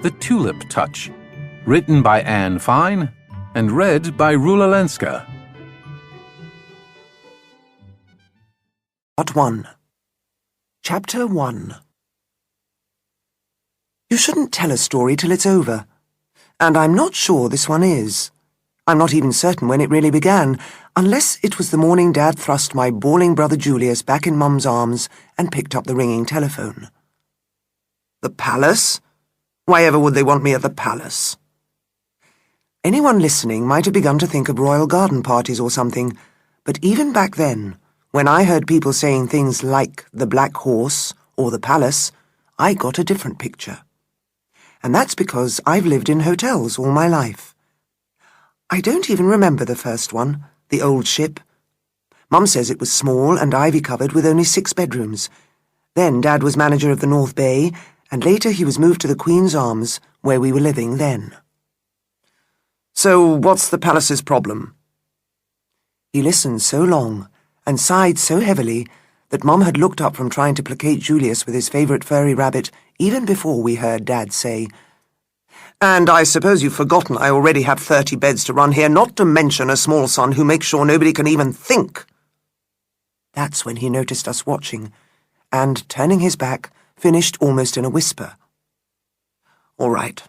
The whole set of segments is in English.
The Tulip Touch, written by Anne Fine and read by Rula Lenska. Part 1. Chapter 1. You shouldn't tell a story till it's over, and I'm not sure this one is. I'm not even certain when it really began, unless it was the morning Dad thrust my bawling brother Julius back in Mum's arms and picked up the ringing telephone. The palace? Why ever would they want me at the palace? Anyone listening might have begun to think of royal garden parties or something, but even back then, when I heard people saying things like the Black Horse or the palace, I got a different picture. And that's because I've lived in hotels all my life. I don't even remember the first one, the Old Ship. Mum says it was small and ivy-covered with only 6 bedrooms. Then Dad was manager of the North Bay, and later he was moved to the Queen's Arms, where we were living then. So what's the palace's problem? He listened so long and sighed so heavily that Mum had looked up from trying to placate Julius with his favourite furry rabbit even before we heard Dad say, "And I suppose you've forgotten I already have 30 beds to run here, not to mention a small son who makes sure nobody can even think." That's when he noticed us watching, and, turning his back, finished almost in a whisper. "All right,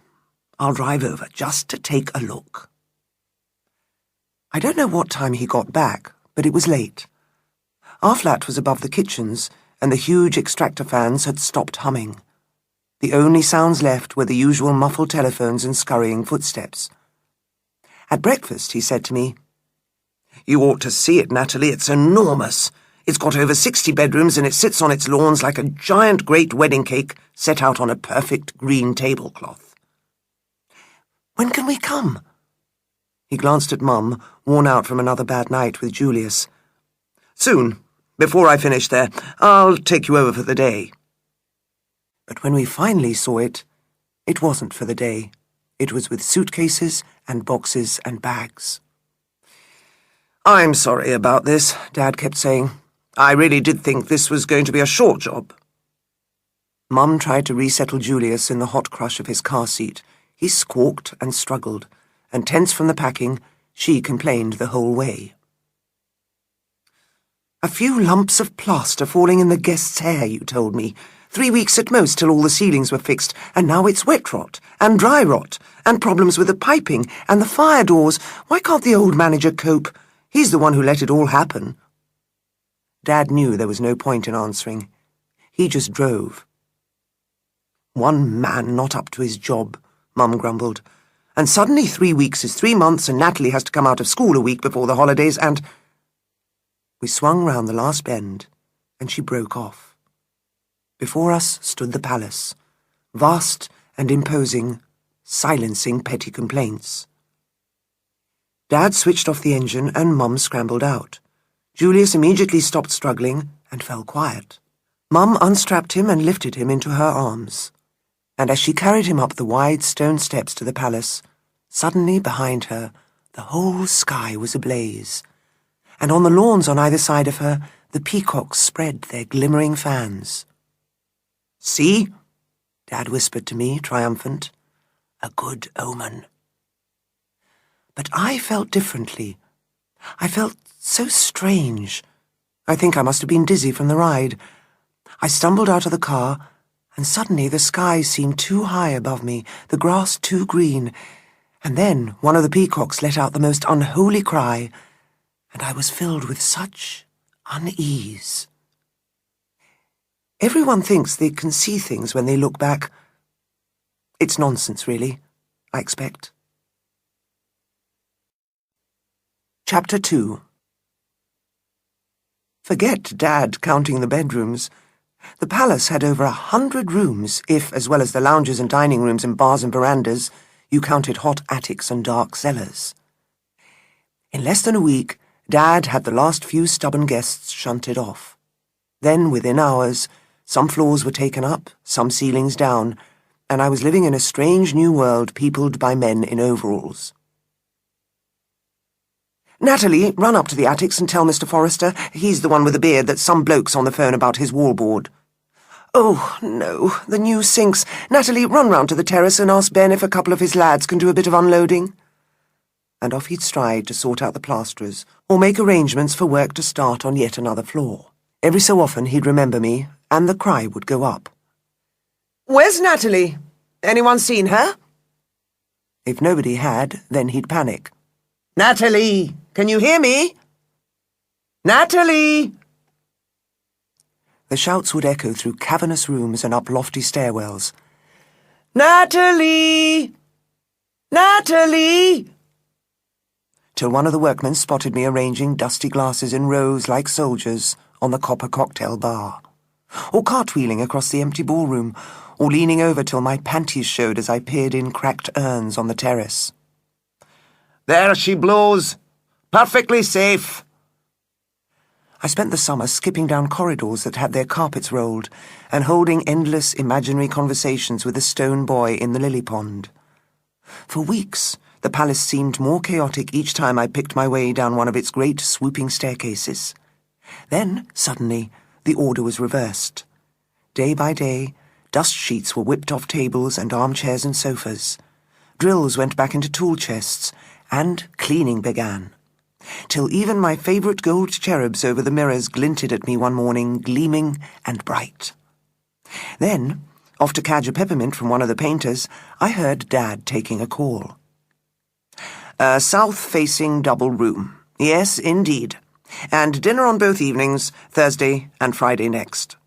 I'll drive over just to take a look." I don't know what time he got back, but it was late. Our flat was above the kitchens, and the huge extractor fans had stopped humming. The only sounds left were the usual muffled telephones and scurrying footsteps. At breakfast, he said to me, "You ought to see it, Natalie. It's enormous. It's got over 60 bedrooms and it sits on its lawns like a giant great wedding cake set out on a perfect green tablecloth." "When can we come?" He glanced at Mum, worn out from another bad night with Julius. "Soon. Before I finish there, I'll take you over for the day." But when we finally saw it, it wasn't for the day. It was with suitcases and boxes and bags. "I'm sorry about this," Dad kept saying. "I really did think this was going to be a short job." Mum tried to resettle Julius in the hot crush of his car seat. He squawked and struggled, and tense from the packing, she complained the whole way. "A few lumps of plaster falling in the guest's hair, you told me. 3 weeks at most till all the ceilings were fixed, and now it's wet rot, and dry rot, and problems with the piping, and the fire doors. Why can't the old manager cope? He's the one who let it all happen." Dad knew there was no point in answering. He just drove. "One man not up to his job," Mum grumbled. "And suddenly 3 weeks is 3 months and Natalie has to come out of school a week before the holidays and—" We swung round the last bend, and she broke off. Before us stood the palace, vast and imposing, silencing petty complaints. Dad switched off the engine and Mum scrambled out. Julius immediately stopped struggling and fell quiet. Mum unstrapped him and lifted him into her arms. And as she carried him up the wide stone steps to the palace, suddenly behind her the whole sky was ablaze, and on the lawns on either side of her the peacocks spread their glimmering fans. "See?" Dad whispered to me, triumphant. "A good omen." But I felt differently. I felt so strange. I think I must have been dizzy from the ride. I stumbled out of the car, and suddenly the sky seemed too high above me, the grass too green, and then one of the peacocks let out the most unholy cry, and I was filled with such unease. Everyone thinks they can see things when they look back. It's nonsense, really, I expect. Chapter 2. Forget Dad counting the bedrooms. The palace had over 100 rooms, if, as well as the lounges and dining rooms and bars and verandas, you counted hot attics and dark cellars. In less than a week, Dad had the last few stubborn guests shunted off. Then, within hours, some floors were taken up, some ceilings down, and I was living in a strange new world peopled by men in overalls. "Natalie, run up to the attics and tell Mr. Forrester, he's the one with the beard, that some bloke's on the phone about his wallboard." Oh, no, the new sinks. Natalie, run round to the terrace and ask Ben if a couple of his lads can do a bit of unloading. And off he'd stride to sort out the plasterers, or make arrangements for work to start on yet another floor. Every so often he'd remember me, and the cry would go up. "Where's Natalie? Anyone seen her?" If nobody had, then he'd panic. "Natalie, can you hear me? Natalie!" The shouts would echo through cavernous rooms and up lofty stairwells. "Natalie! Natalie!" Till one of the workmen spotted me arranging dusty glasses in rows like soldiers on the copper cocktail bar, or cartwheeling across the empty ballroom, or leaning over till my panties showed as I peered in cracked urns on the terrace. "There she blows! Perfectly safe!" I spent the summer skipping down corridors that had their carpets rolled and holding endless imaginary conversations with a stone boy in the lily pond. For weeks, the palace seemed more chaotic each time I picked my way down one of its great swooping staircases. Then, suddenly, the order was reversed. Day by day, dust sheets were whipped off tables and armchairs and sofas. Drills went back into tool chests, and cleaning began. Till even my favourite gold cherubs over the mirrors glinted at me one morning, gleaming and bright. Then, off to cadge a peppermint from one of the painters, I heard Dad taking a call. "A south-facing double room. Yes, indeed. And dinner on both evenings, Thursday and Friday next."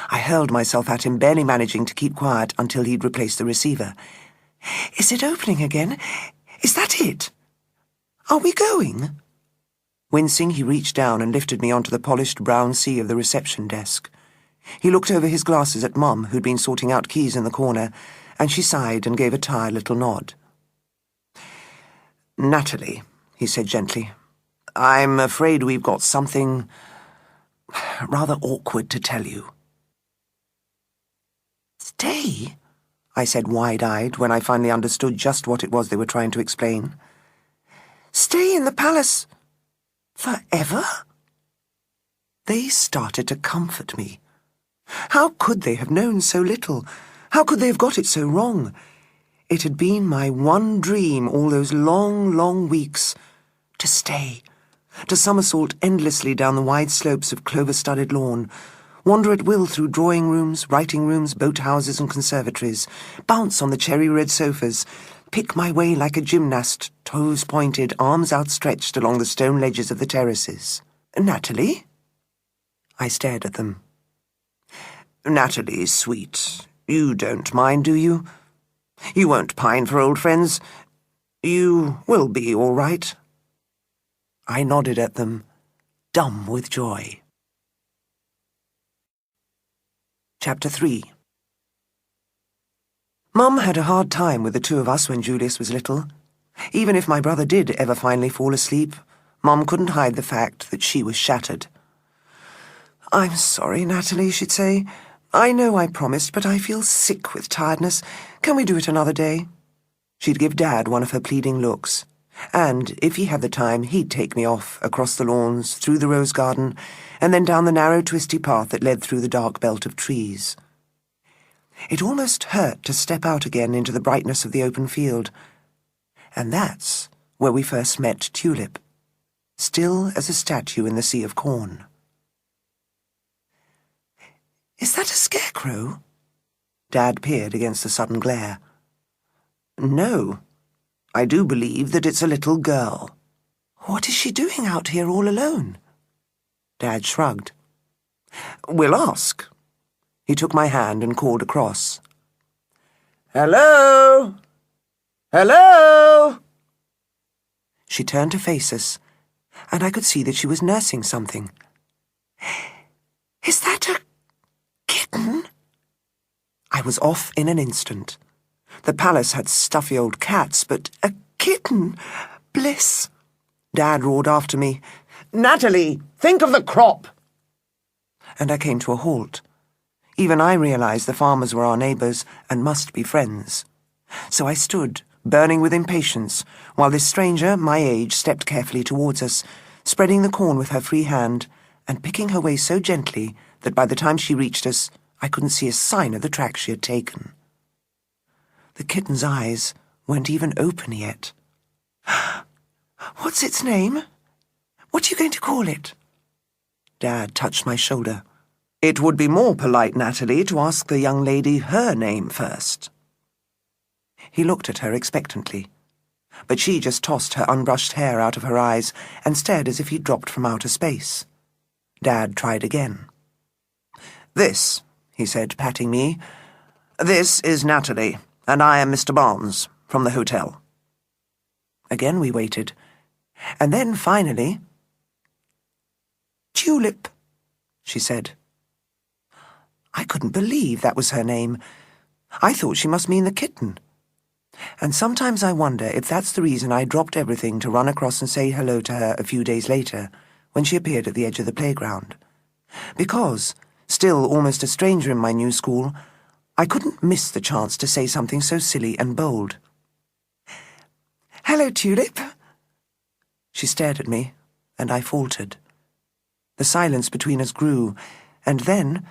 I hurled myself at him, barely managing to keep quiet until he'd replaced the receiver. "Is it opening again? Is that it? Are we going?" Wincing, he reached down and lifted me onto the polished brown sea of the reception desk. He looked over his glasses at Mum, who'd been sorting out keys in the corner, and she sighed and gave a tired little nod. "Natalie," he said gently, "I'm afraid we've got something rather awkward to tell you." "Stay?" I said wide-eyed when I finally understood just what it was they were trying to explain. "Stay in the palace forever?" They started to comfort me. How could they have known so little? How could they have got it so wrong? It had been my one dream all those long, long weeks, to stay, to somersault endlessly down the wide slopes of clover-studded lawn, wander at will through drawing rooms, writing rooms, boathouses and conservatories, bounce on the cherry-red sofas, pick my way like a gymnast, toes pointed, arms outstretched along the stone ledges of the terraces. "Natalie?" I stared at them. "Natalie, sweet, you don't mind, do you? You won't pine for old friends. You will be all right." I nodded at them, dumb with joy. Chapter 3. Mum had a hard time with the two of us when Julius was little. Even if my brother did ever finally fall asleep, Mum couldn't hide the fact that she was shattered. "I'm sorry, Natalie," she'd say. "I know I promised, but I feel sick with tiredness. Can we do it another day?" She'd give Dad one of her pleading looks, and, if he had the time, he'd take me off across the lawns, through the rose garden, and then down the narrow, twisty path that led through the dark belt of trees. It almost hurt to step out again into the brightness of the open field. And that's where we first met Tulip, still as a statue in the sea of corn. "Is that a scarecrow?" Dad peered against the sudden glare. "No. I do believe that it's a little girl." "What is she doing out here all alone?" Dad shrugged. "We'll ask." He took my hand and called across. "Hello? Hello?" She turned to face us, and I could see that she was nursing something. "Is that a kitten?" I was off in an instant. The palace had stuffy old cats, but a kitten! Bliss! Dad roared after me, "Natalie, think of the crop!" And I came to a halt. Even I realized the farmers were our neighbours and must be friends. So I stood, burning with impatience, while this stranger, my age, stepped carefully towards us, spreading the corn with her free hand, and picking her way so gently that by the time she reached us, I couldn't see a sign of the track she had taken. The kitten's eyes weren't even open yet. "What's its name? What are you going to call it?" Dad touched my shoulder. "It would be more polite, Natalie, to ask the young lady her name first." He looked at her expectantly, but she just tossed her unbrushed hair out of her eyes and stared as if he'd dropped from outer space. Dad tried again. "This," he said, patting me, "this is Natalie, and I am Mr. Barnes, from the hotel." Again we waited, and then finally, "Tulip," she said. I couldn't believe that was her name. I thought she must mean the kitten. And sometimes I wonder if that's the reason I dropped everything to run across and say hello to her a few days later, when she appeared at the edge of the playground. Because, still almost a stranger in my new school, I couldn't miss the chance to say something so silly and bold. "Hello, Tulip." She stared at me, and I faltered. The silence between us grew, and then,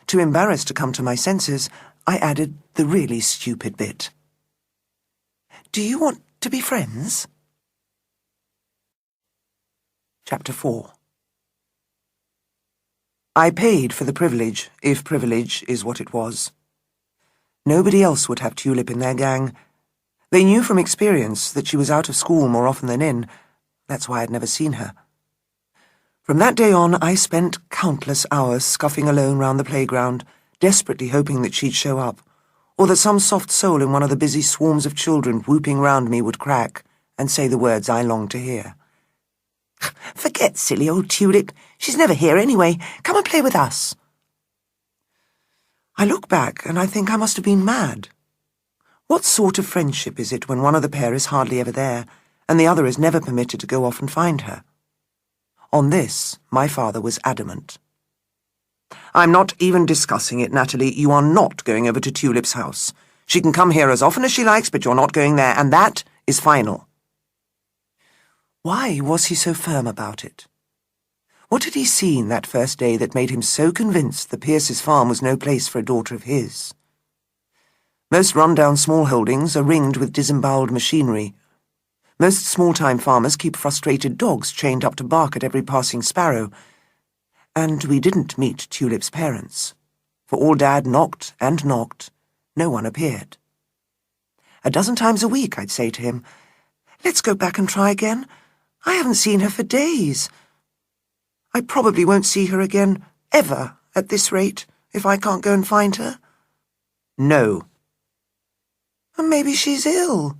too embarrassed to come to my senses, I added the really stupid bit. "Do you want to be friends?" Chapter 4. I paid for the privilege, if privilege is what it was. Nobody else would have Tulip in their gang. They knew from experience that she was out of school more often than in. That's why I'd never seen her. From that day on, I spent countless hours scuffing alone round the playground, desperately hoping that she'd show up, or that some soft soul in one of the busy swarms of children whooping round me would crack and say the words I longed to hear. "Forget silly old Tulip. She's never here anyway. Come and play with us." I look back and I think I must have been mad. What sort of friendship is it when one of the pair is hardly ever there, and the other is never permitted to go off and find her? On this, my father was adamant. "I'm not even discussing it, Natalie. You are not going over to Tulip's house. She can come here as often as she likes, but you're not going there, and that is final." Why was he so firm about it? What had he seen that first day that made him so convinced the Pierce's farm was no place for a daughter of his? Most run-down small holdings are ringed with disemboweled machinery. Most small-time farmers keep frustrated dogs chained up to bark at every passing sparrow. And we didn't meet Tulip's parents. For all Dad knocked and knocked, no one appeared. A dozen times a week I'd say to him, "Let's go back and try again. I haven't seen her for days. I probably won't see her again, ever, at this rate, if I can't go and find her." "No." "Maybe she's ill."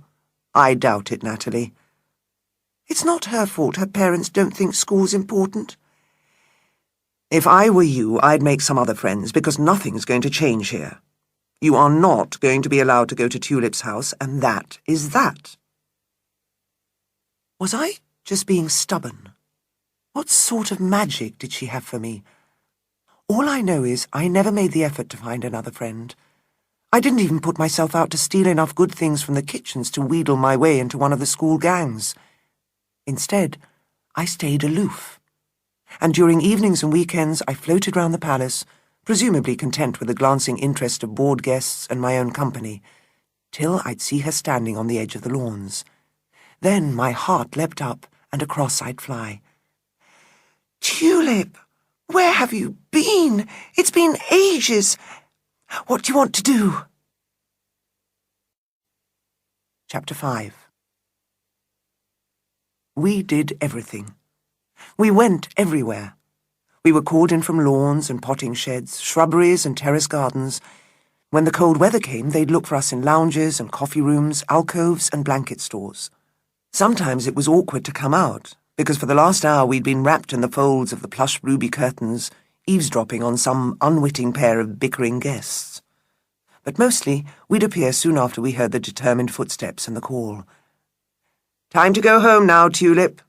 "I doubt it, Natalie." "It's not her fault her parents don't think school's important." "If I were you, I'd make some other friends, because nothing's going to change here. You are not going to be allowed to go to Tulip's house, and that is that." Was I just being stubborn? What sort of magic did she have for me? All I know is I never made the effort to find another friend. I didn't even put myself out to steal enough good things from the kitchens to wheedle my way into one of the school gangs. Instead, I stayed aloof. And during evenings and weekends I floated round the palace, presumably content with the glancing interest of bored guests and my own company, till I'd see her standing on the edge of the lawns. Then my heart leapt up, and across I'd fly. "Tulip, where have you been? It's been ages. What do you want to do?" Chapter 5. We did everything. We went everywhere. We were called in from lawns and potting sheds, shrubberies and terrace gardens. When the cold weather came, they'd look for us in lounges and coffee rooms, alcoves and blanket stores. Sometimes it was awkward to come out, because for the last hour we'd been wrapped in the folds of the plush ruby curtains, eavesdropping on some unwitting pair of bickering guests. But mostly we'd appear soon after we heard the determined footsteps and the call. "Time to go home now, Tulip."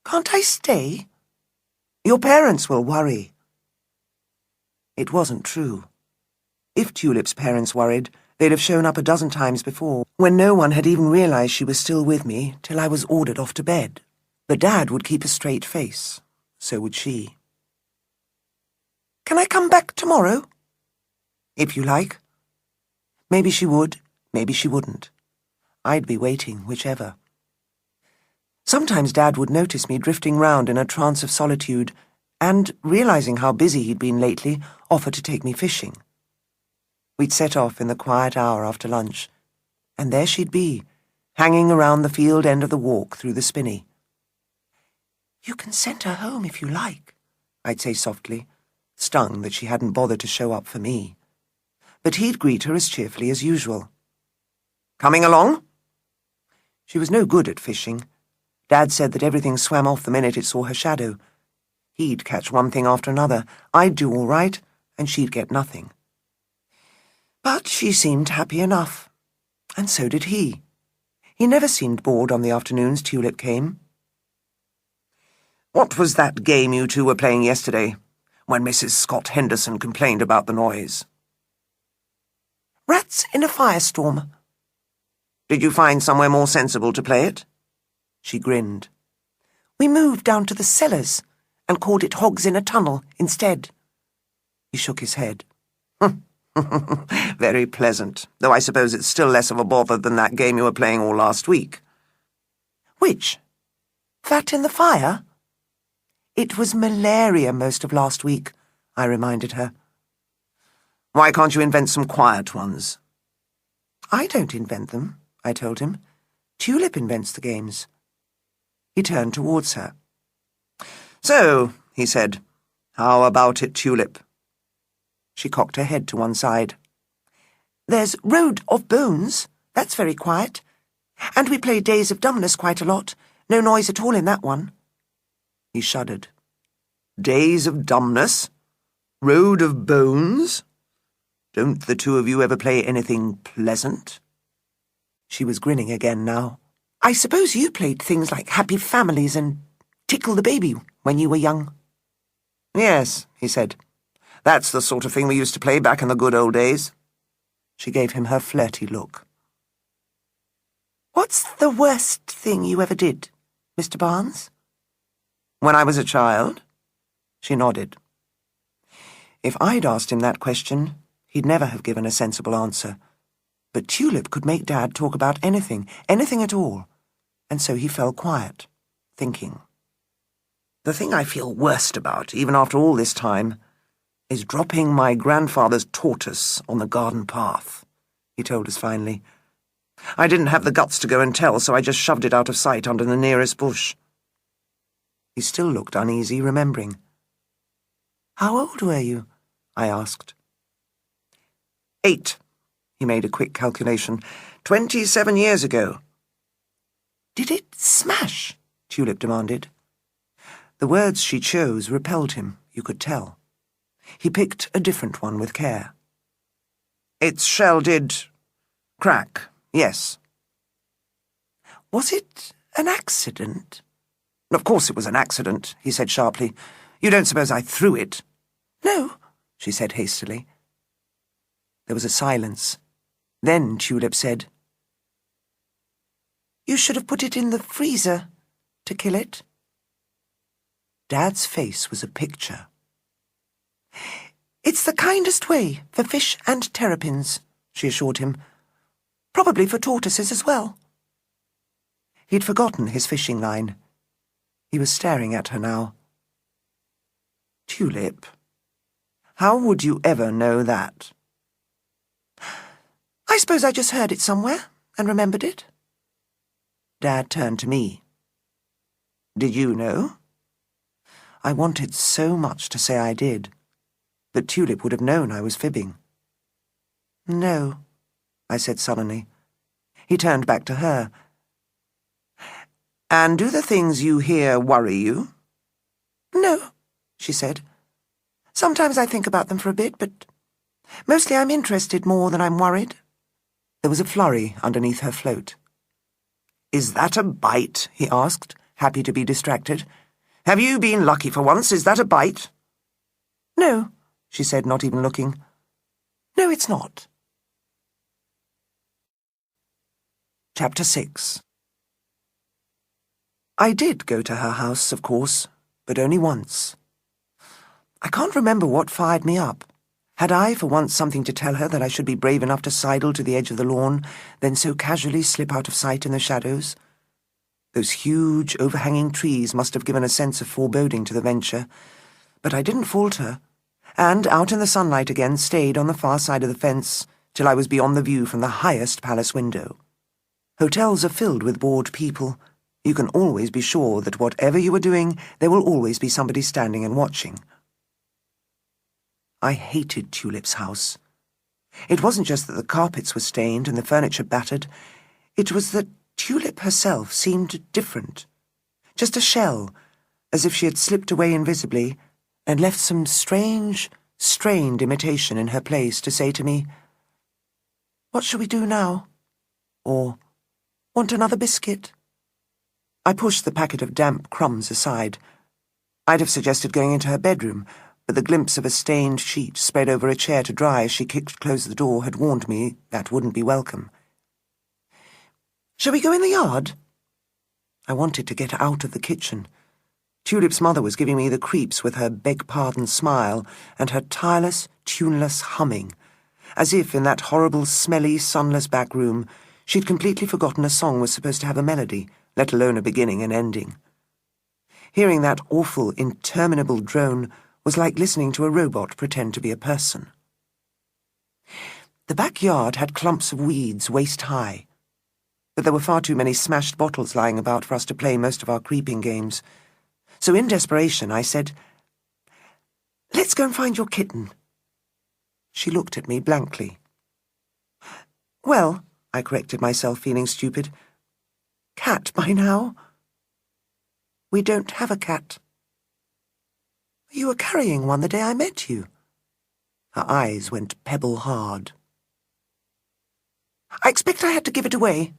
"Can't I stay?" "Your parents will worry." It wasn't true. If Tulip's parents worried, they'd have shown up a dozen times before, when no one had even realized she was still with me till I was ordered off to bed. But Dad would keep a straight face. So would she. "Can I come back tomorrow?" If you like. Maybe she would, maybe she wouldn't. I'd be waiting, whichever. Sometimes Dad would notice me drifting round in a trance of solitude and, realizing how busy he'd been lately, offer to take me fishing. We'd set off in the quiet hour after lunch, and there she'd be, hanging around the field end of the walk through the spinney. "You can send her home if you like," I'd say softly, stung that she hadn't bothered to show up for me. But he'd greet her as cheerfully as usual. "Coming along?" She was no good at fishing. Dad said that everything swam off the minute it saw her shadow. He'd catch one thing after another. I'd do all right, and she'd get nothing. But she seemed happy enough, and so did he. He never seemed bored on the afternoons Tulip came. "What was that game you two were playing yesterday, when Mrs. Scott Henderson complained about the noise?" "Rats in a firestorm." "Did you find somewhere more sensible to play it?" She grinned. "We moved down to the cellars and called it Hogs in a Tunnel instead." He shook his head. "Very pleasant, though I suppose it's still less of a bother than that game you were playing all last week." "Which? Fat in the Fire?" "It was malaria most of last week," I reminded her. "Why can't you invent some quiet ones?" "I don't invent them," I told him. "Tulip invents the games." He turned towards her. "So," he said, "how about it, Tulip?" She cocked her head to one side. "There's Road of Bones. That's very quiet. And we play Days of Dumbness quite a lot. No noise at all in that one." He shuddered. "Days of Dumbness? Road of Bones? Don't the two of you ever play anything pleasant?" She was grinning again now. "I suppose you played things like Happy Families and Tickle the Baby when you were young." "Yes," he said. "That's the sort of thing we used to play back in the good old days." She gave him her flirty look. "What's the worst thing you ever did, Mr. Barnes?" "When I was a child?" She nodded. If I'd asked him that question, he'd never have given a sensible answer. But Tulip could make Dad talk about anything at all, and so he fell quiet, thinking. "The thing I feel worst about, even after all this time, is dropping my grandfather's tortoise on the garden path," he told us finally. "I didn't have the guts to go and tell, so I just shoved it out of sight under the nearest bush." He still looked uneasy, remembering. "How old were you?" I asked. 8. He made a quick calculation. 27 years ago. "Did it smash?" Tulip demanded. The words she chose repelled him, you could tell. He picked a different one with care. "Its shell did crack, yes." "Was it an accident?" "Of course it was an accident," he said sharply. "You don't suppose I threw it?" "No," she said hastily. There was a silence. Then Tulip said, "You should have put it in the freezer to kill it." Dad's face was a picture. "It's the kindest way for fish and terrapins," she assured him. "Probably for tortoises as well." He'd forgotten his fishing line. He was staring at her now. "Tulip, how would you ever know that?" "I suppose I just heard it somewhere and remembered it." Dad turned to me. "Did you know?" I wanted so much to say I did, but Tulip would have known I was fibbing. "No," I said sullenly. He turned back to her. "And do the things you hear worry you?" "No," she said. "Sometimes I think about them for a bit, but mostly I'm interested more than I'm worried." There was a flurry underneath her float. "Is that a bite?" he asked, happy to be distracted. "Have you been lucky for once? Is that a bite?" "No," she said, not even looking. "No, it's not." Chapter 6. I did go to her house, of course, but only once. I can't remember what fired me up. Had I for once something to tell her that I should be brave enough to sidle to the edge of the lawn, then so casually slip out of sight in the shadows? Those huge, overhanging trees must have given a sense of foreboding to the venture, but I didn't falter, and, out in the sunlight again, stayed on the far side of the fence till I was beyond the view from the highest palace window. Hotels are filled with bored people. You can always be sure that whatever you are doing, there will always be somebody standing and watching. I hated Tulip's house. It wasn't just that the carpets were stained and the furniture battered. It was that Tulip herself seemed different. Just a shell, as if she had slipped away invisibly and left some strange, strained imitation in her place to say to me, "What shall we do now?" Or, "Want another biscuit?" I pushed the packet of damp crumbs aside. I'd have suggested going into her bedroom, but the glimpse of a stained sheet spread over a chair to dry as she kicked close the door had warned me that wouldn't be welcome. "Shall we go in the yard?" I wanted to get out of the kitchen. Tulip's mother was giving me the creeps with her beg-pardon smile and her tireless, tuneless humming, as if in that horrible, smelly, sunless back room she'd completely forgotten a song was supposed to have a melody, let alone a beginning and ending. Hearing that awful, interminable drone was like listening to a robot pretend to be a person. The backyard had clumps of weeds waist-high, but there were far too many smashed bottles lying about for us to play most of our creeping games. So in desperation I said, "Let's go and find your kitten." She looked at me blankly. "Well," I corrected myself, feeling stupid, "cat by now." "We don't have a cat." "You were carrying one the day I met you." Her eyes went pebble-hard. "I expect I had to give it away."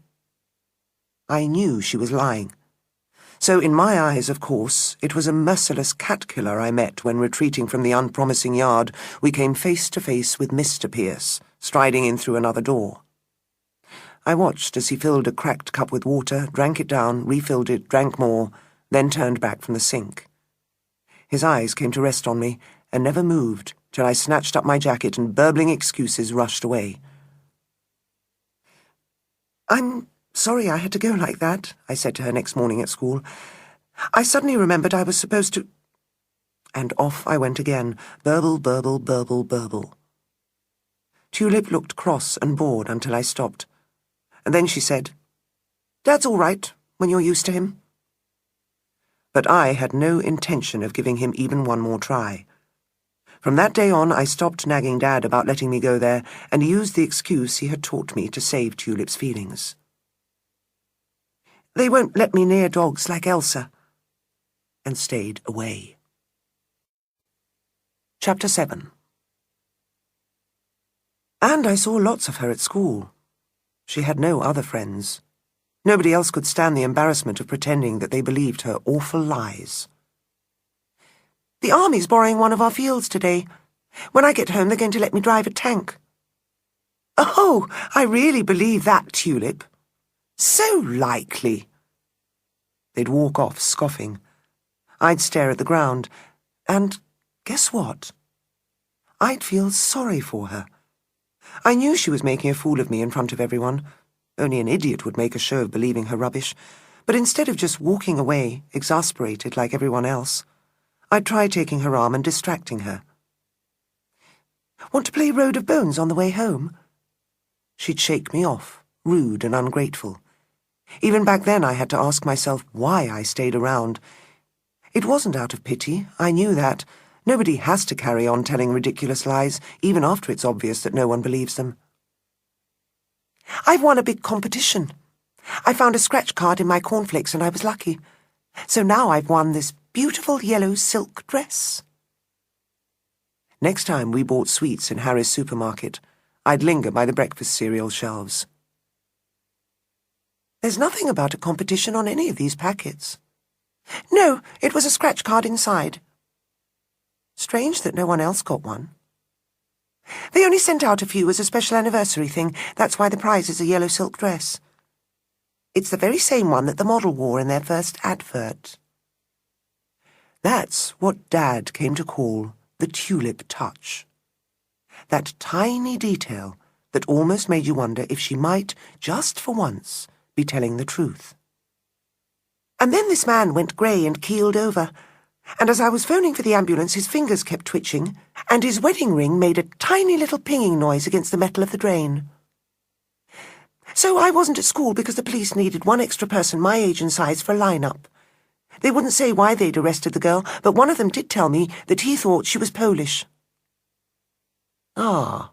I knew she was lying. So in my eyes, of course, it was a merciless cat-killer I met when, retreating from the unpromising yard, we came face to face with Mr. Pierce, striding in through another door. I watched as he filled a cracked cup with water, drank it down, refilled it, drank more, then turned back from the sink. His eyes came to rest on me, and never moved, till I snatched up my jacket and, burbling excuses, rushed away. "I'm sorry I had to go like that," I said to her next morning at school. "I suddenly remembered I was supposed to—" And off I went again, burble, burble, burble, burble. Tulip looked cross and bored until I stopped, and then she said, "Dad's all right, when you're used to him." But I had no intention of giving him even one more try. From that day on, I stopped nagging Dad about letting me go there, and used the excuse he had taught me to save Tulip's feelings. "They won't let me near dogs like Elsa," and stayed away. Chapter 7. And I saw lots of her at school. She had no other friends. Nobody else could stand the embarrassment of pretending that they believed her awful lies. "The army's borrowing one of our fields today. When I get home, they're going to let me drive a tank." "Oh, I really believe that, Tulip. So likely." They'd walk off, scoffing. I'd stare at the ground, and guess what? I'd feel sorry for her. I knew she was making a fool of me in front of everyone. Only an idiot would make a show of believing her rubbish. But instead of just walking away, exasperated like everyone else, I'd try taking her arm and distracting her. "Want to play Road of Bones on the way home?" She'd shake me off, rude and ungrateful. Even back then I had to ask myself why I stayed around. It wasn't out of pity, I knew that. Nobody has to carry on telling ridiculous lies, even after it's obvious that no one believes them. "I've won a big competition. I found a scratch card in my cornflakes and I was lucky. So now I've won this beautiful yellow silk dress." Next time we bought sweets in Harry's supermarket, I'd linger by the breakfast cereal shelves. "There's nothing about a competition on any of these packets." "No, it was a scratch card inside." Strange that no one else got one. "They only sent out a few as a special anniversary thing. That's why the prize is a yellow silk dress. It's the very same one that the model wore in their first advert." That's what Dad came to call the Tulip Touch. that tiny detail that almost made you wonder if she might, just for once, be telling the truth. And then this man went grey and keeled over, and as I was phoning for the ambulance, his fingers kept twitching, and his wedding ring made a tiny little pinging noise against the metal of the drain. So I wasn't at school because the police needed one extra person my age and size for a line-up. They wouldn't say why they'd arrested the girl, but one of them did tell me that he thought she was Polish. "Ah,"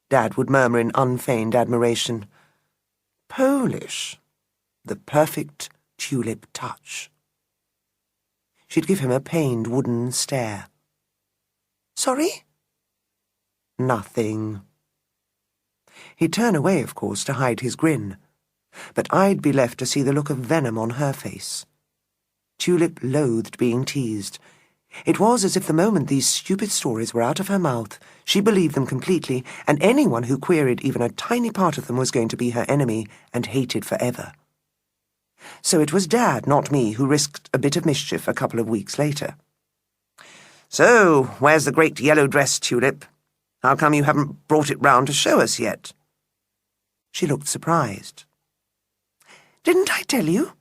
Dad would murmur in unfeigned admiration. "Polish. The perfect tulip touch." She'd give him a pained wooden stare. "Sorry?" "Nothing." He'd turn away, of course, to hide his grin, but I'd be left to see the look of venom on her face. Tulip loathed being teased. It was as if the moment these stupid stories were out of her mouth, she believed them completely, and anyone who queried even a tiny part of them was going to be her enemy and hated forever. So it was Dad, not me, who risked a bit of mischief a couple of weeks later. "So, where's the great yellow dress, Tulip? How come you haven't brought it round to show us yet?" She looked surprised. "Didn't I tell you?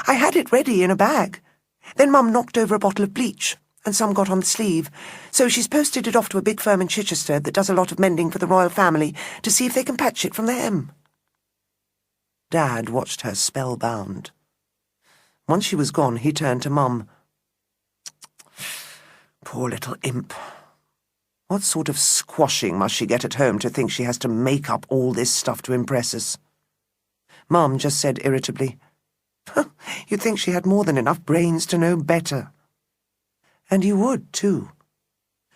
I had it ready in a bag. Then Mum knocked over a bottle of bleach, and some got on the sleeve, so she's posted it off to a big firm in Chichester that does a lot of mending for the royal family to see if they can patch it from the hem." Dad watched her spellbound. Once she was gone, he turned to Mum. "Poor little imp. What sort of squashing must she get at home to think she has to make up all this stuff to impress us?" Mum just said irritably, "You'd think she had more than enough brains to know better." And you would, too.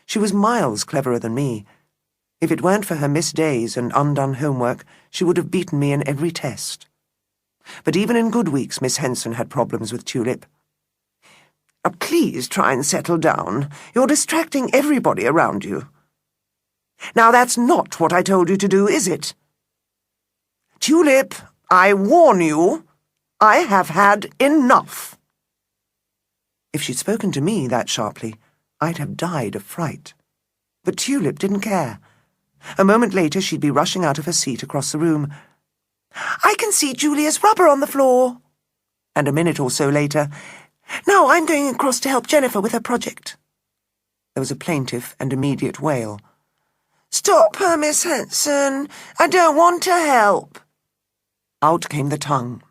She was miles cleverer than me. If it weren't for her missed days and undone homework, she would have beaten me in every test. But even in good weeks, Miss Henson had problems with Tulip. "Please try and settle down. You're distracting everybody around you. Now that's not what I told you to do, is it? Tulip, I warn you, I have had enough." If she'd spoken to me that sharply, I'd have died of fright. But Tulip didn't care. A moment later, she'd be rushing out of her seat across the room. "I can see Julia's rubber on the floor." And a minute or so later, "Now I'm going across to help Jennifer with her project." There was a plaintive and immediate wail. "Stop her, Miss Henson. I don't want to help." Out came the tongue.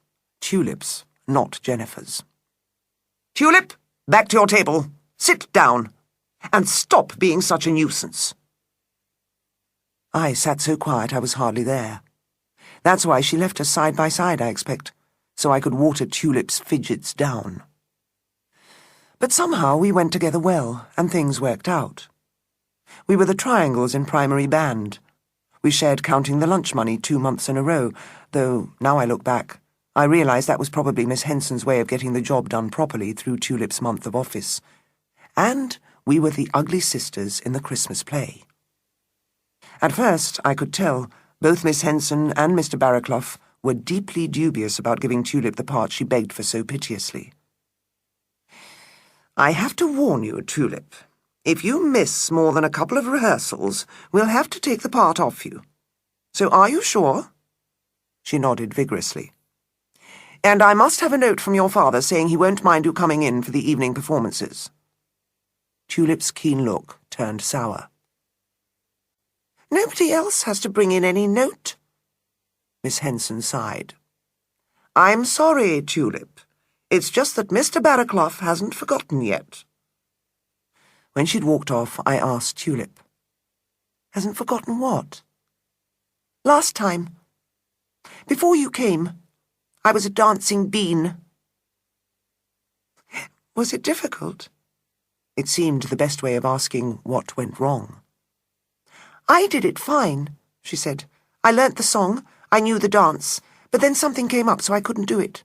Tulip's, not Jennifer's. "Tulip, back to your table. Sit down. And stop being such a nuisance." I sat so quiet I was hardly there. That's why she left us side by side, I expect, so I could water Tulip's fidgets down. But somehow we went together well, and things worked out. We were the triangles in primary band. We shared counting the lunch money 2 months in a row, though, now I look back, I realise that was probably Miss Henson's way of getting the job done properly through Tulip's month of office. And we were the ugly sisters in the Christmas play. At first, I could tell, both Miss Henson and Mr. Barraclough were deeply dubious about giving Tulip the part she begged for so piteously. "I have to warn you, Tulip. If you miss more than a couple of rehearsals, we'll have to take the part off you. So are you sure?" She nodded vigorously. "And I must have a note from your father saying he won't mind you coming in for the evening performances." Tulip's keen look turned sour. "Nobody else has to bring in any note." Miss Henson sighed. "I'm sorry, Tulip. It's just that Mr. Barraclough hasn't forgotten yet." When she'd walked off, I asked Tulip, "Hasn't forgotten what?" "Last time. Before you came, I was a dancing bean." "Was it difficult?" It seemed the best way of asking what went wrong. "I did it fine," she said. "I learnt the song, I knew the dance, but then something came up so I couldn't do it."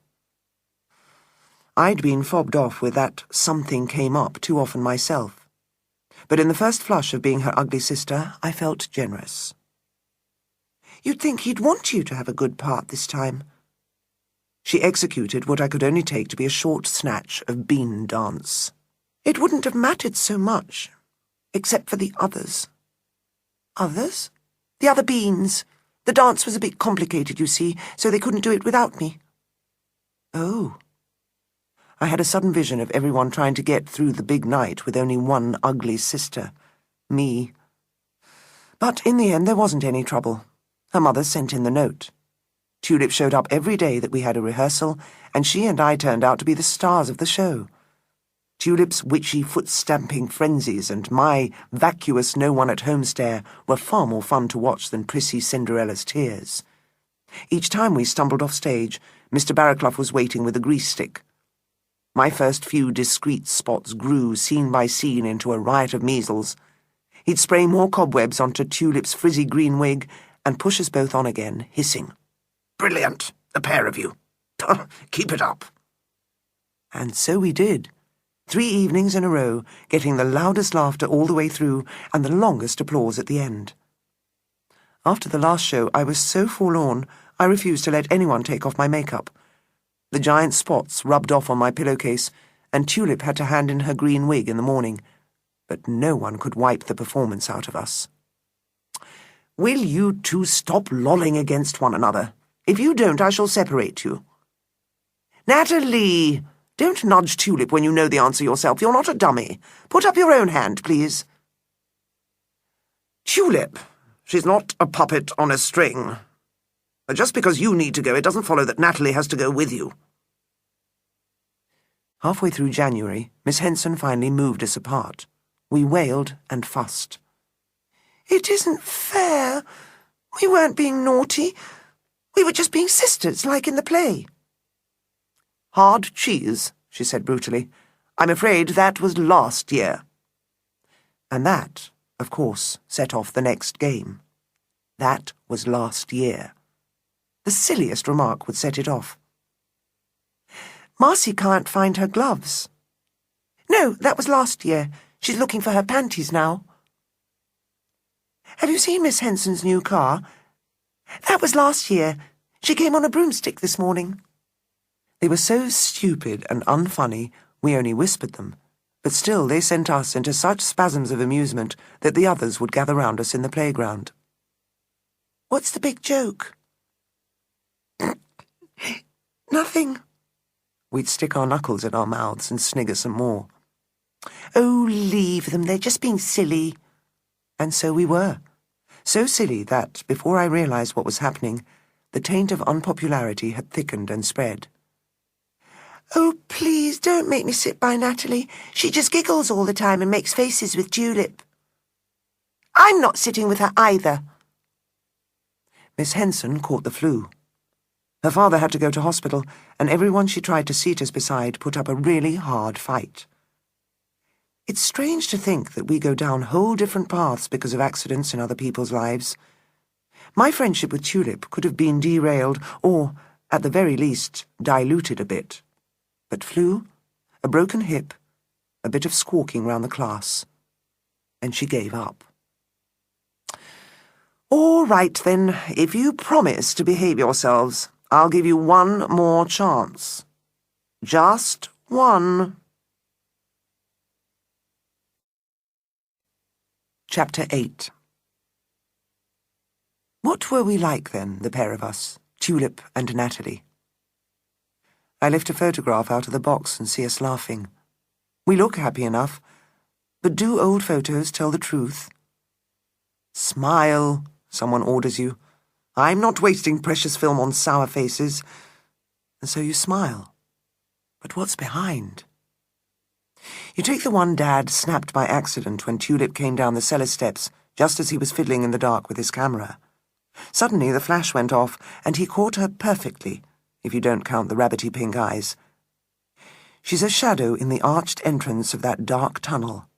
I'd been fobbed off with that "something came up" too often myself. But in the first flush of being her ugly sister, I felt generous. "You'd think he'd want you to have a good part this time." She executed what I could only take to be a short snatch of bean dance. "It wouldn't have mattered so much, except for the others. Others? The other beans. The dance was a bit complicated, you see, so they couldn't do it without me. Oh. I had a sudden vision of everyone trying to get through the big night with only one ugly sister. Me. But in the end there wasn't any trouble. Her mother sent in the note. Tulip showed up every day that we had a rehearsal, and she and I turned out to be the stars of the show. Tulip's witchy foot-stamping frenzies and my vacuous no-one-at-home stare were far more fun to watch than prissy Cinderella's tears. Each time we stumbled off stage, Mr. Barraclough was waiting with a grease stick. My first few discreet spots grew, scene by scene, into a riot of measles. He'd spray more cobwebs onto Tulip's frizzy green wig and push us both on again, hissing. "Brilliant, the pair of you. Keep it up." And so we did. 3 evenings in a row, getting the loudest laughter all the way through and the longest applause at the end. After the last show, I was so forlorn, I refused to let anyone take off my makeup. The giant spots rubbed off on my pillowcase, and Tulip had to hand in her green wig in the morning, but no one could wipe the performance out of us. "Will you two stop lolling against one another? If you don't, I shall separate you." "Natalie! Don't nudge Tulip when you know the answer yourself. You're not a dummy. Put up your own hand, please." "Tulip, she's not a puppet on a string. Just because you need to go, it doesn't follow that Natalie has to go with you." Halfway through January, Miss Henson finally moved us apart. We wailed and fussed. "It isn't fair. We weren't being naughty. We were just being sisters, like in the play." "Hard cheese," she said brutally. "I'm afraid that was last year." And that, of course, set off the next game. That was last year. The silliest remark would set it off. "Marcy can't find her gloves." "No, that was last year. She's looking for her panties now." "Have you seen Miss Henson's new car?" "That was last year. She came on a broomstick this morning." They were so stupid and unfunny, we only whispered them, but still they sent us into such spasms of amusement that the others would gather round us in the playground. "What's the big joke?" "Nothing." We'd stick our knuckles in our mouths and snigger some more. "Oh, leave them, they're just being silly." And so we were. So silly that, before I realized what was happening, the taint of unpopularity had thickened and spread. "Oh, please, don't make me sit by Natalie. She just giggles all the time and makes faces with Tulip." "I'm not sitting with her either." Miss Henson caught the flu. Her father had to go to hospital, and everyone she tried to seat us beside put up a really hard fight. It's strange to think that we go down whole different paths because of accidents in other people's lives. My friendship with Tulip could have been derailed or, at the very least, diluted a bit. But flu, a broken hip, a bit of squawking round the class, and she gave up. "All right, then, if you promise to behave yourselves, I'll give you one more chance. Just one." Chapter 8. What were we like then, the pair of us, Tulip and Natalie? I lift a photograph out of the box and see us laughing. We look happy enough, but do old photos tell the truth? "Smile," someone orders you. "I'm not wasting precious film on sour faces." And so you smile. But what's behind? You take the one Dad snapped by accident when Tulip came down the cellar steps, just as he was fiddling in the dark with his camera. Suddenly the flash went off, and he caught her perfectly, if you don't count the rabbity pink eyes. She's a shadow in the arched entrance of that dark tunnel.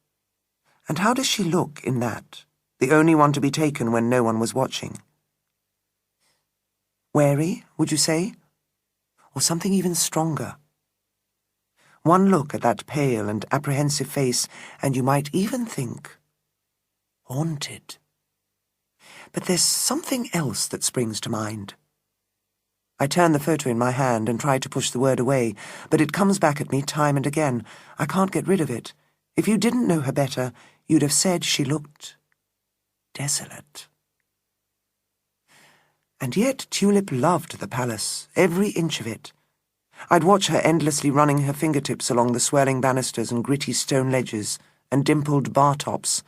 And how does she look in that, the only one to be taken when no one was watching? Wary, would you say? Or something even stronger? One look at that pale and apprehensive face, and you might even think, haunted. But there's something else that springs to mind. I turn the photo in my hand and try to push the word away, but it comes back at me time and again. I can't get rid of it. If you didn't know her better, you'd have said she looked desolate. And yet Tulip loved the palace, every inch of it. I'd watch her endlessly running her fingertips along the swirling banisters and gritty stone ledges and dimpled bar tops,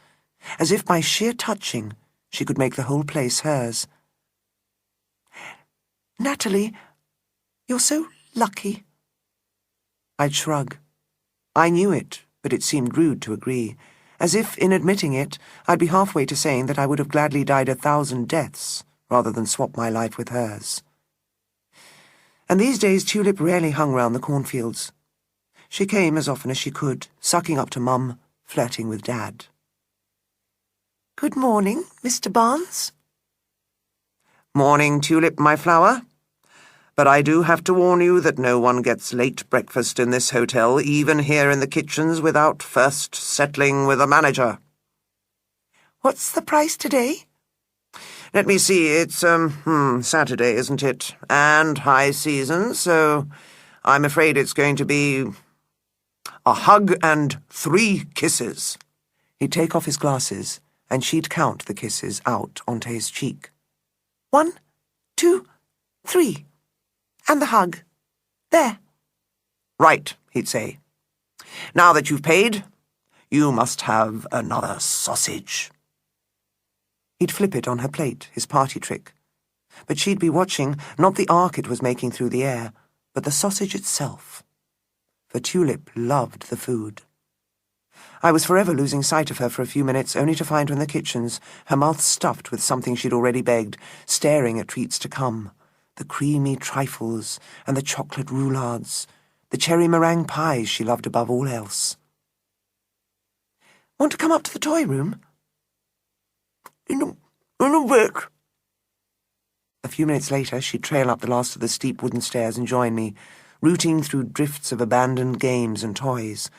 as if by sheer touching she could make the whole place hers. "Natalie, you're so lucky." I'd shrug. I knew it, but it seemed rude to agree, as if, in admitting it, I'd be halfway to saying that I would have gladly died 1,000 deaths rather than swap my life with hers. And these days Tulip rarely hung round the cornfields. She came as often as she could, sucking up to Mum, flirting with Dad. "Good morning, Mr. Barnes." "Morning, Tulip, my flower. But I do have to warn you that no one gets late breakfast in this hotel, even here in the kitchens, without first settling with a manager." "What's the price today?" "Let me see, it's, Saturday, isn't it? And high season, so I'm afraid it's going to be a hug and 3 kisses." He'd take off his glasses, and she'd count the kisses out onto his cheek. 1, 2, 3. And the hug. There. "Right," he'd say. "Now that you've paid, you must have another sausage." He'd flip it on her plate, his party trick. But she'd be watching not the arc it was making through the air, but the sausage itself. For Tulip loved the food. I was forever losing sight of her for a few minutes, only to find her in the kitchens, her mouth stuffed with something she'd already begged, staring at treats to come. The creamy trifles and the chocolate roulades, the cherry meringue pies she loved above all else. "Want to come up to the toy room?" In a bit." A few minutes later, she'd trail up the last of the steep wooden stairs and join me, rooting through drifts of abandoned games and toys.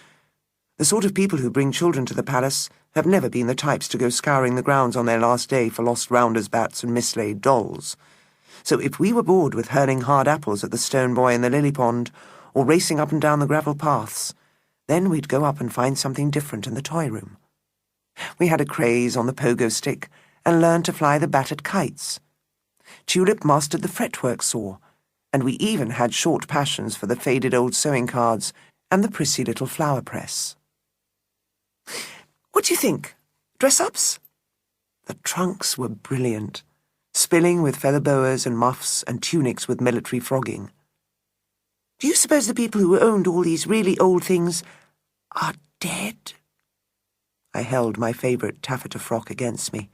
The sort of people who bring children to the palace have never been the types to go scouring the grounds on their last day for lost rounders' bats and mislaid dolls. So if we were bored with hurling hard apples at the stone boy in the lily pond, or racing up and down the gravel paths, then we'd go up and find something different in the toy room. We had a craze on the pogo stick and learned to fly the battered kites. Tulip mastered the fretwork saw, and we even had short passions for the faded old sewing cards and the prissy little flower press. "What do you think? Dress-ups?" The trunks were brilliant, spilling with feather boas and muffs and tunics with military frogging. "Do you suppose the people who owned all these really old things are dead?" I held my favourite taffeta frock against me.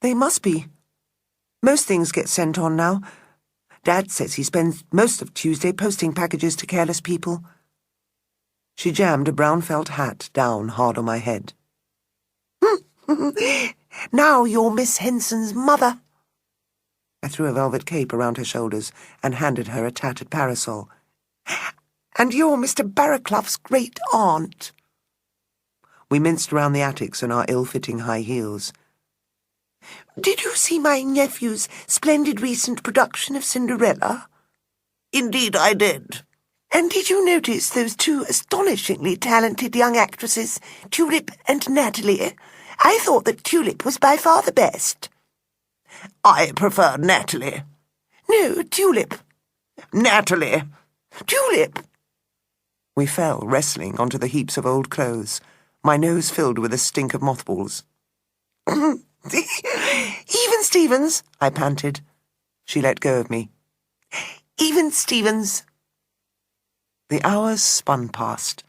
"They must be. Most things get sent on now. Dad says he spends most of Tuesday posting packages to careless people." She jammed a brown felt hat down hard on my head. "Now you're Miss Henson's mother." I threw a velvet cape around her shoulders and handed her a tattered parasol. "And you're Mr. Barraclough's great-aunt." We minced round the attics in our ill-fitting high heels. "Did you see my nephew's splendid recent production of Cinderella?" "Indeed I did." "And did you notice those 2 astonishingly talented young actresses, Tulip and Natalie? I thought that Tulip was by far the best." "I prefer Natalie." "No, Tulip." "Natalie." "Tulip." We fell, wrestling, onto the heaps of old clothes, my nose filled with a stink of mothballs. "Even Stevens," I panted. She let go of me. "Even Stevens." The hours spun past.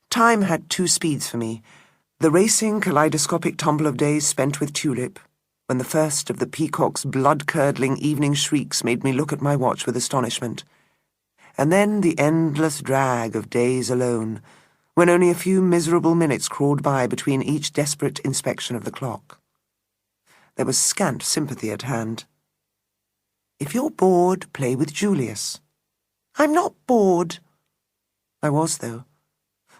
Time had 2 speeds for me. The racing, kaleidoscopic tumble of days spent with Tulip, when the first of the peacock's blood-curdling evening shrieks made me look at my watch with astonishment. And then the endless drag of days alone, when only a few miserable minutes crawled by between each desperate inspection of the clock. There was scant sympathy at hand. "If you're bored, play with Julius." "I'm not bored." I was, though.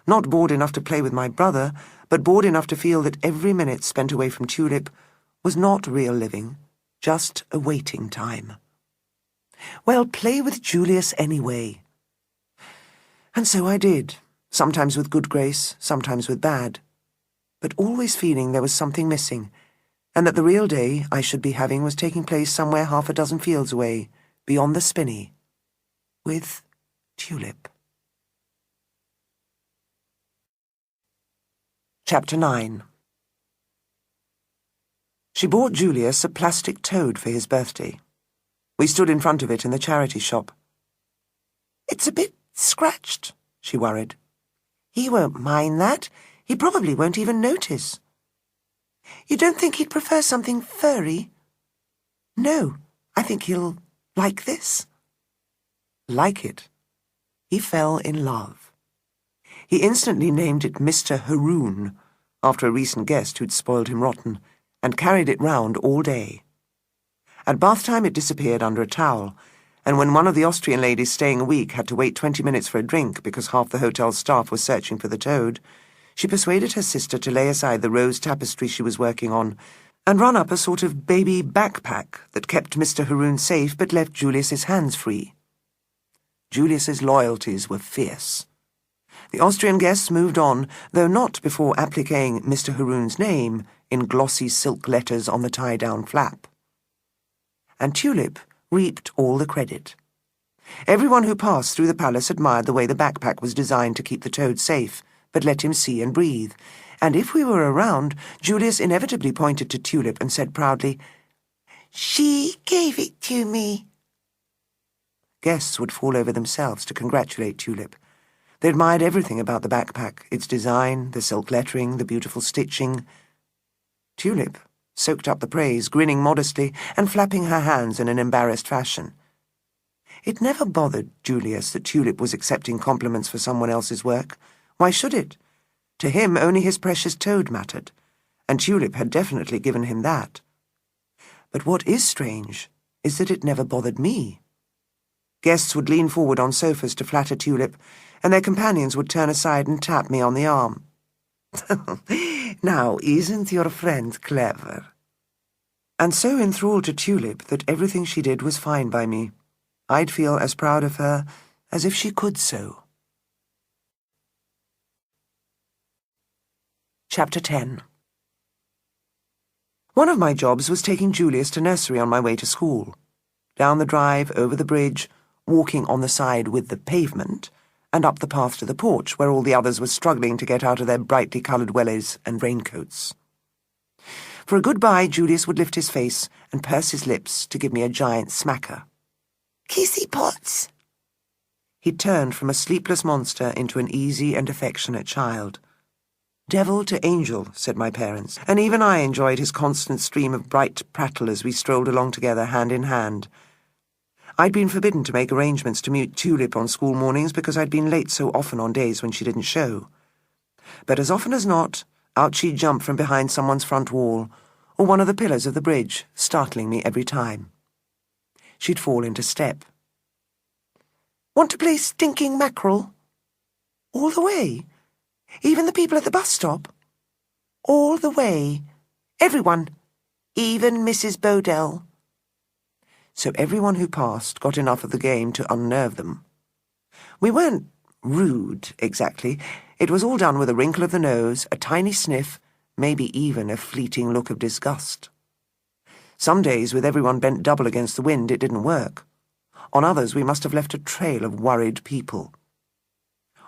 Not bored enough to play with my brother, but bored enough to feel that every minute spent away from Tulip was not real living, just a waiting time. Well, play with Julius anyway. And so I did, sometimes with good grace, sometimes with bad, but always feeling there was something missing, and that the real day I should be having was taking place somewhere 6 fields away, beyond the spinney, with Tulip. Chapter 9. She bought Julius a plastic toad for his birthday. We stood in front of it in the charity shop. "It's a bit scratched," she worried. "He won't mind that. He probably won't even notice." "You don't think he'd prefer something furry?" "No, I think he'll like this." Like it. He fell in love. He instantly named it Mr. Haroon, after a recent guest who'd spoiled him rotten, and carried it round all day. At bath time it disappeared under a towel, and when one of the Austrian ladies staying a week had to wait 20 minutes for a drink because half the hotel's staff was searching for the toad, she persuaded her sister to lay aside the rose tapestry she was working on and run up a sort of baby backpack that kept Mr. Haroon safe but left Julius's hands free. Julius's loyalties were fierce. The Austrian guests moved on, though not before appliquing Mr. Haroon's name in glossy silk letters on the tie-down flap. And Tulip reaped all the credit. Everyone who passed through the palace admired the way the backpack was designed to keep the toad safe, but let him see and breathe. And if we were around, Julius inevitably pointed to Tulip and said proudly, "She gave it to me." Guests would fall over themselves to congratulate Tulip. They admired everything about the backpack, its design, the silk lettering, the beautiful stitching. Tulip soaked up the praise, grinning modestly and flapping her hands in an embarrassed fashion. It never bothered Julius that Tulip was accepting compliments for someone else's work. Why should it? To him, only his precious toad mattered, and Tulip had definitely given him that. But what is strange is that it never bothered me. Guests would lean forward on sofas to flatter Tulip, and their companions would turn aside and tap me on the arm. "Now, isn't your friend clever?" And so enthralled to Tulip that everything she did was fine by me. I'd feel as proud of her as if she could so. Chapter 10. One of my jobs was taking Julius to nursery on my way to school. Down the drive, over the bridge, walking on the side with the pavement, and up the path to the porch where all the others were struggling to get out of their brightly coloured wellies and raincoats. For a goodbye, Julius would lift his face and purse his lips to give me a giant smacker. "Kissy pots." He turned from a sleepless monster into an easy and affectionate child. Devil to angel, said my parents, and even I enjoyed his constant stream of bright prattle as we strolled along together hand in hand. I'd been forbidden to make arrangements to meet Tulip on school mornings because I'd been late so often on days when she didn't show. But as often as not, out she'd jump from behind someone's front wall, or one of the pillars of the bridge, startling me every time. She'd fall into step. "Want to play stinking mackerel?" "All the way? Even the people at the bus stop?" "All the way. Everyone. Even Mrs. Bodell." So everyone who passed got enough of the game to unnerve them. We weren't rude, exactly. It was all done with a wrinkle of the nose, a tiny sniff, maybe even a fleeting look of disgust. Some days, with everyone bent double against the wind, it didn't work. On others, we must have left a trail of worried people.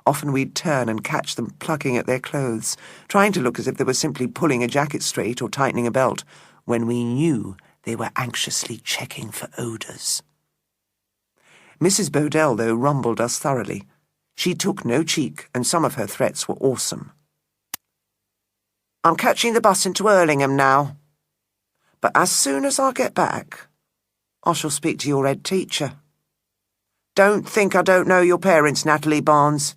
Often we'd turn and catch them plucking at their clothes, trying to look as if they were simply pulling a jacket straight or tightening a belt, when we knew they were anxiously checking for odours. Mrs. Bodell, though, rumbled us thoroughly. She took no cheek, and some of her threats were awesome. "I'm catching the bus into Hurlingham now. But as soon as I get back, I shall speak to your head teacher. Don't think I don't know your parents, Natalie Barnes.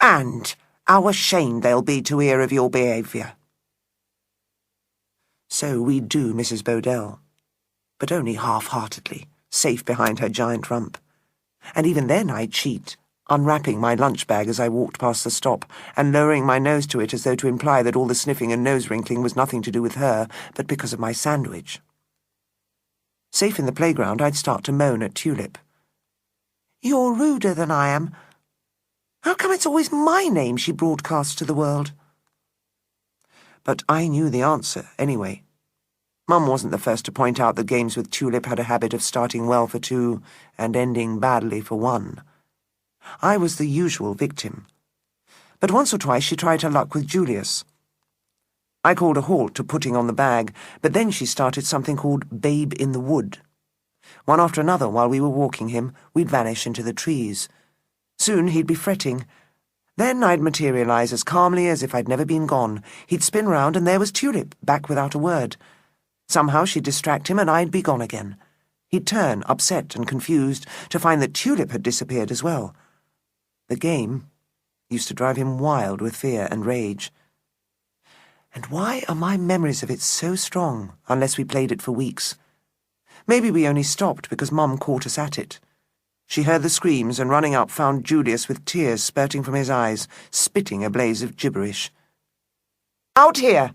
And how ashamed they'll be to hear of your behaviour." So we'd do Mrs. Bodell, but only half-heartedly, safe behind her giant rump. And even then I'd cheat, unwrapping my lunch bag as I walked past the stop and lowering my nose to it as though to imply that all the sniffing and nose-wrinkling was nothing to do with her, but because of my sandwich. Safe in the playground, I'd start to moan at Tulip. "You're ruder than I am. How come it's always my name she broadcasts to the world?" But I knew the answer anyway. Mum wasn't the first to point out that games with Tulip had a habit of starting well for two and ending badly for one. I was the usual victim. But once or twice she tried her luck with Julius. I called a halt to putting on the bag, but then she started something called Babe in the Wood. One after another, while we were walking him, we'd vanish into the trees. Soon he'd be fretting. Then I'd materialise as calmly as if I'd never been gone. He'd spin round, and there was Tulip, back without a word. Somehow she'd distract him, and I'd be gone again. He'd turn, upset and confused, to find that Tulip had disappeared as well. The game used to drive him wild with fear and rage. And why are my memories of it so strong, unless we played it for weeks? Maybe we only stopped because Mum caught us at it. She heard the screams and, running up, found Julius with tears spurting from his eyes, spitting a blaze of gibberish. "Out here!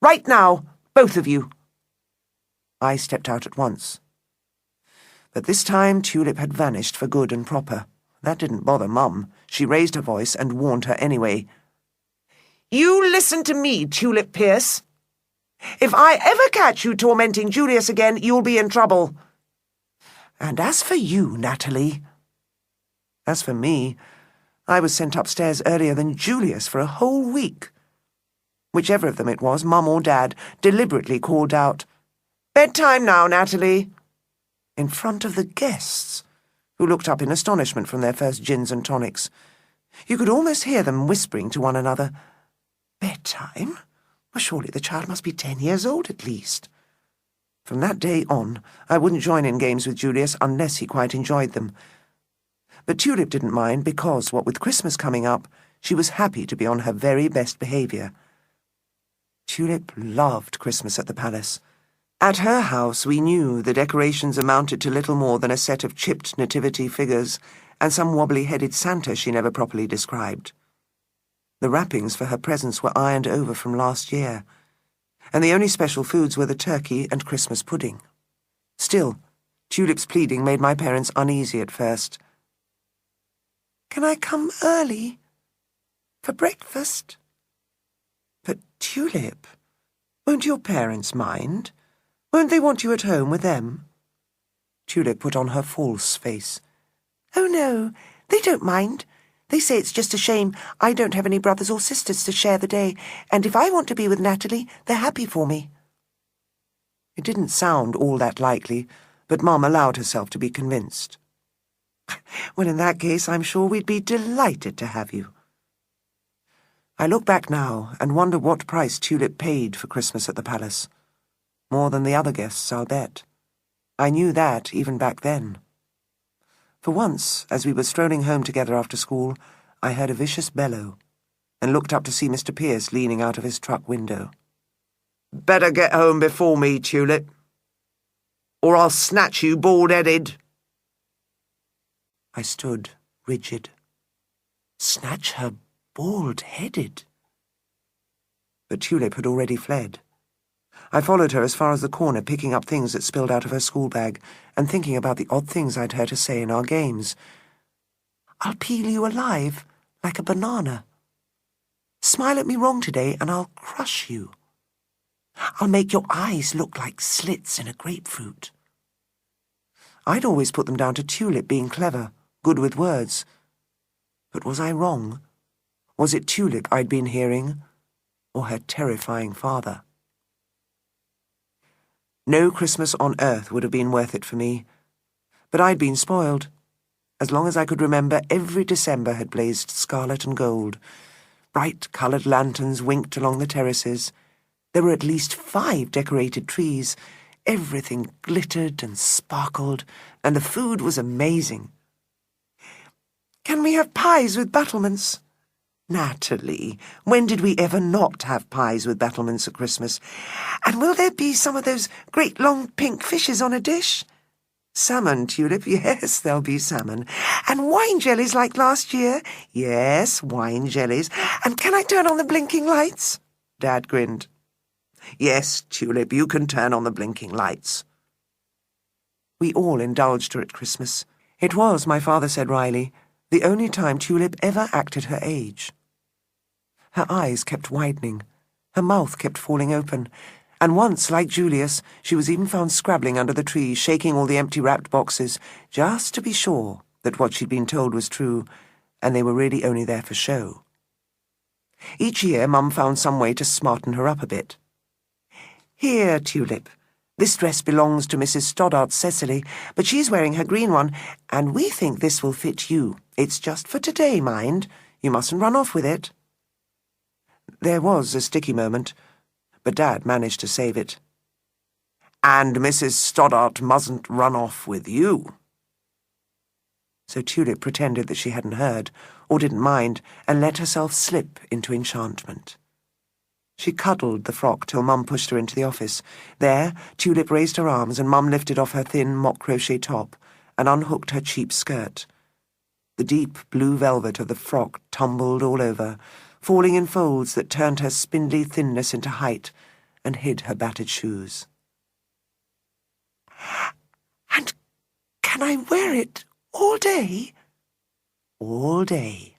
Right now, both of you!" I stepped out at once. But this time Tulip had vanished for good and proper. That didn't bother Mum. She raised her voice and warned her anyway. "You listen to me, Tulip Pierce. If I ever catch you tormenting Julius again, you'll be in trouble. And as for you, Natalie..." As for me, I was sent upstairs earlier than Julius for a whole week. Whichever of them it was, Mum or Dad, deliberately called out, "Bedtime now, Natalie," in front of the guests, who looked up in astonishment from their first gins and tonics. You could almost hear them whispering to one another, "Bedtime? Well, surely the child must be 10 years old at least." From that day on, I wouldn't join in games with Julius unless he quite enjoyed them. But Tulip didn't mind because, what with Christmas coming up, she was happy to be on her very best behaviour. Tulip loved Christmas at the palace. At her house, we knew the decorations amounted to little more than a set of chipped nativity figures and some wobbly-headed Santa she never properly described. The wrappings for her presents were ironed over from last year, and the only special foods were the turkey and Christmas pudding. Still, Tulip's pleading made my parents uneasy at first. "Can I come early? For breakfast?" "But, Tulip, won't your parents mind? Won't they want you at home with them?" Tulip put on her false face. "Oh, no, they don't mind. They say it's just a shame I don't have any brothers or sisters to share the day, and if I want to be with Natalie, they're happy for me." It didn't sound all that likely, but Mum allowed herself to be convinced. "Well, in that case, I'm sure we'd be delighted to have you." I look back now and wonder what price Tulip paid for Christmas at the palace. More than the other guests, I'll bet. I knew that even back then. For once, as we were strolling home together after school, I heard a vicious bellow, and looked up to see Mr. Pierce leaning out of his truck window. "Better get home before me, Tulip, or I'll snatch you bald-headed." I stood, rigid. Snatch her bald-headed? But Tulip had already fled. I followed her as far as the corner, picking up things that spilled out of her school bag, and thinking about the odd things I'd heard her say in our games. "I'll peel you alive, like a banana. Smile at me wrong today, and I'll crush you. I'll make your eyes look like slits in a grapefruit." I'd always put them down to Tulip being clever, good with words. But was I wrong? Was it Tulip I'd been hearing, or her terrifying father? No Christmas on earth would have been worth it for me. But I'd been spoiled. As long as I could remember, every December had blazed scarlet and gold. Bright coloured lanterns winked along the terraces. There were at least 5 decorated trees. Everything glittered and sparkled, and the food was amazing. "Can we have pies with battlements?" "Natalie, when did we ever not have pies with battlements at Christmas? And will there be some of those great long pink fishes on a dish?" "Salmon, Tulip, yes, there'll be salmon. And wine jellies like last year?" "Yes, wine jellies. And can I turn on the blinking lights?" Dad grinned. "Yes, Tulip, you can turn on the blinking lights." We all indulged her at Christmas. It was, my father said wryly, the only time Tulip ever acted her age. Her eyes kept widening, her mouth kept falling open, And once, like Julius, she was even found scrabbling under the tree, shaking all the empty wrapped boxes, just to be sure that what she'd been told was true, and they were really only there for show. Each year, Mum found some way to smarten her up a bit. "Here, Tulip. This dress belongs to Mrs. Stoddart Cecily, but she's wearing her green one, and we think this will fit you. It's just for today, mind. You mustn't run off with it." There was a sticky moment, but Dad managed to save it. "And Mrs. Stoddart mustn't run off with you." So Tulip pretended that she hadn't heard, or didn't mind, and let herself slip into enchantment. She cuddled the frock till Mum pushed her into the office. There, Tulip raised her arms and Mum lifted off her thin mock-crochet top and unhooked her cheap skirt. The deep blue velvet of the frock tumbled all over, falling in folds that turned her spindly thinness into height and hid her battered shoes. "And can I wear it all day?" "All day."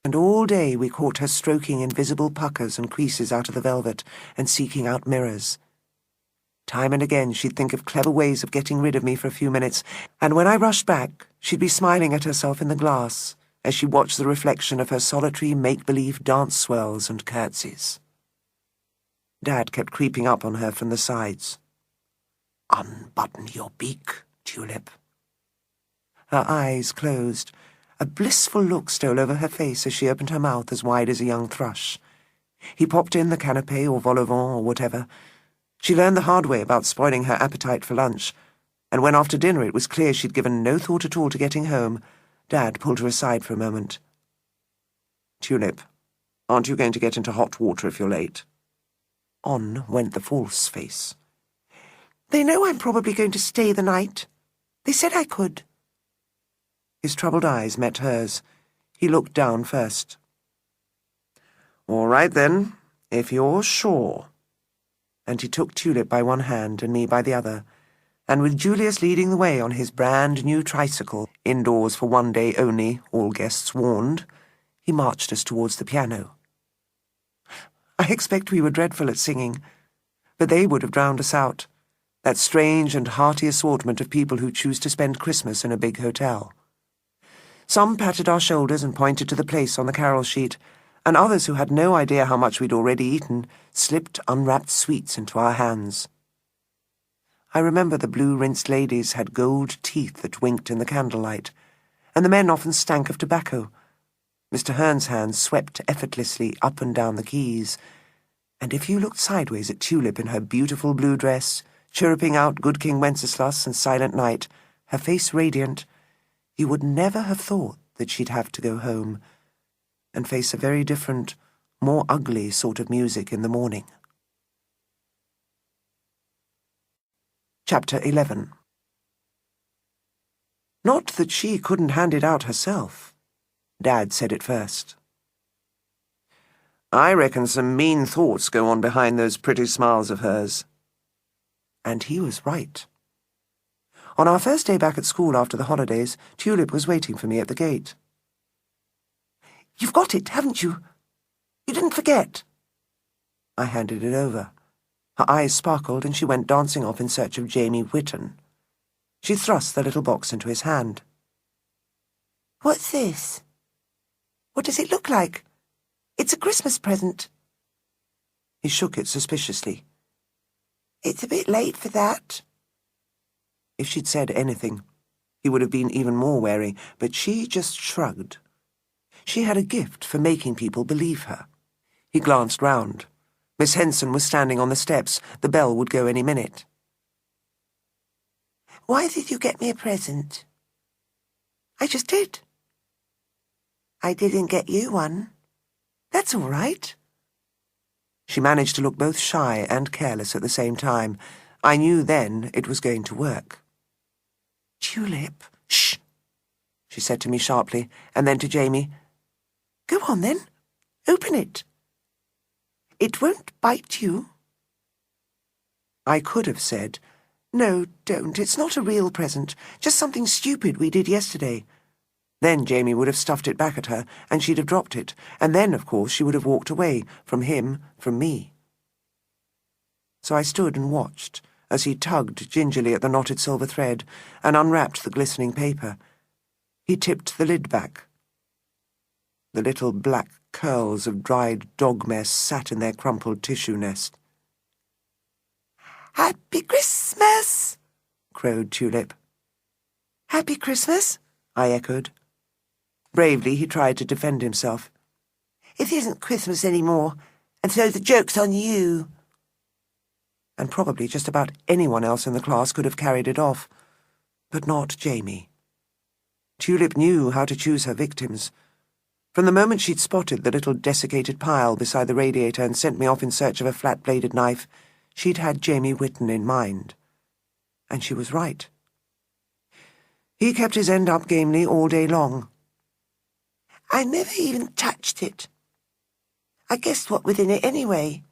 And all day we caught her stroking invisible puckers and creases out of the velvet and seeking out mirrors. Time and again she'd think of clever ways of getting rid of me for a few minutes, and when I rushed back, she'd be smiling at herself in the glass as she watched the reflection of her solitary make-believe dance swirls and curtsies. Dad kept creeping up on her from the sides. "Unbutton your beak, Tulip." Her eyes closed. A blissful look stole over her face as she opened her mouth as wide as a young thrush. He popped in the canapé or vol au vent or whatever. She learned the hard way about spoiling her appetite for lunch, and when after dinner it was clear she'd given no thought at all to getting home, Dad pulled her aside for a moment. "Tulip, aren't you going to get into hot water if you're late?" On went the false face. "They know I'm probably going to stay the night. They said I could." His troubled eyes met hers. He looked down first. "All right, then, if you're sure." And he took Tulip by one hand and me by the other, and with Julius leading the way on his brand-new tricycle, indoors for one day only, all guests warned, he marched us towards the piano. I expect we were dreadful at singing, but they would have drowned us out, that strange and hearty assortment of people who choose to spend Christmas in a big hotel. Some patted our shoulders and pointed to the place on the carol sheet, and others who had no idea how much we'd already eaten slipped unwrapped sweets into our hands. I remember the blue-rinsed ladies had gold teeth that winked in the candlelight, and the men often stank of tobacco. Mr. Hearn's hands swept effortlessly up and down the keys, and if you looked sideways at Tulip in her beautiful blue dress, chirruping out Good King Wenceslas and Silent Night, her face radiant, you would never have thought that she'd have to go home and face a very different, more ugly sort of music in the morning. Chapter 11. Not that she couldn't hand it out herself. Dad said it first. "I reckon some mean thoughts go on behind those pretty smiles of hers." And he was right. On our first day back at school after the holidays, Tulip was waiting for me at the gate. "You've got it, haven't you? You didn't forget?" I handed it over. Her eyes sparkled and she went dancing off in search of Jamie Whitten. She thrust the little box into his hand. "What's this? What does it look like? It's a Christmas present." He shook it suspiciously. "It's a bit late for that." If she'd said anything, he would have been even more wary, but she just shrugged. She had a gift for making people believe her. He glanced round. Miss Henson was standing on the steps. The bell would go any minute. "Why did you get me a present?" "I just did." "I didn't get you one." "That's all right." She managed to look both shy and careless at the same time. I knew then it was going to work. "Tulip, shh," she said to me sharply, and then to Jamie, "Go on then, open it. It won't bite you." I could have said, "No, don't, it's not a real present, just something stupid we did yesterday." Then Jamie would have stuffed it back at her, and she'd have dropped it, and then, of course, she would have walked away, from him, from me. So I stood and watched as he tugged gingerly at the knotted silver thread and unwrapped the glistening paper. He tipped the lid back. The little black curls of dried dog mess sat in their crumpled tissue nest. "Happy Christmas!" crowed Tulip. "Happy Christmas?" I echoed. Bravely he tried to defend himself. "It isn't Christmas any more, and so the joke's on you." And probably just about anyone else in the class could have carried it off, but not Jamie. Tulip knew how to choose her victims. From the moment she'd spotted the little desiccated pile beside the radiator and sent me off in search of a flat-bladed knife, she'd had Jamie Whitten in mind. And she was right. He kept his end up gamely all day long. "I never even touched it. I guessed what was in it anyway.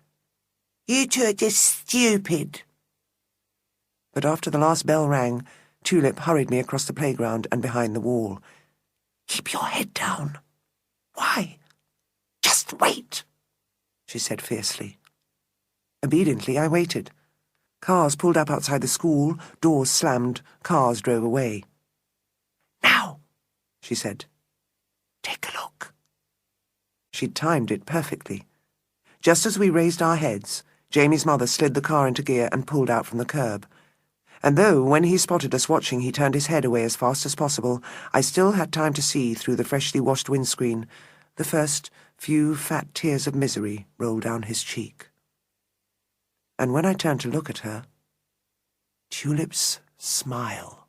You two are just stupid." But after the last bell rang, Tulip hurried me across the playground and behind the wall. "Keep your head down." "Why?" "Just wait," she said fiercely. Obediently, I waited. Cars pulled up outside the school, doors slammed, cars drove away. "Now," she said. "Take a look." She'd timed it perfectly. Just as we raised our heads, Jamie's mother slid the car into gear and pulled out from the curb. And though, when he spotted us watching, he turned his head away as fast as possible, I still had time to see, through the freshly washed windscreen, the first few fat tears of misery roll down his cheek. And when I turned to look at her, Tulip's smile.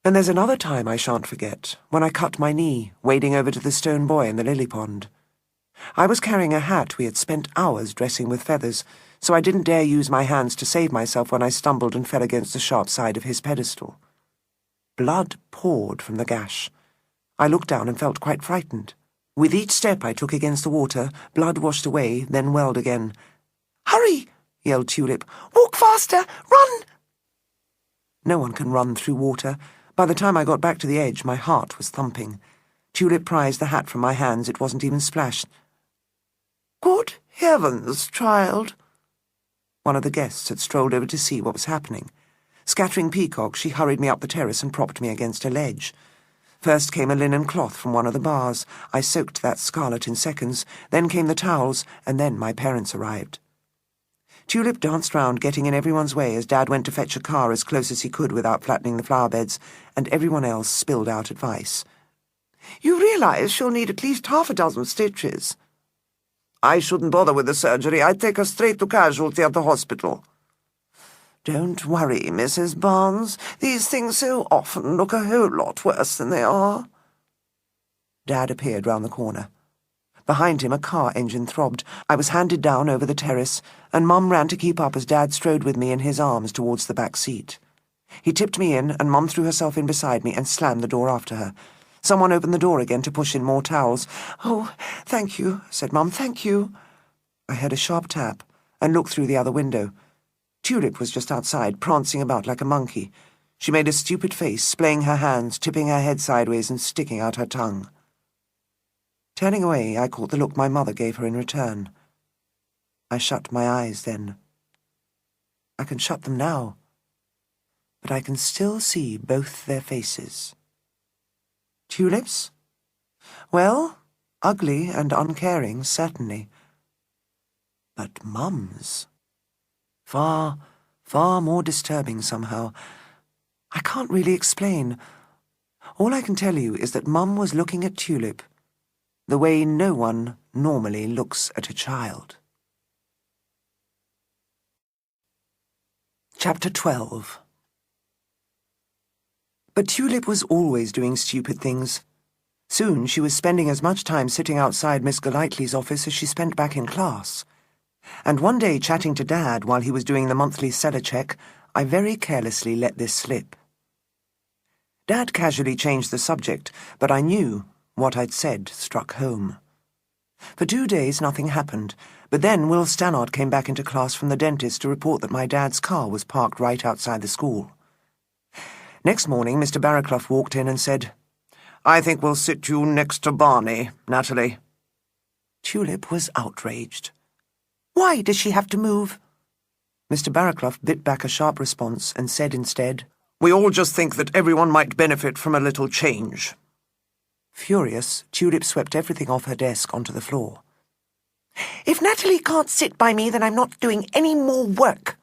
And there's another time I shan't forget, when I cut my knee, wading over to the stone buoy in the lily pond. I was carrying a hat we had spent hours dressing with feathers, so I didn't dare use my hands to save myself when I stumbled and fell against the sharp side of his pedestal. Blood poured from the gash. I looked down and felt quite frightened. With each step I took against the water, blood washed away, then welled again. "Hurry!" yelled Tulip. "Walk faster! Run!" No one can run through water. By the time I got back to the edge, my heart was thumping. Tulip prized the hat from my hands. It wasn't even splashed. "Good heavens, child!" One of the guests had strolled over to see what was happening. Scattering peacocks, she hurried me up the terrace and propped me against a ledge. First came a linen cloth from one of the bars. I soaked that scarlet in seconds. Then came the towels, and then my parents arrived. Tulip danced round, getting in everyone's way as Dad went to fetch a car as close as he could without flattening the flower beds, and everyone else spilled out advice. "You realise she'll need at least half a dozen stitches." "I shouldn't bother with the surgery. I'd take her straight to casualty at the hospital." "Don't worry, Mrs. Barnes. These things so often look a whole lot worse than they are." Dad appeared round the corner. Behind him a car engine throbbed. I was handed down over the terrace, and Mum ran to keep up as Dad strode with me in his arms towards the back seat. He tipped me in, and Mum threw herself in beside me and slammed the door after her. Someone opened the door again to push in more towels. "Oh, thank you," said Mum, "thank you." I heard a sharp tap and looked through the other window. Tulip was just outside, prancing about like a monkey. She made a stupid face, splaying her hands, tipping her head sideways and sticking out her tongue. Turning away, I caught the look my mother gave her in return. I shut my eyes then. I can shut them now, but I can still see both their faces. Tulip's? Well, ugly and uncaring, certainly. But Mum's? Far, far more disturbing somehow. I can't really explain. All I can tell you is that Mum was looking at Tulip the way no one normally looks at a child. Chapter 12. But Tulip was always doing stupid things. Soon she was spending as much time sitting outside Miss Golightly's office as she spent back in class. And one day, chatting to Dad while he was doing the monthly cellar check, I very carelessly let this slip. Dad casually changed the subject, but I knew what I'd said struck home. For 2 days nothing happened, but then Will Stannard came back into class from the dentist to report that my dad's car was parked right outside the school. Next morning, Mr. Barraclough walked in and said, "I think we'll sit you next to Barney, Natalie." Tulip was outraged. "Why does she have to move?" Mr. Barraclough bit back a sharp response and said instead, "We all just think that everyone might benefit from a little change." Furious, Tulip swept everything off her desk onto the floor. "If Natalie can't sit by me, then I'm not doing any more work."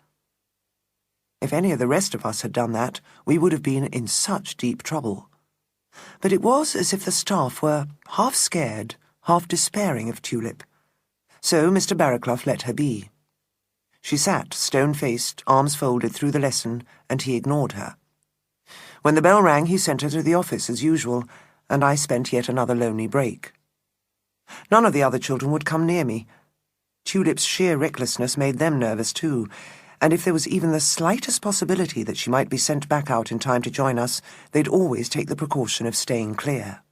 If any of the rest of us had done that, we would have been in such deep trouble. But it was as if the staff were half scared, half despairing of Tulip. So Mr. Barraclough let her be. She sat, stone-faced, arms folded through the lesson, and he ignored her. When the bell rang, he sent her to the office as usual, and I spent yet another lonely break. None of the other children would come near me. Tulip's sheer recklessness made them nervous too, and if there was even the slightest possibility that she might be sent back out in time to join us, they'd always take the precaution of staying clear.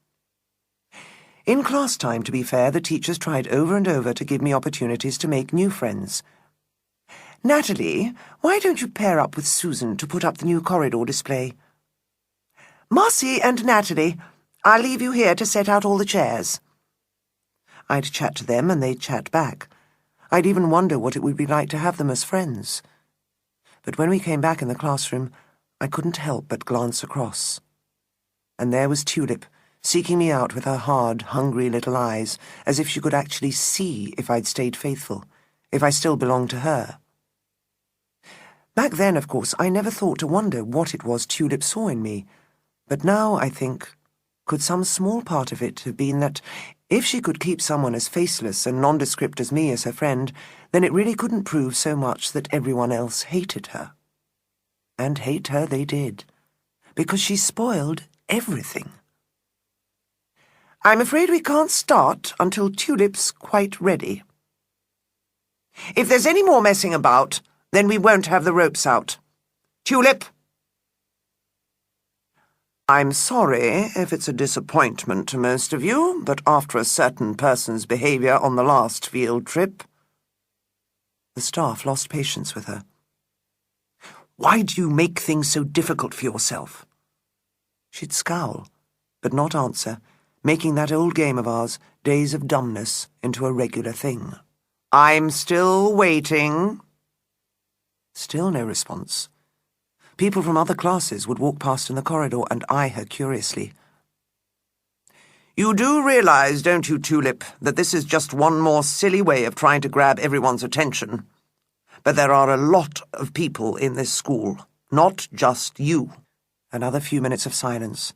In class time, to be fair, the teachers tried over and over to give me opportunities to make new friends. "Natalie, why don't you pair up with Susan to put up the new corridor display?" "Marcy and Natalie, I'll leave you here to set out all the chairs." I'd chat to them and they'd chat back. I'd even wonder what it would be like to have them as friends. But when we came back in the classroom, I couldn't help but glance across. And there was Tulip, seeking me out with her hard, hungry little eyes, as if she could actually see if I'd stayed faithful, if I still belonged to her. Back then, of course, I never thought to wonder what it was Tulip saw in me, but now I think, could some small part of it have been that if she could keep someone as faceless and nondescript as me as her friend, then it really couldn't prove so much that everyone else hated her. And hate her they did, because she spoiled everything. "I'm afraid we can't start until Tulip's quite ready. If there's any more messing about, then we won't have the ropes out. Tulip!" "I'm sorry if it's a disappointment to most of you, but after a certain person's behaviour on the last field trip..." The staff lost patience with her. "Why do you make things so difficult for yourself?" She'd scowl, but not answer, making that old game of ours, Days of Dumbness, into a regular thing. "I'm still waiting." Still no response. People from other classes would walk past in the corridor and eye her curiously. "You do realize, don't you, Tulip, that this is just one more silly way of trying to grab everyone's attention? But there are a lot of people in this school, not just you." Another few minutes of silence,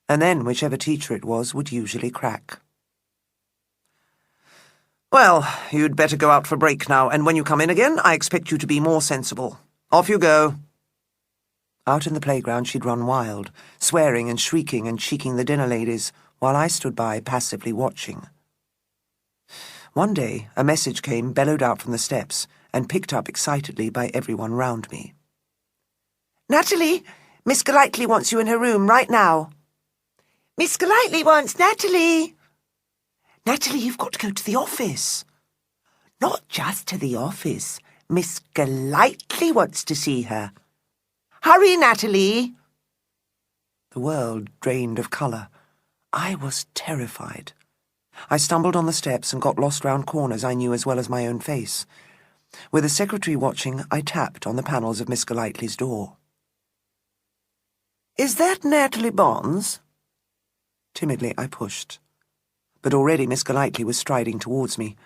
and then whichever teacher it was would usually crack. "Well, you'd better go out for break now, and when you come in again, I expect you to be more sensible. Off you go." Out in the playground she'd run wild, swearing and shrieking and cheeking the dinner ladies, while I stood by passively watching. One day a message came bellowed out from the steps and picked up excitedly by everyone round me. "Natalie, Miss Golightly wants you in her room right now." "Miss Golightly wants Natalie." "Natalie, you've got to go to the office." "Not just to the office. Miss Golightly wants to see her. Hurry, Natalie." The world drained of colour. I was terrified. I stumbled on the steps and got lost round corners I knew as well as my own face. With the secretary watching, I tapped on the panels of Miss Golightly's door. "Is that Natalie Barnes?" Timidly I pushed. But already Miss Golightly was striding towards me.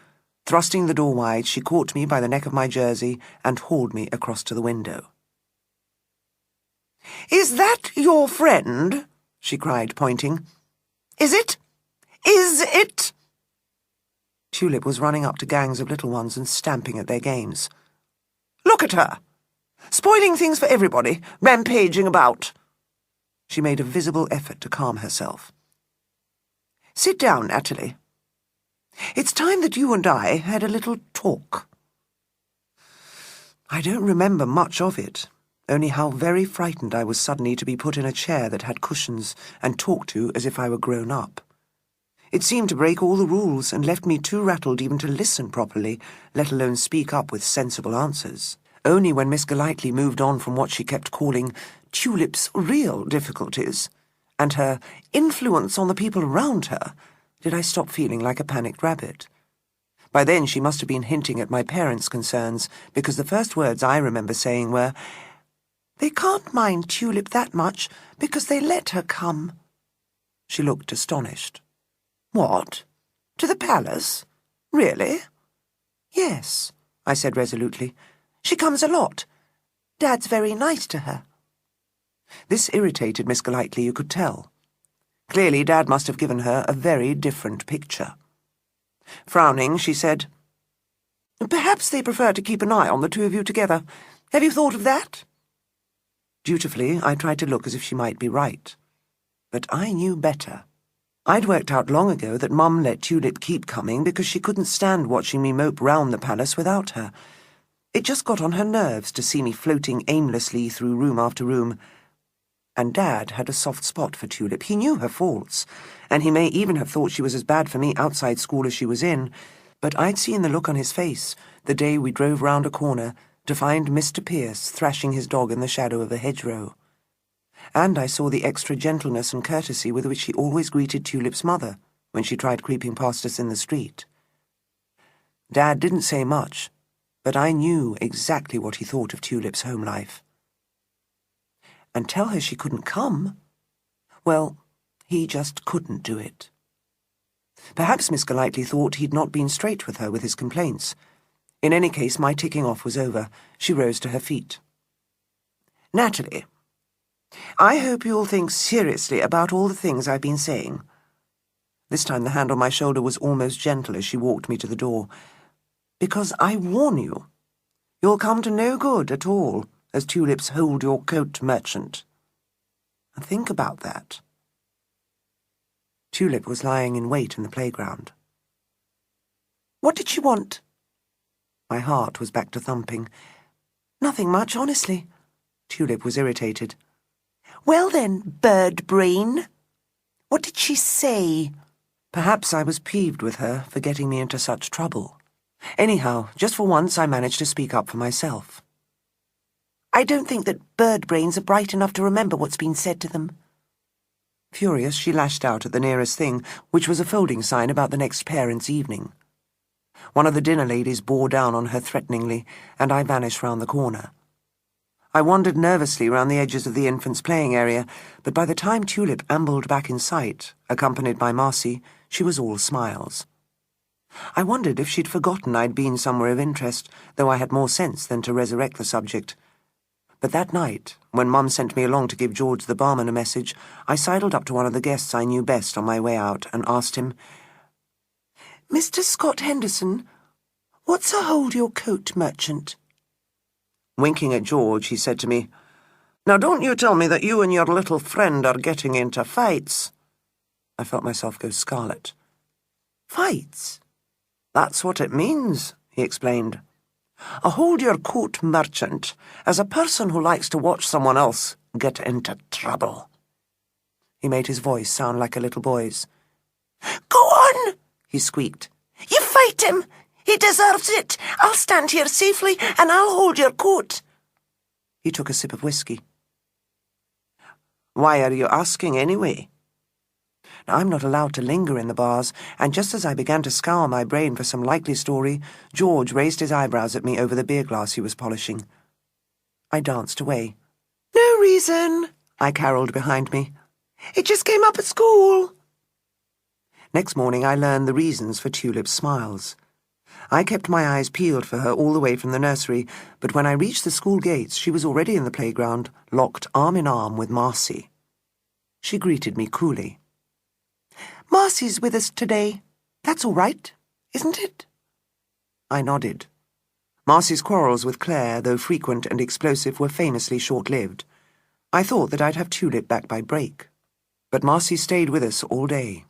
Thrusting the door wide, she caught me by the neck of my jersey and hauled me across to the window. "Is that your friend?" she cried, pointing. "Is it? Is it?" Tulip was running up to gangs of little ones and stamping at their games. "Look at her! Spoiling things for everybody, rampaging about." She made a visible effort to calm herself. "Sit down, Natalie. It's time that you and I had a little talk." I don't remember much of it, only how very frightened I was suddenly to be put in a chair that had cushions and talked to as if I were grown up. It seemed to break all the rules and left me too rattled even to listen properly, let alone speak up with sensible answers. Only when Miss Golightly moved on from what she kept calling Tulip's real difficulties and her influence on the people around her did I stop feeling like a panicked rabbit. By then she must have been hinting at my parents' concerns, because the first words I remember saying were, "They can't mind Tulip that much, because they let her come." She looked astonished. "What? To the palace? Really?" "Yes," I said resolutely. "She comes a lot. Dad's very nice to her." This irritated Miss Golightly, you could tell. Clearly Dad must have given her a very different picture. Frowning, she said, "Perhaps they prefer to keep an eye on the two of you together. Have you thought of that?" Dutifully, I tried to look as if she might be right. But I knew better. I'd worked out long ago that Mum let Tulip keep coming because she couldn't stand watching me mope round the palace without her. It just got on her nerves to see me floating aimlessly through room after room. And Dad had a soft spot for Tulip. He knew her faults, and he may even have thought she was as bad for me outside school as she was in, but I'd seen the look on his face the day we drove round a corner to find Mr. Pierce thrashing his dog in the shadow of a hedgerow. And I saw the extra gentleness and courtesy with which he always greeted Tulip's mother when she tried creeping past us in the street. Dad didn't say much, but I knew exactly what he thought of Tulip's home life. And tell her she couldn't come? Well, he just couldn't do it. Perhaps Miss Golightly thought he'd not been straight with her with his complaints. In any case, my ticking off was over. She rose to her feet. "Natalie, I hope you'll think seriously about all the things I've been saying." This time the hand on my shoulder was almost gentle as she walked me to the door. "Because I warn you, you'll come to no good at all as Tulip's hold-your-coat merchant. Think about that." Tulip was lying in wait in the playground. "What did she want?" My heart was back to thumping. "Nothing much, honestly." Tulip was irritated. "Well then, bird brain, what did she say?" Perhaps I was peeved with her for getting me into such trouble. Anyhow, just for once I managed to speak up for myself. "I don't think that bird brains are bright enough to remember what's been said to them." Furious, she lashed out at the nearest thing, which was a folding sign about the next parents' evening. One of the dinner ladies bore down on her threateningly, and I vanished round the corner. I wandered nervously round the edges of the infants' playing area, but by the time Tulip ambled back in sight, accompanied by Marcy, she was all smiles. I wondered if she'd forgotten I'd been somewhere of interest, though I had more sense than to resurrect the subject. But that night, when Mum sent me along to give George the barman a message, I sidled up to one of the guests I knew best on my way out and asked him, "Mr. Scott Henderson, what's a hold-your-coat merchant?" Winking at George, he said to me, "Now don't you tell me that you and your little friend are getting into fights." I felt myself go scarlet. "Fights? That's what it means," he explained. "A hold-your-coat merchant is a person who likes to watch someone else get into trouble." He made his voice sound like a little boy's. "Go on," he squeaked. "You fight him. He deserves it. I'll stand here safely, and I'll hold your coat." He took a sip of whiskey. "Why are you asking anyway?" Now, I'm not allowed to linger in the bars, and just as I began to scour my brain for some likely story, George raised his eyebrows at me over the beer glass he was polishing. I danced away. "No reason," I caroled behind me. "It just came up at school." Next morning I learned the reasons for Tulip's smiles. I kept my eyes peeled for her all the way from the nursery, but when I reached the school gates, she was already in the playground, locked arm in arm with Marcy. She greeted me coolly. "Marcy's with us today. That's all right, isn't it?" I nodded. Marcy's quarrels with Claire, though frequent and explosive, were famously short-lived. I thought that I'd have Tulip back by break. But Marcy stayed with us all day.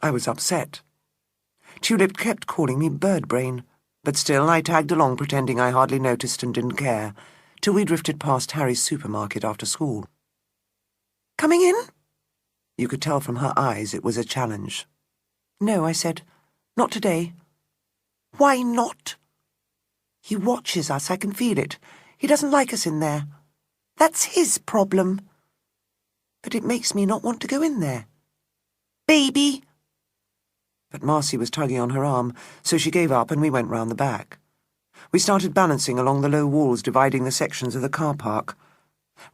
I was upset. Tulip kept calling me bird brain, but still I tagged along pretending I hardly noticed and didn't care, till we drifted past Harry's supermarket after school. "Coming in?" You could tell from her eyes it was a challenge. "No," I said. "Not today." "Why not?" "He watches us, I can feel it. He doesn't like us in there. That's his problem." "But it makes me not want to go in there." "Baby." But Marcy was tugging on her arm, so she gave up and we went round the back. We started balancing along the low walls dividing the sections of the car park.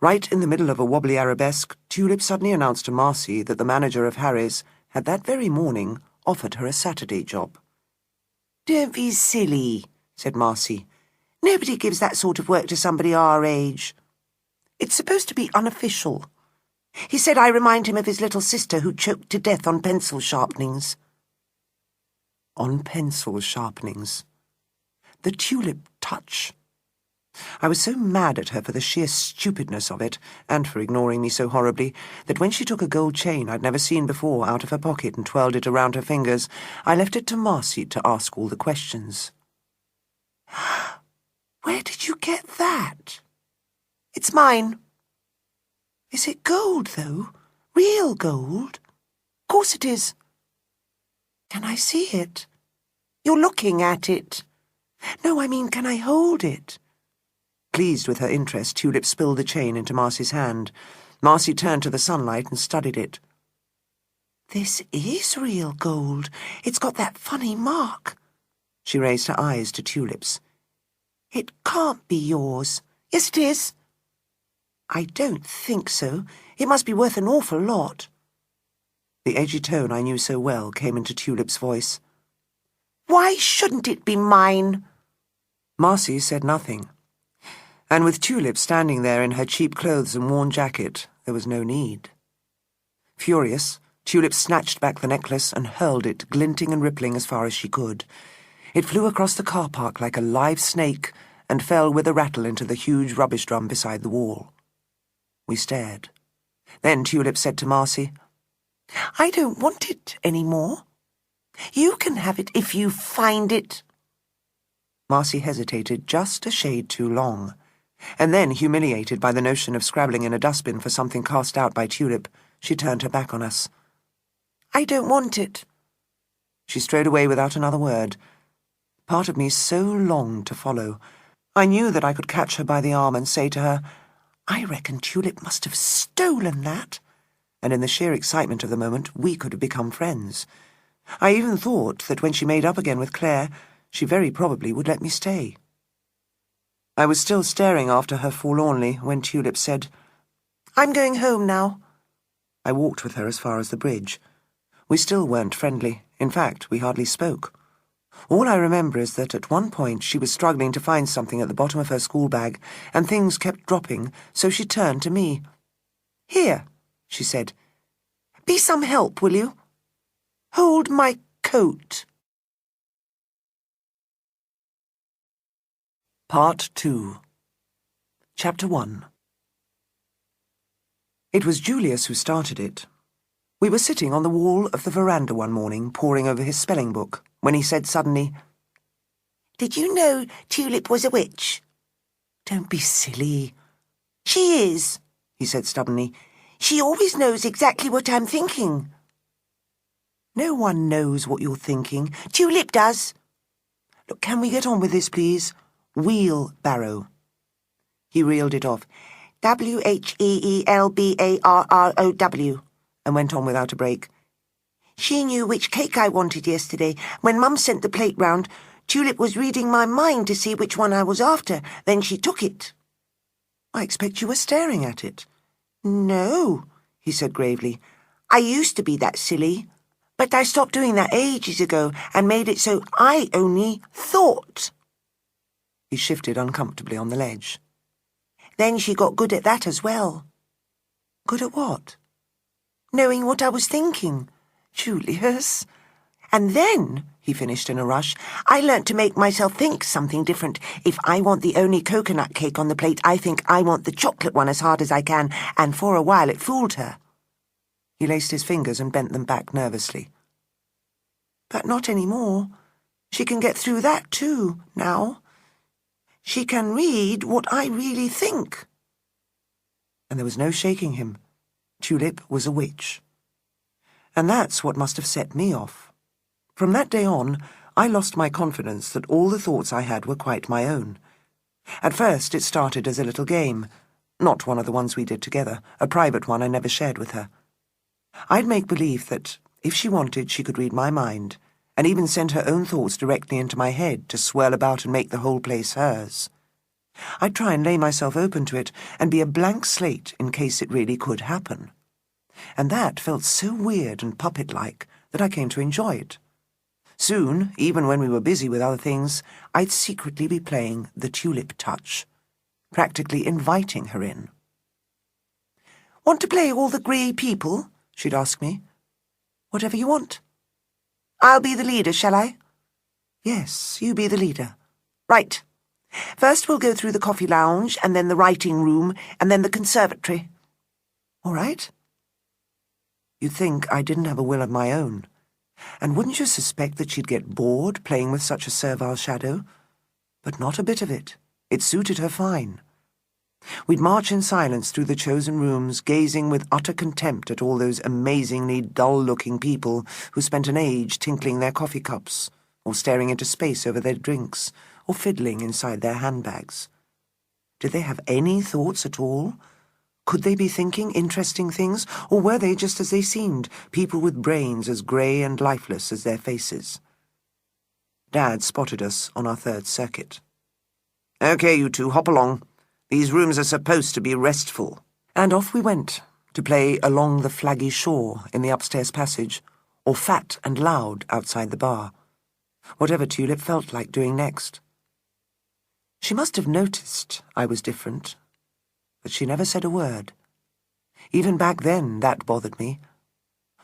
Right in the middle of a wobbly arabesque, Tulip suddenly announced to Marcy that the manager of Harry's had that very morning offered her a Saturday job. "Don't be silly," said Marcy. "Nobody gives that sort of work to somebody our age. It's supposed to be unofficial. He said I remind him of his little sister who choked to death on pencil sharpenings." On pencil sharpenings. The Tulip Touch. I was so mad at her for the sheer stupidness of it, and for ignoring me so horribly, that when she took a gold chain I'd never seen before out of her pocket and twirled it around her fingers, I left it to Marcy to ask all the questions. "Where did you get that?" "It's mine." "Is it gold, though? Real gold?" "Course it is." "Can I see it?" "You're looking at it." "No, I mean, can I hold it?" Pleased with her interest, Tulip spilled the chain into Marcy's hand. Marcy turned to the sunlight and studied it. "This is real gold. It's got that funny mark." She raised her eyes to Tulip's. "It can't be yours." "Yes, it is." "I don't think so. It must be worth an awful lot." The edgy tone I knew so well came into Tulip's voice. "Why shouldn't it be mine?" Marcy said nothing. And with Tulip standing there in her cheap clothes and worn jacket, there was no need. Furious, Tulip snatched back the necklace and hurled it, glinting and rippling as far as she could. It flew across the car park like a live snake and fell with a rattle into the huge rubbish drum beside the wall. We stared. Then Tulip said to Marcy, "I don't want it any more. You can have it if you find it." Marcy hesitated just a shade too long, and then, humiliated by the notion of scrabbling in a dustbin for something cast out by Tulip, she turned her back on us. "I don't want it." She strode away without another word. Part of me so longed to follow. I knew that I could catch her by the arm and say to her, "I reckon Tulip must have stolen that," and in the sheer excitement of the moment we could have become friends. I even thought that when she made up again with Claire, she very probably would let me stay. I was still staring after her forlornly when Tulip said, "I'm going home now." I walked with her as far as the bridge. We still weren't friendly. In fact, we hardly spoke. All I remember is that at one point she was struggling to find something at the bottom of her school bag, and things kept dropping, so she turned to me. "Here," she said. "Be some help, will you? Hold my coat." Part 2. Chapter 1. It was Julius who started it. We were sitting on the wall of the veranda one morning, poring over his spelling book, when he said suddenly, "Did you know Tulip was a witch?" "Don't be silly." "She is," he said stubbornly. "She always knows exactly what I'm thinking." "No one knows what you're thinking." "Tulip does." "Look, can we get on with this, please? Wheelbarrow." He reeled it off. "WHEELBARROW, and went on without a break. "She knew which cake I wanted yesterday. When Mum sent the plate round, Tulip was reading my mind to see which one I was after. Then she took it." "I expect you were staring at it." "No," he said gravely. "I used to be that silly. But I stopped doing that ages ago and made it so I only thought." He shifted uncomfortably on the ledge. "Then she got good at that as well." "Good at what?" "Knowing what I was thinking." "Julius." "And then," he finished in a rush, "I learnt to make myself think something different. If I want the only coconut cake on the plate, I think I want the chocolate one as hard as I can, and for a while it fooled her." He laced his fingers and bent them back nervously. "But not any more. She can get through that too, now. She can read what I really think." And there was no shaking him. Tulip was a witch. And that's what must have set me off. From that day on, I lost my confidence that all the thoughts I had were quite my own. At first it started as a little game, not one of the ones we did together, a private one I never shared with her. I'd make believe that, if she wanted, she could read my mind, and even sent her own thoughts directly into my head to swirl about and make the whole place hers. I'd try and lay myself open to it and be a blank slate in case it really could happen. And that felt so weird and puppet-like that I came to enjoy it. Soon, even when we were busy with other things, I'd secretly be playing the Tulip Touch, practically inviting her in. "Want to play all the grey people?" she'd ask me. "Whatever you want." "I'll be the leader, shall I?" "Yes, you be the leader." "Right. First we'll go through the coffee lounge, and then the writing room, and then the conservatory." "All right." You'd think I didn't have a will of my own. And wouldn't you suspect that she'd get bored playing with such a servile shadow? But not a bit of it. It suited her fine. We'd march in silence through the chosen rooms, gazing with utter contempt at all those amazingly dull-looking people who spent an age tinkling their coffee cups, or staring into space over their drinks, or fiddling inside their handbags. Did they have any thoughts at all? Could they be thinking interesting things, or were they just as they seemed, people with brains as grey and lifeless as their faces? Dad spotted us on our third circuit. "Okay, you two, hop along. These rooms are supposed to be restful." And off we went, to play Along the Flaggy Shore in the upstairs passage, or Fat and Loud outside the bar. Whatever Tulip felt like doing next. She must have noticed I was different, but she never said a word. Even back then, that bothered me.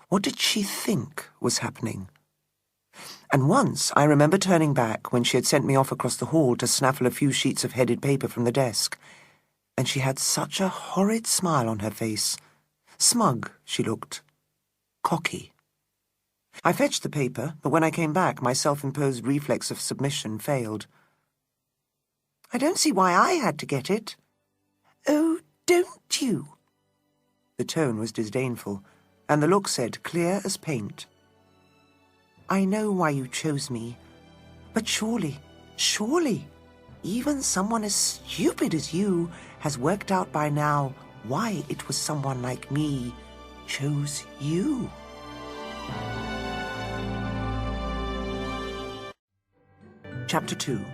What did she think was happening? And once I remember turning back when she had sent me off across the hall to snaffle a few sheets of headed paper from the desk, and she had such a horrid smile on her face. Smug, she looked. Cocky. I fetched the paper, but when I came back, my self-imposed reflex of submission failed. "I don't see why I had to get it." "Oh, don't you?" The tone was disdainful, and the look said, clear as paint, "I know why you chose me, but surely, even someone as stupid as you has worked out by now why it was someone like me chose you." Chapter 2.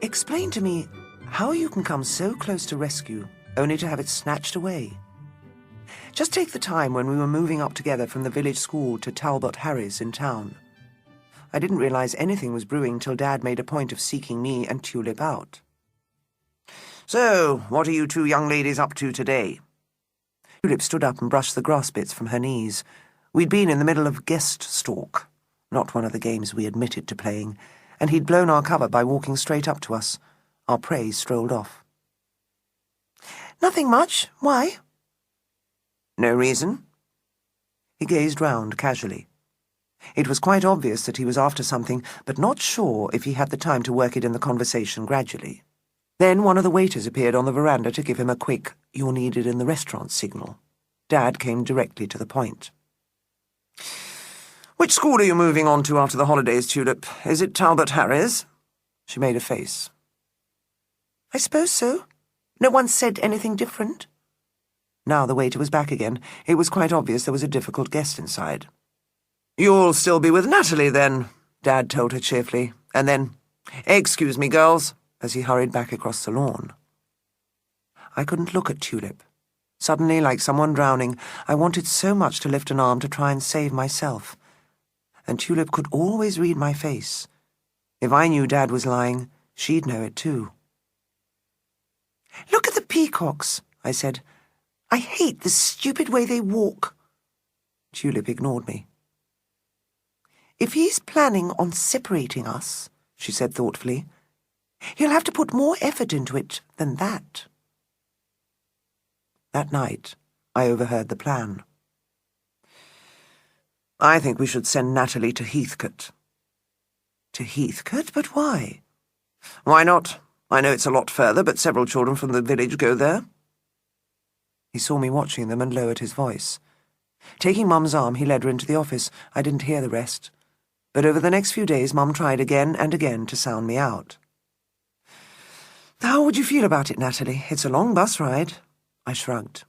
Explain to me how you can come so close to rescue, only to have it snatched away. Just take the time when we were moving up together from the village school to Talbot Harry's in town. I didn't realize anything was brewing till Dad made a point of seeking me and Tulip out. "So, what are you two young ladies up to today?" Tulip stood up and brushed the grass bits from her knees. We'd been in the middle of Guest Stalk, not one of the games we admitted to playing, and he'd blown our cover by walking straight up to us. Our prey strolled off. "Nothing much. Why?" "No reason." He gazed round casually. It was quite obvious that he was after something, but not sure if he had the time to work it in the conversation gradually. Then one of the waiters appeared on the veranda to give him a quick "you're needed in the restaurant" signal. Dad came directly to the point. "Which school are you moving on to after the holidays, Tulip? Is it Talbot Harry's?" She made a face. "I suppose so. No one said anything different." Now the waiter was back again. It was quite obvious there was a difficult guest inside. "You'll still be with Natalie, then," Dad told her cheerfully, and then, "Excuse me, girls," as he hurried back across the lawn. I couldn't look at Tulip. Suddenly, like someone drowning, I wanted so much to lift an arm to try and save myself. And Tulip could always read my face. If I knew Dad was lying, she'd know it too. "Look at the peacocks," I said. "I hate the stupid way they walk." Tulip ignored me. "If he's planning on separating us," she said thoughtfully, "he'll have to put more effort into it than that." That night, I overheard the plan. "I think we should send Natalie to Heathcote." "To Heathcote? But why?" "Why not? I know it's a lot further, but several children from the village go there." He saw me watching them and lowered his voice. Taking Mum's arm, he led her into the office. I didn't hear the rest. But over the next few days, Mum tried again and again to sound me out. "How would you feel about it, Natalie? It's a long bus ride." I shrugged.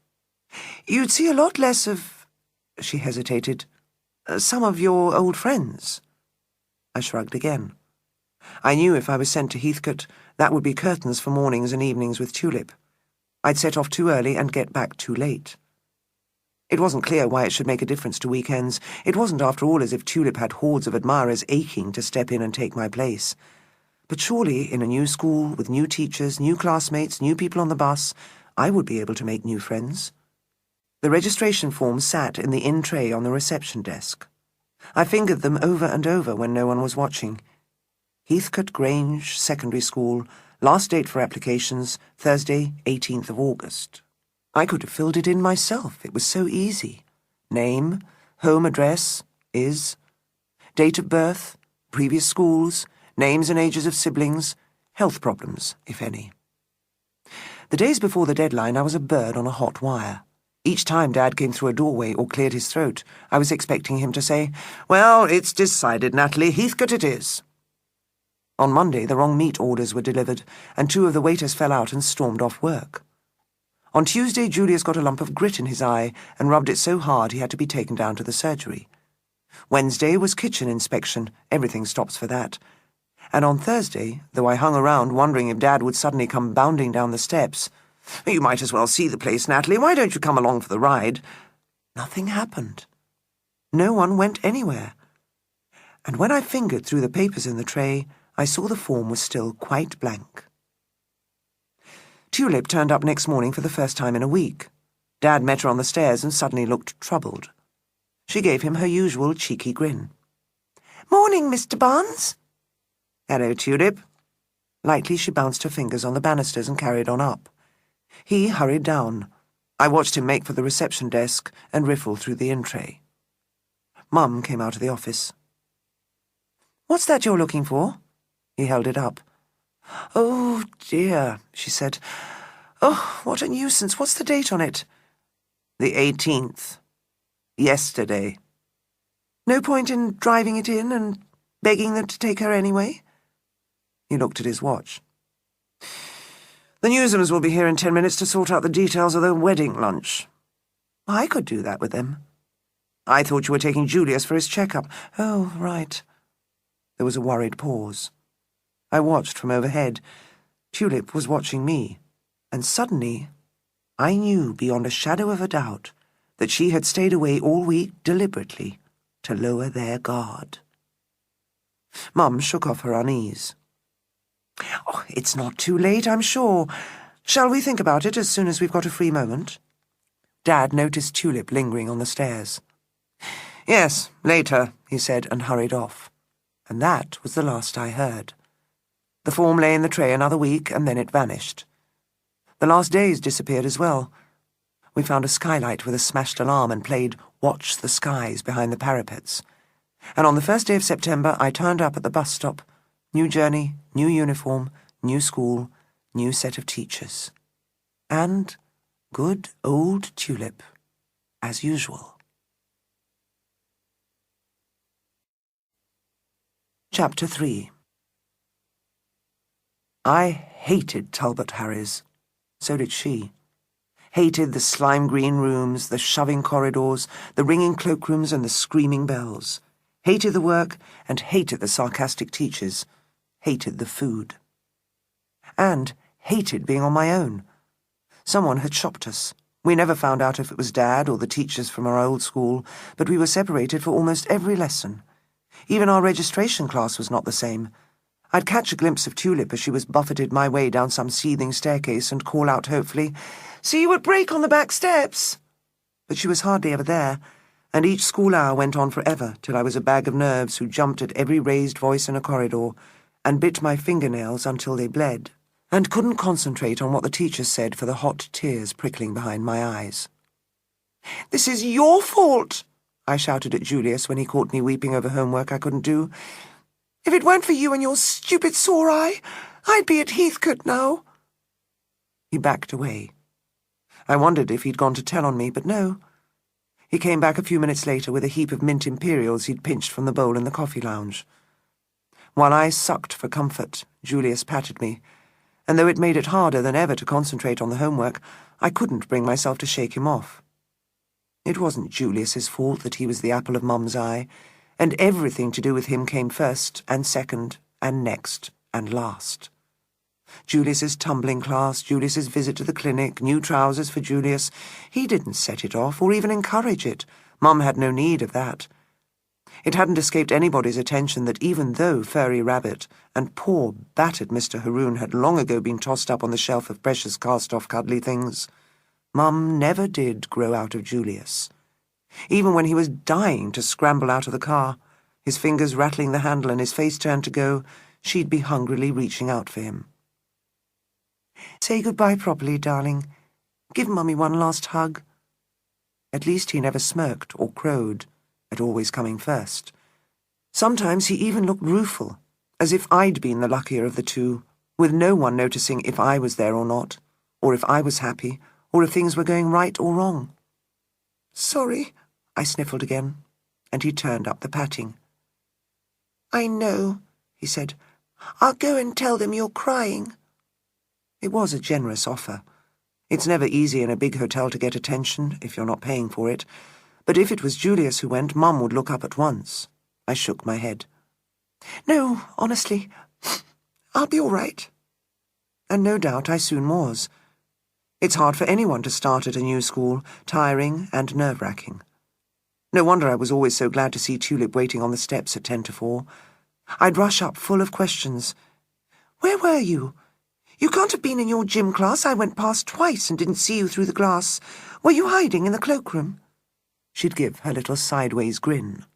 "You'd see a lot less of—" She hesitated. Some of your old friends." I shrugged again. I knew if I was sent to Heathcote, that would be curtains for mornings and evenings with Tulip. I'd set off too early and get back too late. It wasn't clear why it should make a difference to weekends. It wasn't, after all, as if Tulip had hordes of admirers aching to step in and take my place. But surely, in a new school, with new teachers, new classmates, new people on the bus, I would be able to make new friends. The registration forms sat in the in-tray on the reception desk. I fingered them over and over when no one was watching. Heathcote Grange Secondary School, last date for applications, Thursday, 18th of August. I could have filled it in myself. It was so easy. Name, home address, is, date of birth, previous schools, names and ages of siblings, health problems, if any. The days before the deadline, I was a bird on a hot wire. Each time Dad came through a doorway or cleared his throat, I was expecting him to say, "Well, it's decided, Natalie. Heathcote it is." On Monday, the wrong meat orders were delivered, and 2 of the waiters fell out and stormed off work. On Tuesday, Julius got a lump of grit in his eye and rubbed it so hard he had to be taken down to the surgery. Wednesday was kitchen inspection. Everything stops for that. And on Thursday, though I hung around wondering if Dad would suddenly come bounding down the steps, "You might as well see the place, Natalie. Why don't you come along for the ride?" Nothing happened. No one went anywhere. And when I fingered through the papers in the tray, I saw the form was still quite blank. Tulip turned up next morning for the first time in a week. Dad met her on the stairs and suddenly looked troubled. She gave him her usual cheeky grin. "Morning, Mr. Barnes." "Hello, Tulip." Lightly she bounced her fingers on the banisters and carried on up. He hurried down. I watched him make for the reception desk and riffle through the in-tray. Mum came out of the office. "What's that you're looking for?" He held it up. "Oh, dear," she said. "Oh, what a nuisance. What's the date on it?" "The 18th. Yesterday." "No point in driving it in and begging them to take her anyway?" He looked at his watch. "The Newsomes will be here in 10 minutes to sort out the details of the wedding lunch." "I could do that with them." "I thought you were taking Julius for his checkup." "Oh, right." There was a worried pause. I watched from overhead. Tulip was watching me, and suddenly I knew beyond a shadow of a doubt that she had stayed away all week deliberately to lower their guard. Mum shook off her unease. "Oh, it's not too late, I'm sure. Shall we think about it as soon as we've got a free moment?" Dad noticed Tulip lingering on the stairs. "Yes, later," he said, and hurried off. And that was the last I heard. The form lay in the tray another week, and then it vanished. The last days disappeared as well. We found a skylight with a smashed alarm and played Watch the Skies behind the parapets. And on the first day of September, I turned up at the bus stop. New journey, new uniform, new school, new set of teachers. And good old Tulip, as usual. Chapter 3. I hated Talbot Harris. So did she. Hated the slime-green rooms, the shoving corridors, the ringing cloakrooms and the screaming bells. Hated the work and hated the sarcastic teachers. Hated the food. And hated being on my own. Someone had shopped us. We never found out if it was Dad or the teachers from our old school, but we were separated for almost every lesson. Even our registration class was not the same. I'd catch a glimpse of Tulip as she was buffeted my way down some seething staircase and call out hopefully, "See you at break on the back steps!" But she was hardly ever there, and each school hour went on forever till I was a bag of nerves who jumped at every raised voice in a corridor and bit my fingernails until they bled, and couldn't concentrate on what the teachers said for the hot tears prickling behind my eyes. "This is your fault!" I shouted at Julius when he caught me weeping over homework I couldn't do. "If it weren't for you and your stupid sore eye, I'd be at Heathcote now." He backed away. I wondered if he'd gone to tell on me, but no. He came back a few minutes later with a heap of mint imperials he'd pinched from the bowl in the coffee lounge. While I sucked for comfort, Julius patted me, and though it made it harder than ever to concentrate on the homework, I couldn't bring myself to shake him off. It wasn't Julius's fault that he was the apple of Mum's eye, and everything to do with him came first and second and next and last. Julius's tumbling class, Julius's visit to the clinic, new trousers for Julius. He didn't set it off or even encourage it. Mum had no need of that. It hadn't escaped anybody's attention that even though Furry Rabbit and poor battered Mr. Haroon had long ago been tossed up on the shelf of precious cast-off cuddly things, Mum never did grow out of Julius. Even when he was dying to scramble out of the car, his fingers rattling the handle and his face turned to go, she'd be hungrily reaching out for him. "Say goodbye properly, darling. Give Mummy one last hug." At least he never smirked or crowed at always coming first. Sometimes he even looked rueful, as if I'd been the luckier of the two, with no one noticing if I was there or not, or if I was happy, or if things were going right or wrong. "Sorry," I sniffled again, and he turned up the patting. "I know," he said. "I'll go and tell them you're crying." It was a generous offer. It's never easy in a big hotel to get attention if you're not paying for it, but if it was Julius who went, Mum would look up at once. I shook my head. "No, honestly, I'll be all right." And no doubt I soon was. It's hard for anyone to start at a new school, tiring and nerve-wracking. No wonder I was always so glad to see Tulip waiting on the steps at 4:10. I'd rush up full of questions. "Where were you? You can't have been in your gym class. I went past twice and didn't see you through the glass. Were you hiding in the cloakroom?" She'd give her little sideways grin.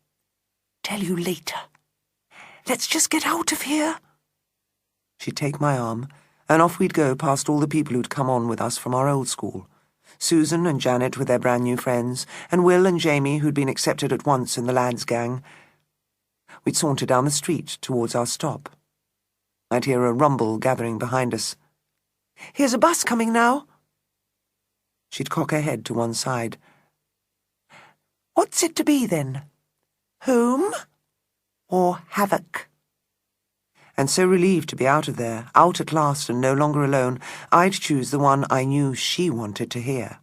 "Tell you later. Let's just get out of here." She'd take my arm, and off we'd go past all the people who'd come on with us from our old school. Susan and Janet with their brand-new friends, and Will and Jamie who'd been accepted at once in the lads' gang. We'd saunter down the street towards our stop. I'd hear a rumble gathering behind us. "Here's a bus coming now." She'd cock her head to one side. "What's it to be, then? Home or havoc?" And so relieved to be out of there, out at last and no longer alone, I'd choose the one I knew she wanted to hear.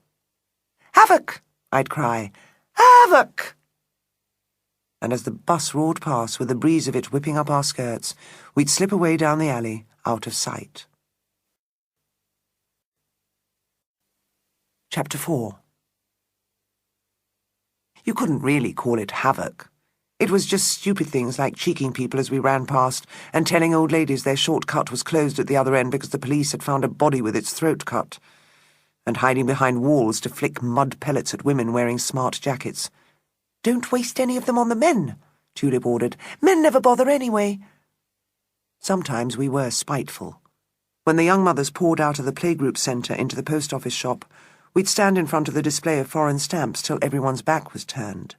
"Havoc!" I'd cry. "Havoc!" And as the bus roared past with the breeze of it whipping up our skirts, we'd slip away down the alley, out of sight. Chapter 4. You couldn't really call it havoc. It was just stupid things like cheeking people as we ran past and telling old ladies their shortcut was closed at the other end because the police had found a body with its throat cut, and hiding behind walls to flick mud pellets at women wearing smart jackets. "Don't waste any of them on the men," Tulip ordered. "Men never bother anyway." Sometimes we were spiteful. When the young mothers poured out of the playgroup centre into the post office shop, we'd stand in front of the display of foreign stamps till everyone's back was turned.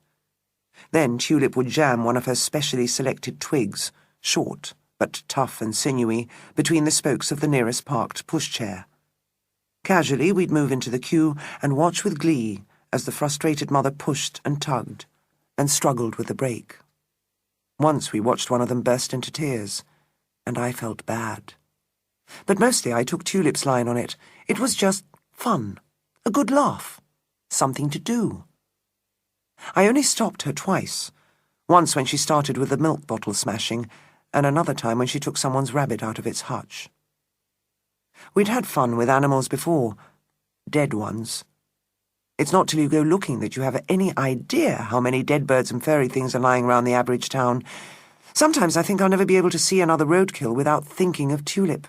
Then Tulip would jam one of her specially selected twigs, short but tough and sinewy, between the spokes of the nearest parked pushchair. Casually we'd move into the queue and watch with glee as the frustrated mother pushed and tugged and struggled with the brake. Once we watched one of them burst into tears, and I felt bad. But mostly I took Tulip's line on it. It was just fun, a good laugh, something to do. I only stopped her twice, once when she started with the milk bottle smashing, and another time when she took someone's rabbit out of its hutch. We'd had fun with animals before, dead ones. It's not till you go looking that you have any idea how many dead birds and furry things are lying round the average town. Sometimes I think I'll never be able to see another roadkill without thinking of Tulip.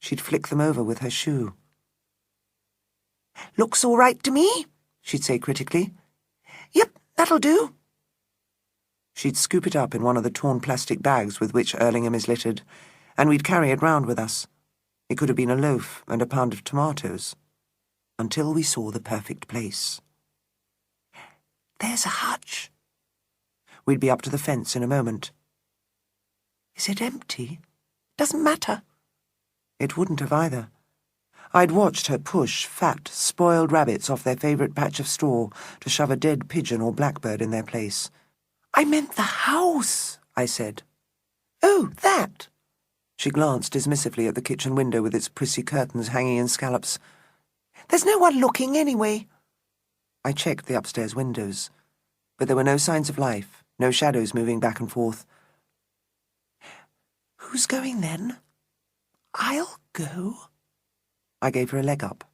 She'd flick them over with her shoe. "Looks all right to me," she'd say critically. "Yep, that'll do." She'd scoop it up in one of the torn plastic bags with which Erlingham is littered, and we'd carry it round with us. It could have been a loaf and a pound of tomatoes, until we saw the perfect place. "There's a hutch." We'd be up to the fence in a moment. "Is it empty?" "Doesn't matter." It wouldn't have either. I'd watched her push fat, spoiled rabbits off their favourite patch of straw to shove a dead pigeon or blackbird in their place. "I meant the house," I said. "Oh, that." She glanced dismissively at the kitchen window with its prissy curtains hanging in scallops. "There's no one looking anyway." I checked the upstairs windows, but there were no signs of life, no shadows moving back and forth. "Who's going then?" "I'll go." I gave her a leg up.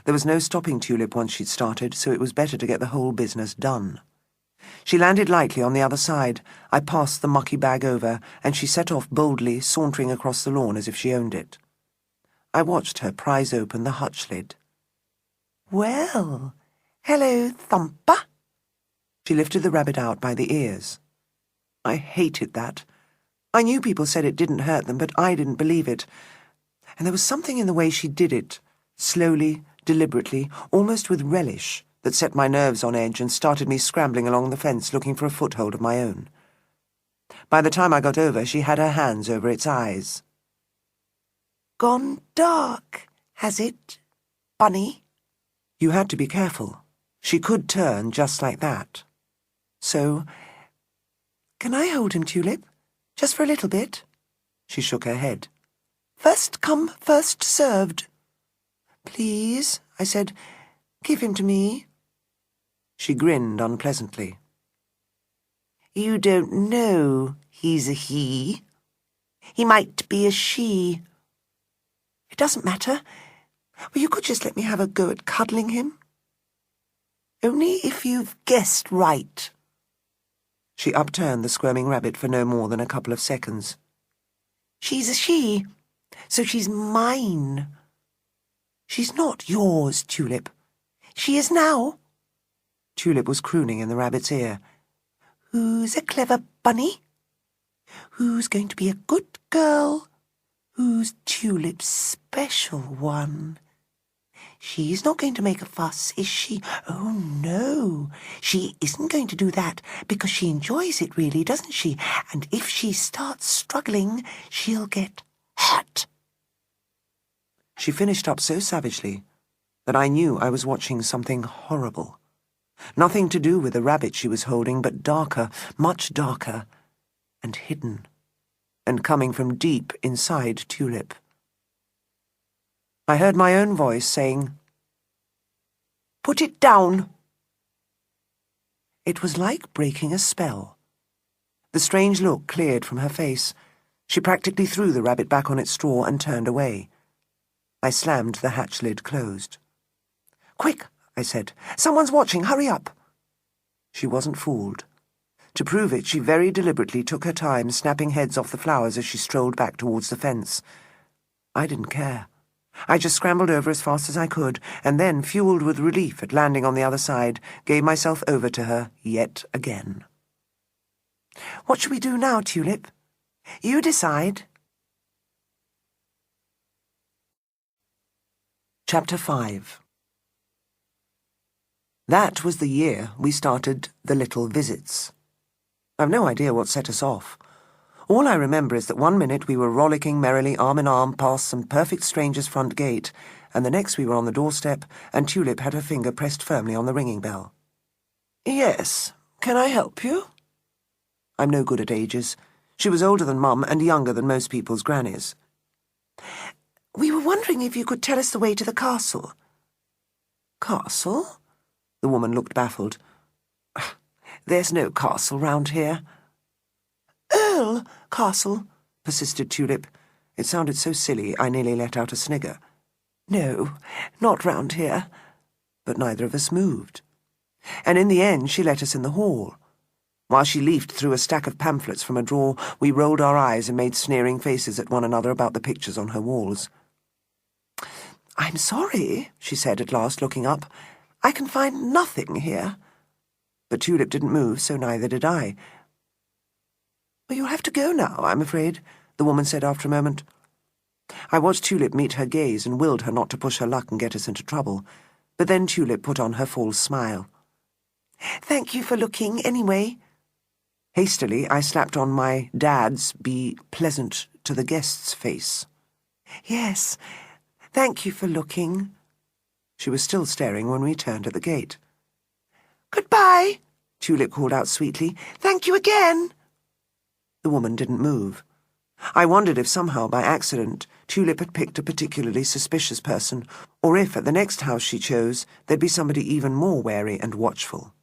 There was no stopping Tulip once she'd started, so it was better to get the whole business done. She landed lightly on the other side. I passed the mucky bag over, and she set off boldly, sauntering across the lawn as if she owned it. I watched her prise open the hutch lid. "Well, hello, Thumper." She lifted the rabbit out by the ears. I hated that. I knew people said it didn't hurt them, but I didn't believe it. And there was something in the way she did it, slowly, deliberately, almost with relish, that set my nerves on edge and started me scrambling along the fence looking for a foothold of my own. By the time I got over, she had her hands over its eyes. "Gone dark, has it, Bunny?" You had to be careful. She could turn just like that. So, "Can I hold him, Tulip? Just for a little bit?" She shook her head. "First come, first served." "Please," I said, "give him to me." She grinned unpleasantly. "You don't know he's a he. He might be a she." "It doesn't matter. Well, you could just let me have a go at cuddling him." "Only if you've guessed right." She upturned the squirming rabbit for no more than a couple of seconds. "She's a she, so she's mine." "She's not yours, Tulip." "She is now." Tulip was crooning in the rabbit's ear. "Who's a clever bunny? Who's going to be a good girl? Who's Tulip's special one? She's not going to make a fuss, is she? Oh, no. She isn't going to do that because she enjoys it really, doesn't she? And if she starts struggling, she'll get hurt." She finished up so savagely that I knew I was watching something horrible. Nothing to do with the rabbit she was holding, but darker, much darker, and hidden, and coming from deep inside Tulip. I heard my own voice saying, "Put it down." It was like breaking a spell. The strange look cleared from her face. She practically threw the rabbit back on its straw and turned away. I slammed the hatch lid closed. "Quick," I said. "Someone's watching. Hurry up." She wasn't fooled. To prove it, she very deliberately took her time snapping heads off the flowers as she strolled back towards the fence. I didn't care. I just scrambled over as fast as I could, and then, fueled with relief at landing on the other side, gave myself over to her yet again. "What shall we do now, Tulip? You decide." Chapter 5. That was the year we started the little visits. I've no idea what set us off. All I remember is that one minute we were rollicking merrily arm in arm past some perfect stranger's front gate, and the next we were on the doorstep, and Tulip had her finger pressed firmly on the ringing bell. "Yes, can I help you?" I'm no good at ages. She was older than Mum and younger than most people's grannies. "We were wondering if you could tell us the way to the castle." "Castle?" The woman looked baffled. "There's no castle round here." "Earl Castle," persisted Tulip. It sounded so silly I nearly let out a snigger. "No, not round here." But neither of us moved. And in the end she let us in the hall. While she leafed through a stack of pamphlets from a drawer, we rolled our eyes and made sneering faces at one another about the pictures on her walls. "I'm sorry," she said at last, looking up. "I can find nothing here." But Tulip didn't move, so neither did I. "Well, you'll have to go now, I'm afraid," the woman said after a moment. I watched Tulip meet her gaze and willed her not to push her luck and get us into trouble. But then Tulip put on her false smile. "Thank you for looking, anyway." Hastily, I slapped on my dad's "be pleasant to the guests" face. "Yes, thank you for looking." She was still staring when we turned at the gate. "Goodbye," Tulip called out sweetly. "Thank you again." The woman didn't move. I wondered if somehow, by accident, Tulip had picked a particularly suspicious person, or if at the next house she chose, there'd be somebody even more wary and watchful.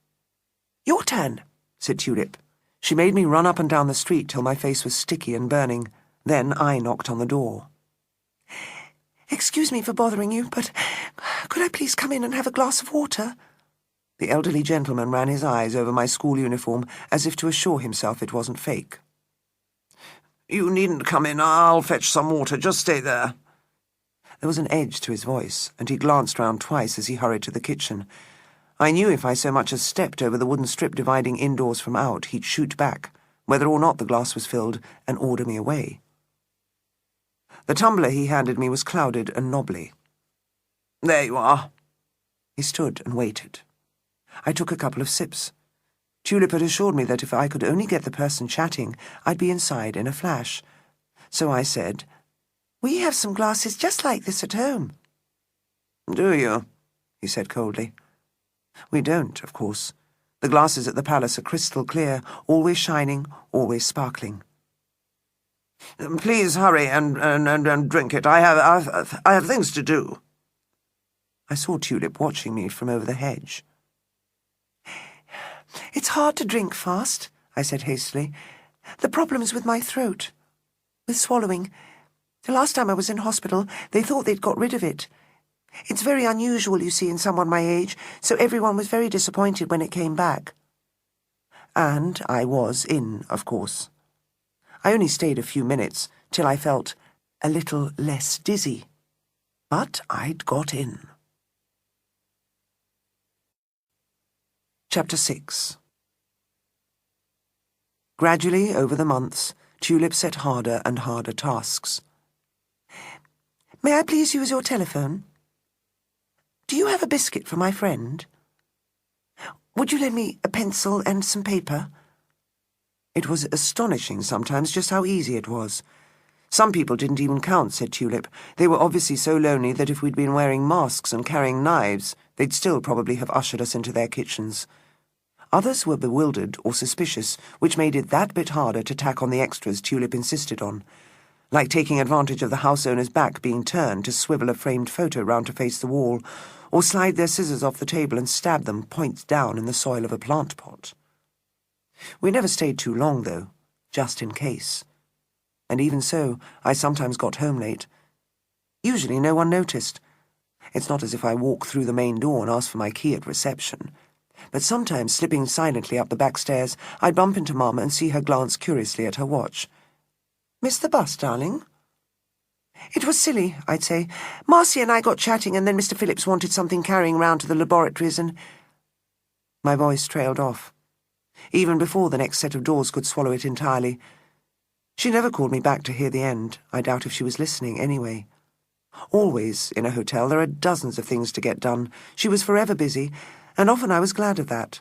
"Your turn," said Tulip. She made me run up and down the street till my face was sticky and burning. Then I knocked on the door. "Excuse me for bothering you, but could I please come in and have a glass of water?" The elderly gentleman ran his eyes over my school uniform as if to assure himself it wasn't fake. "You needn't come in. I'll fetch some water. Just stay there." There was an edge to his voice, and he glanced round twice as he hurried to the kitchen. I knew if I so much as stepped over the wooden strip dividing indoors from out, he'd shoot back, whether or not the glass was filled, and order me away. The tumbler he handed me was clouded and knobbly. "There you are." He stood and waited. I took a couple of sips. Tulip had assured me that if I could only get the person chatting, I'd be inside in a flash. So I said, "We have some glasses just like this at home." "Do you?" he said coldly. We don't, of course. The glasses at the palace are crystal clear, always shining, always sparkling. "Please hurry and drink it. I have things to do." I saw Tulip watching me from over the hedge. "It's hard to drink fast," I said hastily. "The problem's with my throat. With swallowing. The last time I was in hospital, they thought they'd got rid of it. It's very unusual, you see, in someone my age, so everyone was very disappointed when it came back." And I was in, of course. I only stayed a few minutes, till I felt a little less dizzy. But I'd got in. Chapter 6. Gradually, over the months, Tulip set harder and harder tasks. "May I please use your telephone? Do you have a biscuit for my friend? Would you lend me a pencil and some paper?" It was astonishing sometimes just how easy it was. Some people didn't even count, said Tulip. They were obviously so lonely that if we'd been wearing masks and carrying knives, they'd still probably have ushered us into their kitchens. Others were bewildered or suspicious, which made it that bit harder to tack on the extras Tulip insisted on, like taking advantage of the house owner's back being turned to swivel a framed photo round to face the wall, or slide their scissors off the table and stab them point down in the soil of a plant pot. We never stayed too long, though, just in case. And even so, I sometimes got home late. Usually no one noticed. It's not as if I walk through the main door and ask for my key at reception. But sometimes, slipping silently up the back stairs, I'd bump into Mama and see her glance curiously at her watch. "Miss the bus, darling?" "It was silly," I'd say. "Marcy and I got chatting, and then Mr. Phillips wanted something carrying round to the laboratories, and—" My voice trailed off. Even before the next set of doors could swallow it entirely. She never called me back to hear the end. I doubt if she was listening anyway. Always, in a hotel, there are dozens of things to get done. She was forever busy, and often I was glad of that.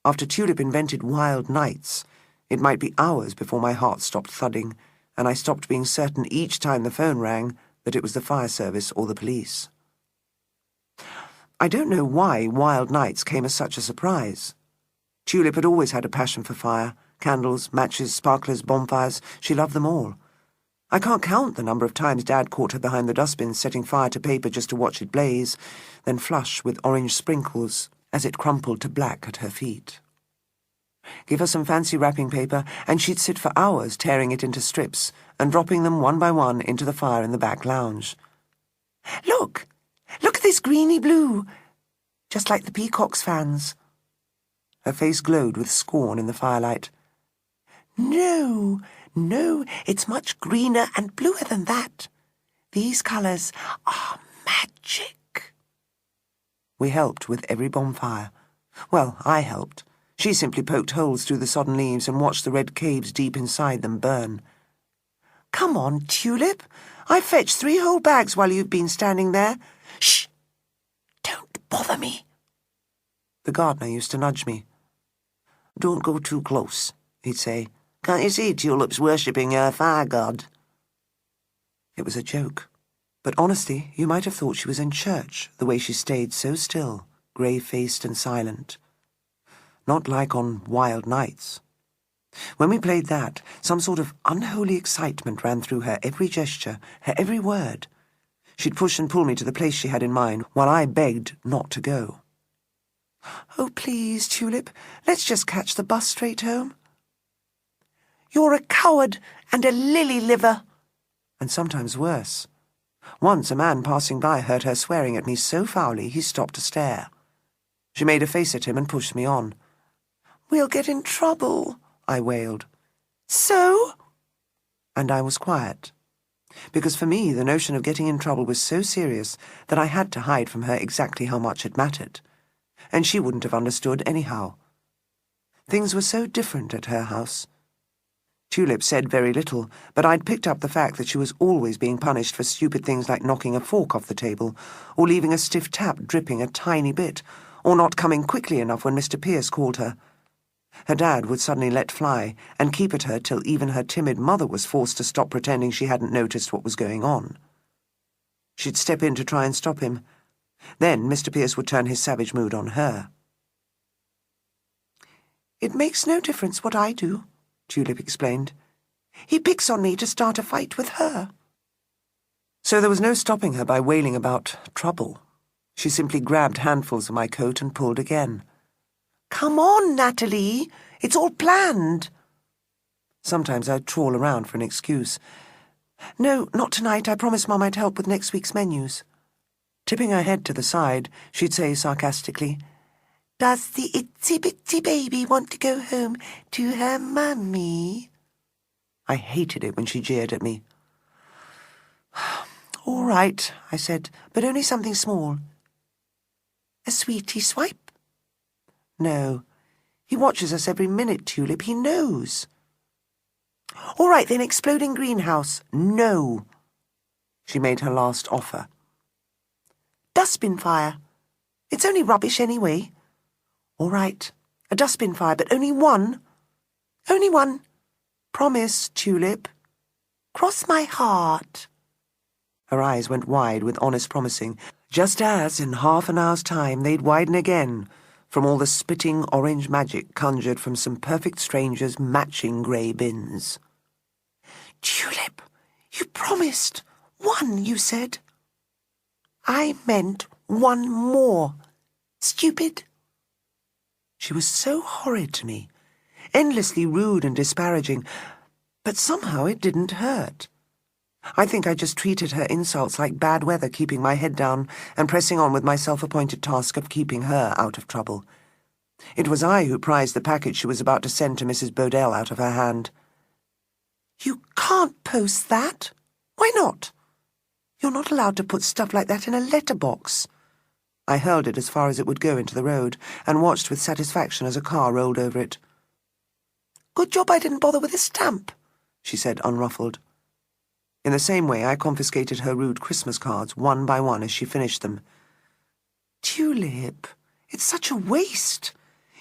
After Tulip invented wild nights, it might be hours before my heart stopped thudding, and I stopped being certain each time the phone rang that it was the fire service or the police. I don't know why wild nights came as such a surprise. Tulip had always had a passion for fire. Candles, matches, sparklers, bonfires, she loved them all. I can't count the number of times Dad caught her behind the dustbin setting fire to paper just to watch it blaze, then flush with orange sprinkles as it crumpled to black at her feet. Give her some fancy wrapping paper, and she'd sit for hours tearing it into strips and dropping them one by one into the fire in the back lounge. Look at this greeny blue, just like the peacock's fans." Her face glowed with scorn in the firelight. No, it's much greener and bluer than that. These colours are magic." We helped with every bonfire. Well, I helped. She simply poked holes through the sodden leaves and watched the red caves deep inside them burn. "Come on, Tulip. I fetched 3 whole bags while you've been standing there. Shh! Don't bother me." The gardener used to nudge me. "Don't go too close," he'd say. "Can't you see Tulip's worshipping her fire god?" It was a joke. But honestly, you might have thought she was in church, the way she stayed so still, grey-faced and silent. Not like on wild nights. When we played that, some sort of unholy excitement ran through her every gesture, her every word. She'd push and pull me to the place she had in mind, while I begged not to go. "Oh, please, Tulip, let's just catch the bus straight home." "You're a coward and a lily-liver." And sometimes worse. Once a man passing by heard her swearing at me so foully he stopped to stare. She made a face at him and pushed me on. "We'll get in trouble," I wailed. "So?" And I was quiet, because for me the notion of getting in trouble was so serious that I had to hide from her exactly how much it mattered, and she wouldn't have understood anyhow. Things were so different at her house. Tulip said very little, but I'd picked up the fact that she was always being punished for stupid things like knocking a fork off the table, or leaving a stiff tap dripping a tiny bit, or not coming quickly enough when Mr. Pierce called her. Her dad would suddenly let fly and keep at her till even her timid mother was forced to stop pretending she hadn't noticed what was going on. She'd step in to try and stop him. Then Mr. Pierce would turn his savage mood on her. "It makes no difference what I do," Tulip explained. "He picks on me to start a fight with her." So there was no stopping her by wailing about trouble. She simply grabbed handfuls of my coat and pulled again. "Come on, Natalie. It's all planned." Sometimes I'd trawl around for an excuse. "No, not tonight. I promised Mum I'd help with next week's menus." Tipping her head to the side, she'd say sarcastically, "Does the itsy-bitsy baby want to go home to her mummy?" I hated it when she jeered at me. "All right," I said, "but only something small." "A sweetie swipe?" "No. He watches us every minute, Tulip. He knows." "All right, then, exploding greenhouse." "No." She made her last offer. "Dustbin fire. It's only rubbish anyway." "All right, a dustbin fire, but only one." "Only one. Promise, Tulip." "Cross my heart." Her eyes went wide with honest promising, just as, in half an hour's time, they'd widen again, from all the spitting orange magic conjured from some perfect stranger's matching grey bins. "Tulip, you promised. One, you said." "I meant one more. Stupid." She was so horrid to me, endlessly rude and disparaging, but somehow it didn't hurt. I think I just treated her insults like bad weather, keeping my head down and pressing on with my self-appointed task of keeping her out of trouble. It was I who prized the package she was about to send to Mrs. Bodell out of her hand. "You can't post that." "Why not?" "You're not allowed to put stuff like that in a letterbox." I hurled it as far as it would go into the road, and watched with satisfaction as a car rolled over it. "Good job I didn't bother with a stamp," she said, unruffled. In the same way, I confiscated her rude Christmas cards one by one as she finished them. "Tulip, it's such a waste.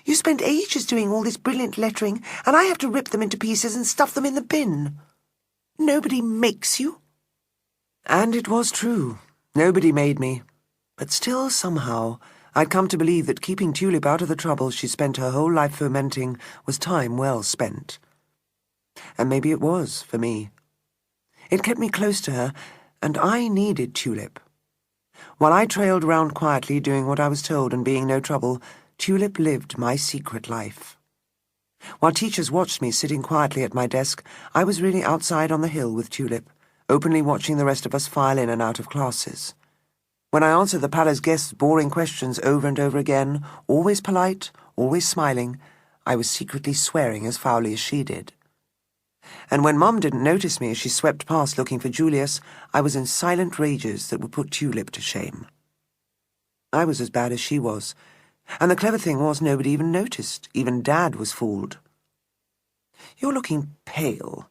You spend ages doing all this brilliant lettering, and I have to rip them into pieces and stuff them in the bin. Nobody makes you." And it was true. Nobody made me. But still, somehow, I'd come to believe that keeping Tulip out of the trouble she spent her whole life fomenting was time well spent. And maybe it was, for me. It kept me close to her, and I needed Tulip. While I trailed around quietly doing what I was told and being no trouble, Tulip lived my secret life. While teachers watched me sitting quietly at my desk, I was really outside on the hill with Tulip, openly watching the rest of us file in and out of classes. When I answered the palace guests' boring questions over and over again, always polite, always smiling, I was secretly swearing as foully as she did. And when Mum didn't notice me as she swept past looking for Julius, I was in silent rages that would put Tulip to shame. I was as bad as she was, and the clever thing was nobody even noticed. Even Dad was fooled. "You're looking pale.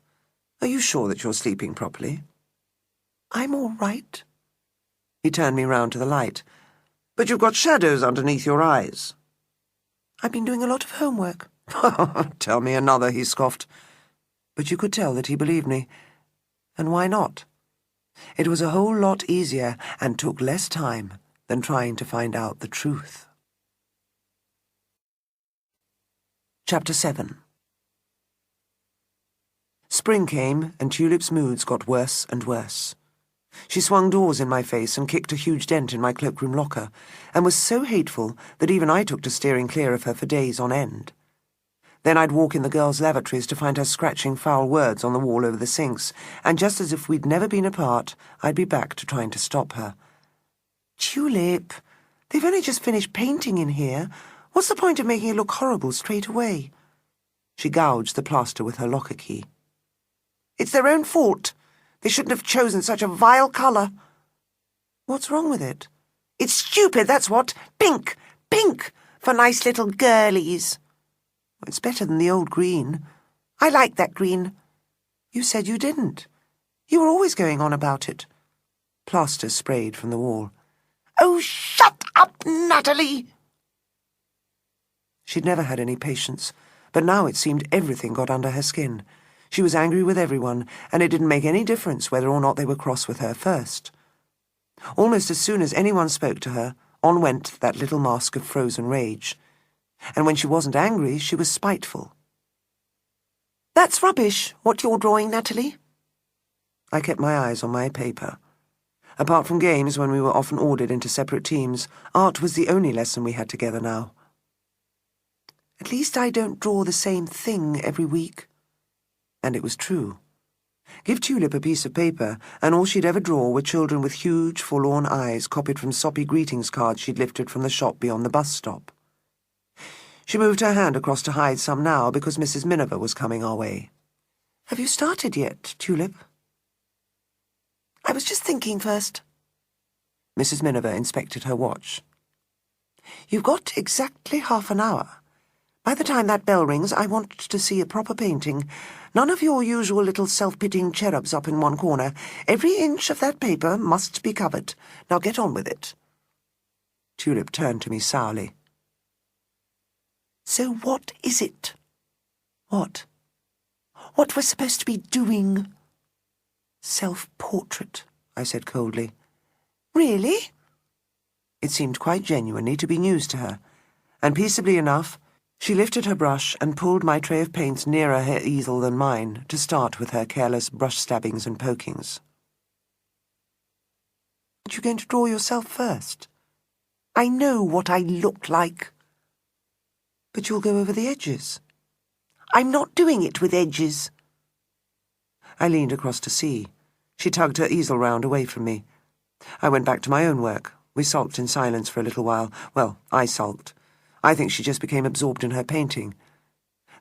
Are you sure that you're sleeping properly?" "I'm all right." He turned me round to the light. "But you've got shadows underneath your eyes." "I've been doing a lot of homework." "Tell me another," he scoffed. But you could tell that he believed me. And why not? It was a whole lot easier and took less time than trying to find out the truth. Chapter 7. Spring came, and Tulip's moods got worse and worse. She swung doors in my face and kicked a huge dent in my cloakroom locker, and was so hateful that even I took to steering clear of her for days on end. Then I'd walk in the girls' lavatories to find her scratching foul words on the wall over the sinks, and just as if we'd never been apart, I'd be back to trying to stop her. "Tulip, they've only just finished painting in here. What's the point of making it look horrible straight away?" She gouged the plaster with her locker key. "It's their own fault. They shouldn't have chosen such a vile colour." "What's wrong with it?" "It's stupid, that's what. Pink! Pink! For nice little girlies." "It's better than the old green." "I like that green." "You said you didn't. You were always going on about it." Plaster sprayed from the wall. "Oh, shut up, Natalie!" She'd never had any patience, but now it seemed everything got under her skin. She was angry with everyone, and it didn't make any difference whether or not they were cross with her first. Almost as soon as anyone spoke to her, on went that little mask of frozen rage. And when she wasn't angry, she was spiteful. "That's rubbish, what you're drawing, Natalie." I kept my eyes on my paper. Apart from games, when we were often ordered into separate teams, art was the only lesson we had together now. "At least I don't draw the same thing every week." And it was true. Give Tulip a piece of paper, and all she'd ever draw were children with huge, forlorn eyes copied from soppy greetings cards she'd lifted from the shop beyond the bus stop. She moved her hand across to hide some now because Mrs. Miniver was coming our way. "Have you started yet, Tulip?" "I was just thinking first." Mrs. Miniver inspected her watch. "You've got exactly half an hour. By the time that bell rings, I want to see a proper painting. None of your usual little self-pitying cherubs up in one corner. Every inch of that paper must be covered. Now get on with it." Tulip turned to me sourly. "So what is it?" "What?" "What we're supposed to be doing." "Self-portrait," I said coldly. "Really?" It seemed quite genuinely to be news to her, and peaceably enough, she lifted her brush and pulled my tray of paints nearer her easel than mine to start with her careless brush stabbings and pokings. "Aren't you going to draw yourself first?" "I know what I look like." "But you'll go over the edges." "I'm not doing it with edges." I leaned across to see. She tugged her easel round away from me. I went back to my own work. We sulked in silence for a little while. Well, I sulked. I think she just became absorbed in her painting.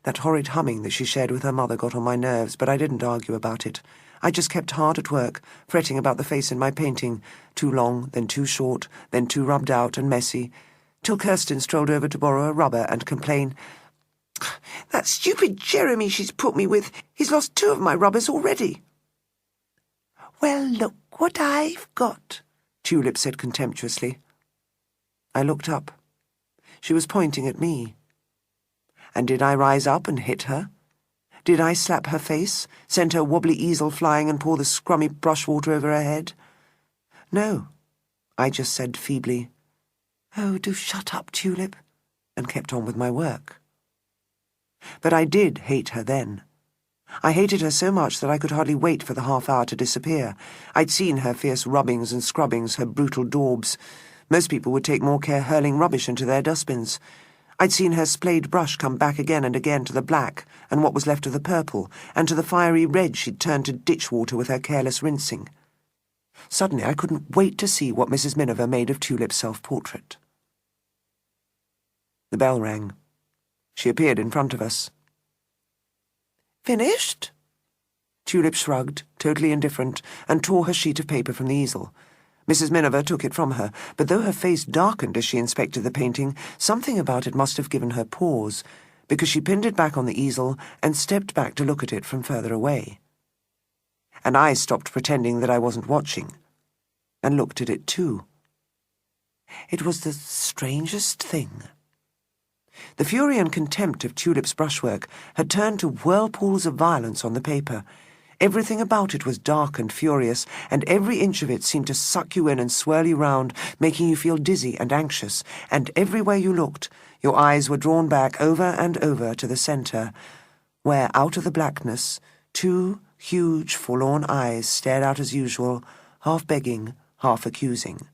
That horrid humming that she shared with her mother got on my nerves, but I didn't argue about it. I just kept hard at work, fretting about the face in my painting, too long, then too short, then too rubbed out and messy, till Kirsten strolled over to borrow a rubber and complain, "That stupid Jeremy she's put me with, he's lost 2 of my rubbers already." "Well, look what I've got," Tulip said contemptuously. I looked up. She was pointing at me. And did I rise up and hit her? Did I slap her face, send her wobbly easel flying and pour the scrummy brushwater over her head? No. I just said feebly, "Oh, do shut up, Tulip," and kept on with my work. But I did hate her then. I hated her so much that I could hardly wait for the half hour to disappear. I'd seen her fierce rubbings and scrubbings, her brutal daubs. Most people would take more care hurling rubbish into their dustbins. I'd seen her splayed brush come back again and again to the black and what was left of the purple, and to the fiery red she'd turned to ditch water with her careless rinsing. Suddenly I couldn't wait to see what Mrs. Miniver made of Tulip's self-portrait. The bell rang. She appeared in front of us. "Finished?" Tulip shrugged, totally indifferent, and tore her sheet of paper from the easel. Mrs. Miniver took it from her, but though her face darkened as she inspected the painting, something about it must have given her pause, because she pinned it back on the easel and stepped back to look at it from further away. And I stopped pretending that I wasn't watching, and looked at it too. It was the strangest thing. The fury and contempt of Tulip's brushwork had turned to whirlpools of violence on the paper. Everything about it was dark and furious, and every inch of it seemed to suck you in and swirl you round, making you feel dizzy and anxious, and everywhere you looked, your eyes were drawn back over and over to the centre, where, out of the blackness, 2 huge, forlorn eyes stared out as usual, half begging, half accusing.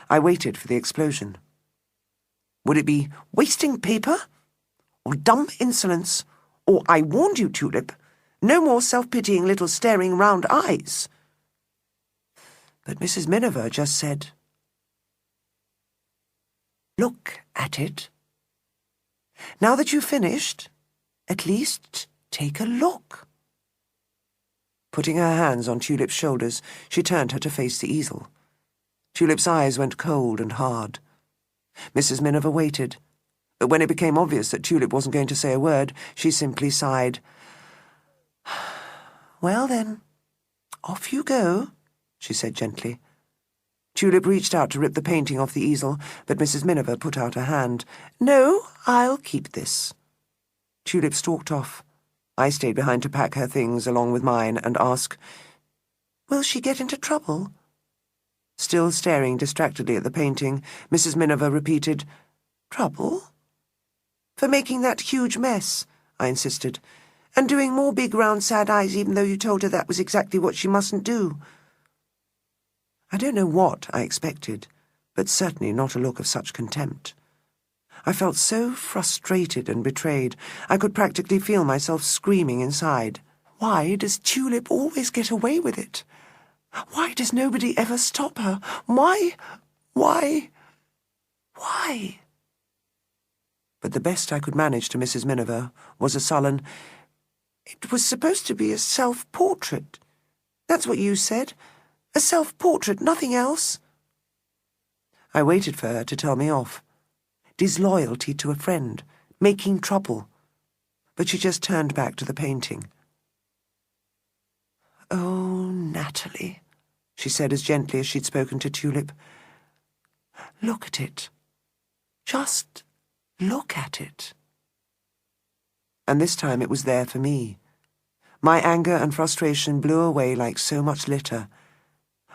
I waited for the explosion. Would it be wasting paper? Or dumb insolence? Or I warned you, Tulip, no more self-pitying little staring round eyes? But Mrs. Miniver just said, "Look at it. Now that you've finished, at least take a look." Putting her hands on Tulip's shoulders, she turned her to face the easel. Tulip's eyes went cold and hard. Mrs. Miniver waited, but when it became obvious that Tulip wasn't going to say a word, she simply sighed. "Well then, off you go," she said gently. Tulip reached out to rip the painting off the easel, but Mrs. Miniver put out her hand. "No, I'll keep this." Tulip stalked off. I stayed behind to pack her things along with mine and ask, "Will she get into trouble?" Still staring distractedly at the painting, Mrs. Miniver repeated, "Trouble? For making that huge mess," I insisted, "and doing more big round sad eyes even though you told her that was exactly what she mustn't do." I don't know what I expected, but certainly not a look of such contempt. I felt so frustrated and betrayed, I could practically feel myself screaming inside. Why does Tulip always get away with it? Why does nobody ever stop her? Why? But the best I could manage to Mrs. Miniver was a sullen, "It was supposed to be a self-portrait. That's what you said. A self-portrait, nothing else." I waited for her to tell me off. Disloyalty to a friend, making trouble. But she just turned back to the painting. "Oh, Natalie," she said as gently as she'd spoken to Tulip. "Look at it. Just look at it." And this time it was there for me. My anger and frustration blew away like so much litter.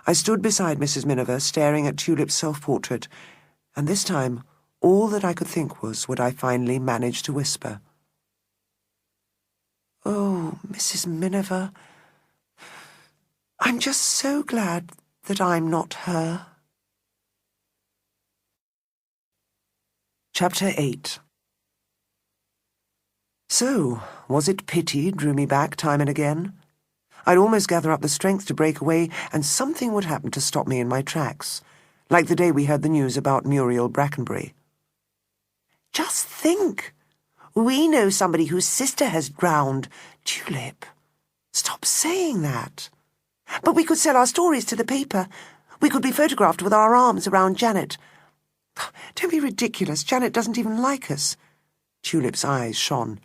I stood beside Mrs. Miniver, staring at Tulip's self-portrait, and this time all that I could think was would I finally manage to whisper. "Oh, Mrs. Miniver, I'm just so glad that I'm not her." Chapter 8. So, was it pity drew me back time and again? I'd almost gather up the strength to break away, and something would happen to stop me in my tracks, like the day we heard the news about Muriel Brackenbury. "Just think! We know somebody whose sister has drowned. Tulip, stop saying that. But we could sell our stories to the paper. We could be photographed with our arms around Janet." "Don't be ridiculous. Janet doesn't even like us." Tulip's eyes shone.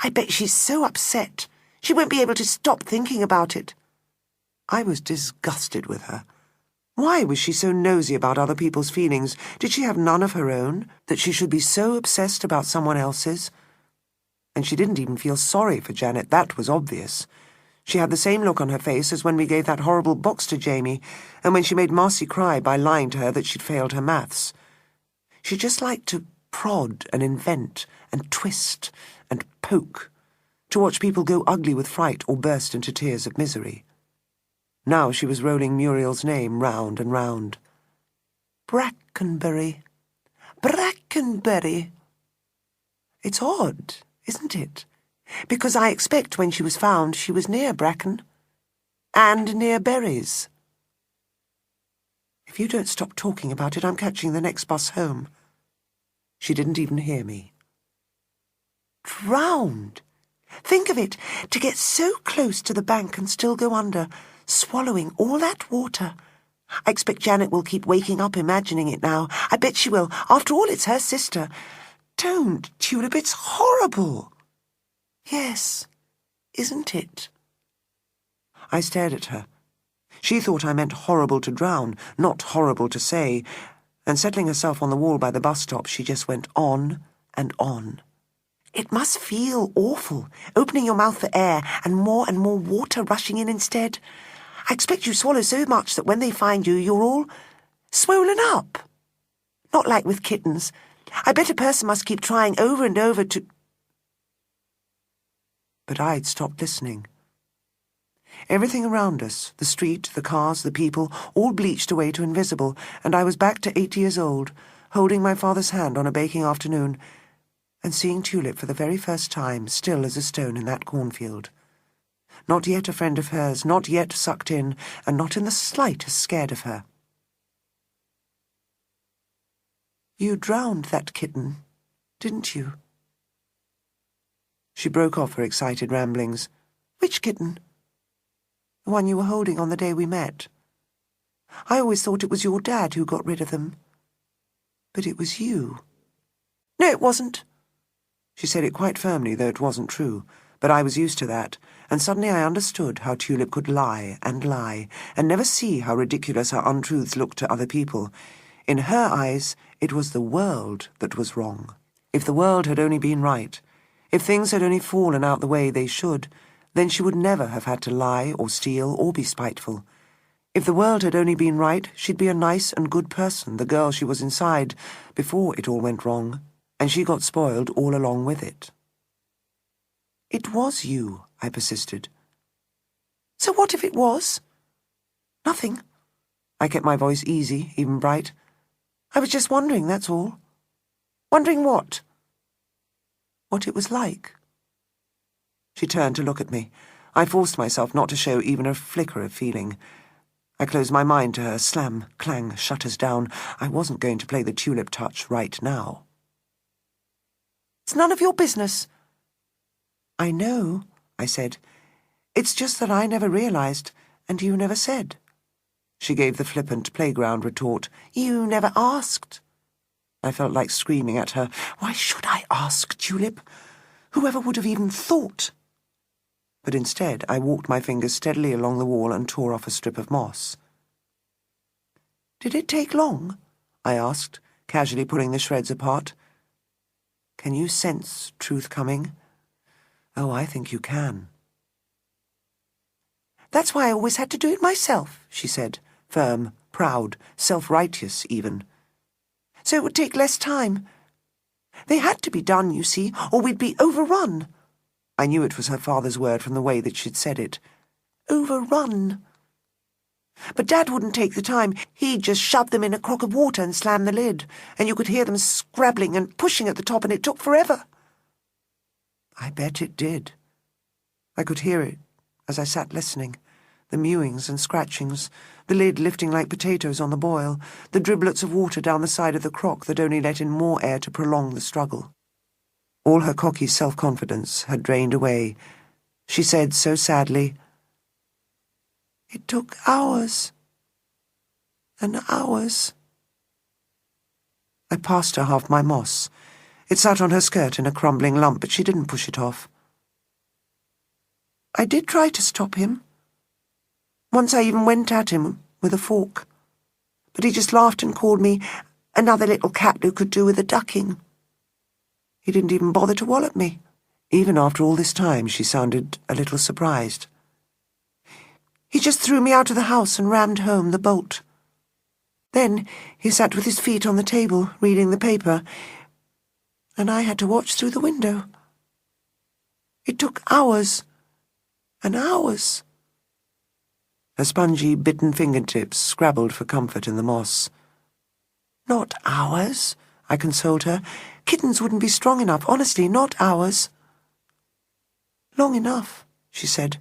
"I bet she's so upset. She won't be able to stop thinking about it." I was disgusted with her. Why was she so nosy about other people's feelings? Did she have none of her own, that she should be so obsessed about someone else's? And she didn't even feel sorry for Janet, that was obvious. She had the same look on her face as when we gave that horrible box to Jamie, and when she made Marcy cry by lying to her that she'd failed her maths. She just liked to prod and invent and twist and poke, to watch people go ugly with fright or burst into tears of misery. Now she was rolling Muriel's name round and round. Brackenbury. Brackenbury. It's odd, isn't it? Because I expect when she was found she was near Bracken. And near berries. If you don't stop talking about it, I'm catching the next bus home. She didn't even hear me. Drowned. Think of it, to get so close to the bank and still go under, swallowing all that water. I expect Janet will keep waking up imagining it now. I bet she will. After all, it's her sister. Don't, Tulip, it's horrible. Yes, isn't it? I stared at her. She thought I meant horrible to drown, not horrible to say, and settling herself on the wall by the bus stop, she just went on and on. It must feel awful, opening your mouth for air and more water rushing in instead. I expect you swallow so much that when they find you, you're all swollen up. Not like with kittens. I bet a person must keep trying over and over to... But I'd stopped listening. Everything around us, the street, the cars, the people, all bleached away to invisible, and I was back to 8 years old, holding my father's hand on a baking afternoon, and seeing Tulip for the very first time, still as a stone in that cornfield. Not yet a friend of hers, not yet sucked in, and not in the slightest scared of her. "You drowned that kitten, didn't you?" She broke off her excited ramblings. "Which kitten?" "The one you were holding on the day we met. I always thought it was your dad who got rid of them. But it was you." "No, it wasn't." She said it quite firmly, though it wasn't true, but I was used to that, and suddenly I understood how Tulip could lie, and never see how ridiculous her untruths looked to other people. In her eyes, it was the world that was wrong. If the world had only been right, if things had only fallen out the way they should, then she would never have had to lie or steal or be spiteful. If the world had only been right, she'd be a nice and good person, the girl she was inside, before it all went wrong, and she got spoiled all along with it. "It was you," I persisted. "So what if it was?" "Nothing." I kept my voice easy, even bright. "I was just wondering, that's all." "Wondering what?" "What it was like." She turned to look at me. I forced myself not to show even a flicker of feeling. I closed my mind to her. Slam, clang, shutters down. I wasn't going to play the Tulip Touch right now. "It's none of your business." "I know," I said. "It's just that I never realized, and you never said." She gave the flippant playground retort. "You never asked." I felt like screaming at her. Why should I ask, Tulip? Whoever would have even thought? But instead I walked my fingers steadily along the wall and tore off a strip of moss. "Did it take long?" I asked, casually pulling the shreds apart. "Can you sense truth coming?" "Oh, I think you can." "That's why I always had to do it myself," she said, firm, proud, self-righteous even. "So it would take less time. They had to be done, you see, or we'd be overrun." I knew it was her father's word from the way that she'd said it. Overrun. "But Dad wouldn't take the time. He'd just shove them in a crock of water and slam the lid, and you could hear them scrabbling and pushing at the top, and it took forever." I bet it did. I could hear it as I sat listening, the mewings and scratchings, the lid lifting like potatoes on the boil, the driblets of water down the side of the crock that only let in more air to prolong the struggle. All her cocky self-confidence had drained away. She said so sadly, "It took hours and hours." I passed her half my moss. It sat on her skirt in a crumbling lump, but she didn't push it off. "I did try to stop him. Once I even went at him with a fork, but he just laughed and called me another little cat who could do with a ducking. He didn't even bother to wallop me." Even after all this time, she sounded a little surprised. "He just threw me out of the house and rammed home the bolt. Then he sat with his feet on the table, reading the paper, and I had to watch through the window. It took hours and hours." Her spongy, bitten fingertips scrabbled for comfort in the moss. "Not hours," I consoled her. "Kittens wouldn't be strong enough, honestly, not hours." "Long enough," she said.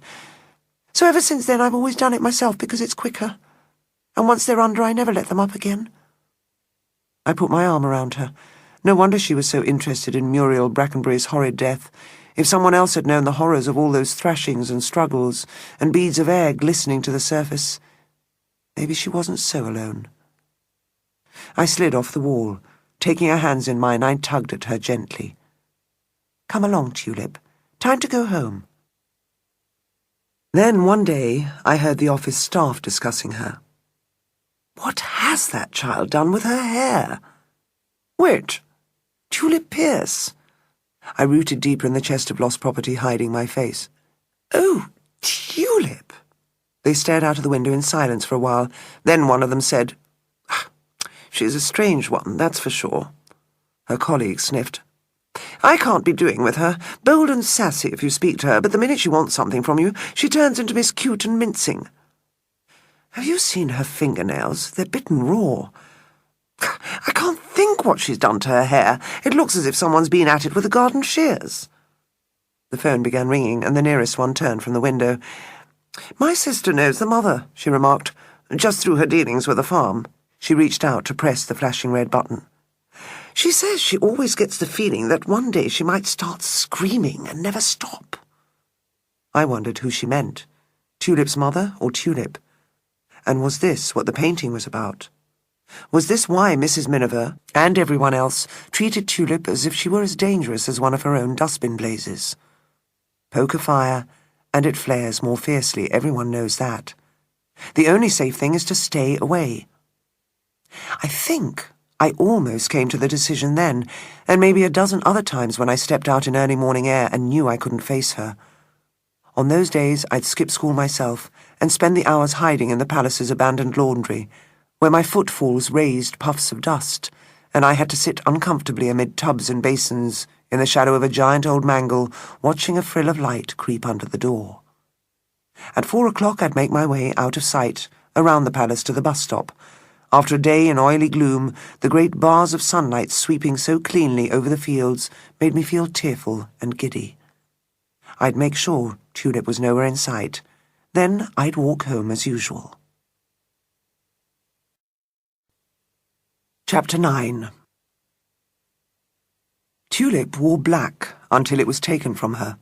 "So ever since then I've always done it myself because it's quicker. And once they're under, I never let them up again." I put my arm around her. No wonder she was so interested in Muriel Brackenbury's horrid death. If someone else had known the horrors of all those thrashings and struggles, and beads of air glistening to the surface, maybe she wasn't so alone. I slid off the wall. Taking her hands in mine, I tugged at her gently. "Come along, Tulip. Time to go home." Then one day I heard the office staff discussing her. "What has that child done with her hair?" "Which?" "Tulip Pierce." I rooted deeper in the chest of lost property, hiding my face. "Oh, Tulip." They stared out of the window in silence for a while. Then one of them said, "She's a strange one, that's for sure." Her colleague sniffed. I can't be doing with her. Bold and sassy if you speak to her, but the minute she wants something from you, she turns into Miss Cute and Mincing. Have you seen her fingernails? They're bitten raw. I can't think what she's done to her hair. It looks as if someone's been at it with a garden shears. The phone began ringing, and the nearest one turned from the window. My sister knows the mother, she remarked, just through her dealings with the farm. She reached out to press the flashing red button. She says she always gets the feeling that one day she might start screaming and never stop. I wondered who she meant, Tulip's mother or Tulip. And was this what the painting was about? Was this why Mrs. Miniver and everyone else treated Tulip as if she were as dangerous as one of her own dustbin blazes? Poke a fire, and it flares more fiercely, everyone knows that. The only safe thing is to stay away. I think I almost came to the decision then, and maybe a dozen other times when I stepped out in early morning air and knew I couldn't face her. On those days I'd skip school myself and spend the hours hiding in the palace's abandoned laundry, where my footfalls raised puffs of dust, and I had to sit uncomfortably amid tubs and basins in the shadow of a giant old mangle, watching a frill of light creep under the door. At 4 o'clock I'd make my way out of sight, around the palace to the bus stop. After a day in oily gloom, the great bars of sunlight sweeping so cleanly over the fields made me feel tearful and giddy. I'd make sure Tulip was nowhere in sight. Then I'd walk home as usual. Chapter 9. Tulip wore black until it was taken from her.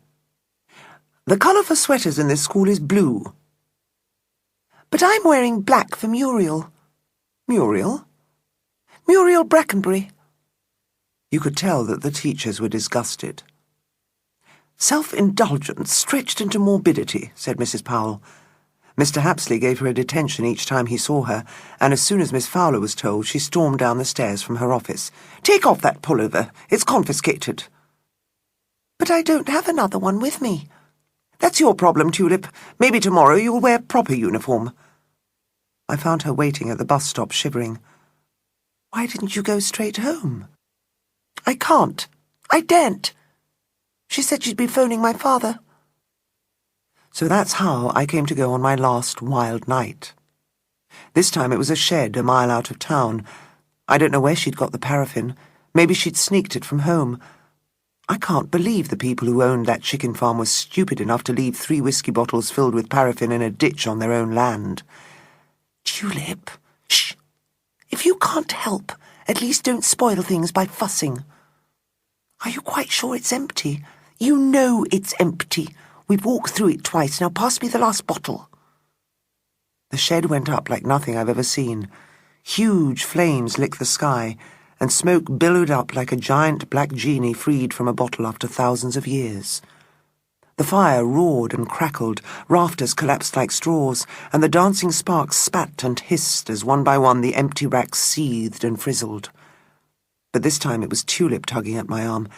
The colour for sweaters in this school is blue. But I'm wearing black for Muriel. Muriel? Muriel Brackenbury. You could tell that the teachers were disgusted. Self-indulgence stretched into morbidity, said Mrs. Powell. Mr. Hapsley gave her a detention each time he saw her, and as soon as Miss Fowler was told, she stormed down the stairs from her office. Take off that pullover. It's confiscated. But I don't have another one with me. That's your problem, Tulip. Maybe tomorrow you'll wear proper uniform. I found her waiting at the bus stop, shivering. Why didn't you go straight home? I can't. I daren't. She said she'd be phoning my father. So that's how I came to go on my last wild night. This time it was a shed a mile out of town. I don't know where she'd got the paraffin. Maybe she'd sneaked it from home. I can't believe the people who owned that chicken farm were stupid enough to leave 3 whiskey bottles filled with paraffin in a ditch on their own land. Tulip, shh! If you can't help, at least don't spoil things by fussing. Are you quite sure it's empty? You know it's empty. We've walked through it twice. Now pass me the last bottle. The shed went up like nothing I've ever seen. Huge flames licked the sky, and smoke billowed up like a giant black genie freed from a bottle after thousands of years. The fire roared and crackled, rafters collapsed like straws, and the dancing sparks spat and hissed as one by one the empty racks seethed and frizzled. But this time it was Tulip tugging at my arm.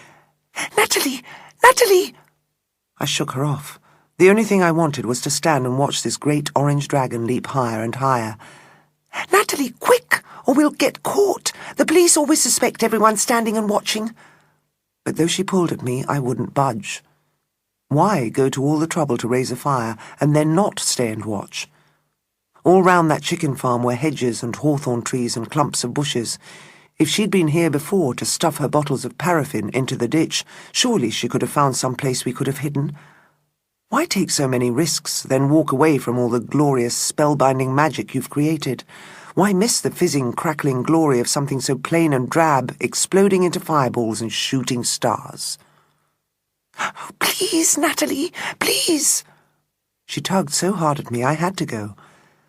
"Natalie! Natalie!" I shook her off. The only thing I wanted was to stand and watch this great orange dragon leap higher and higher. "Natalie, quick, or we'll get caught. The police always suspect everyone standing and watching." But though she pulled at me, I wouldn't budge. Why go to all the trouble to raise a fire and then not stay and watch? All round that chicken farm were hedges and hawthorn trees and clumps of bushes. If she'd been here before to stuff her bottles of paraffin into the ditch, surely she could have found some place we could have hidden. Why take so many risks, then walk away from all the glorious, spellbinding magic you've created? Why miss the fizzing, crackling glory of something so plain and drab, exploding into fireballs and shooting stars? "Oh, please, Natalie, please!" She tugged so hard at me I had to go.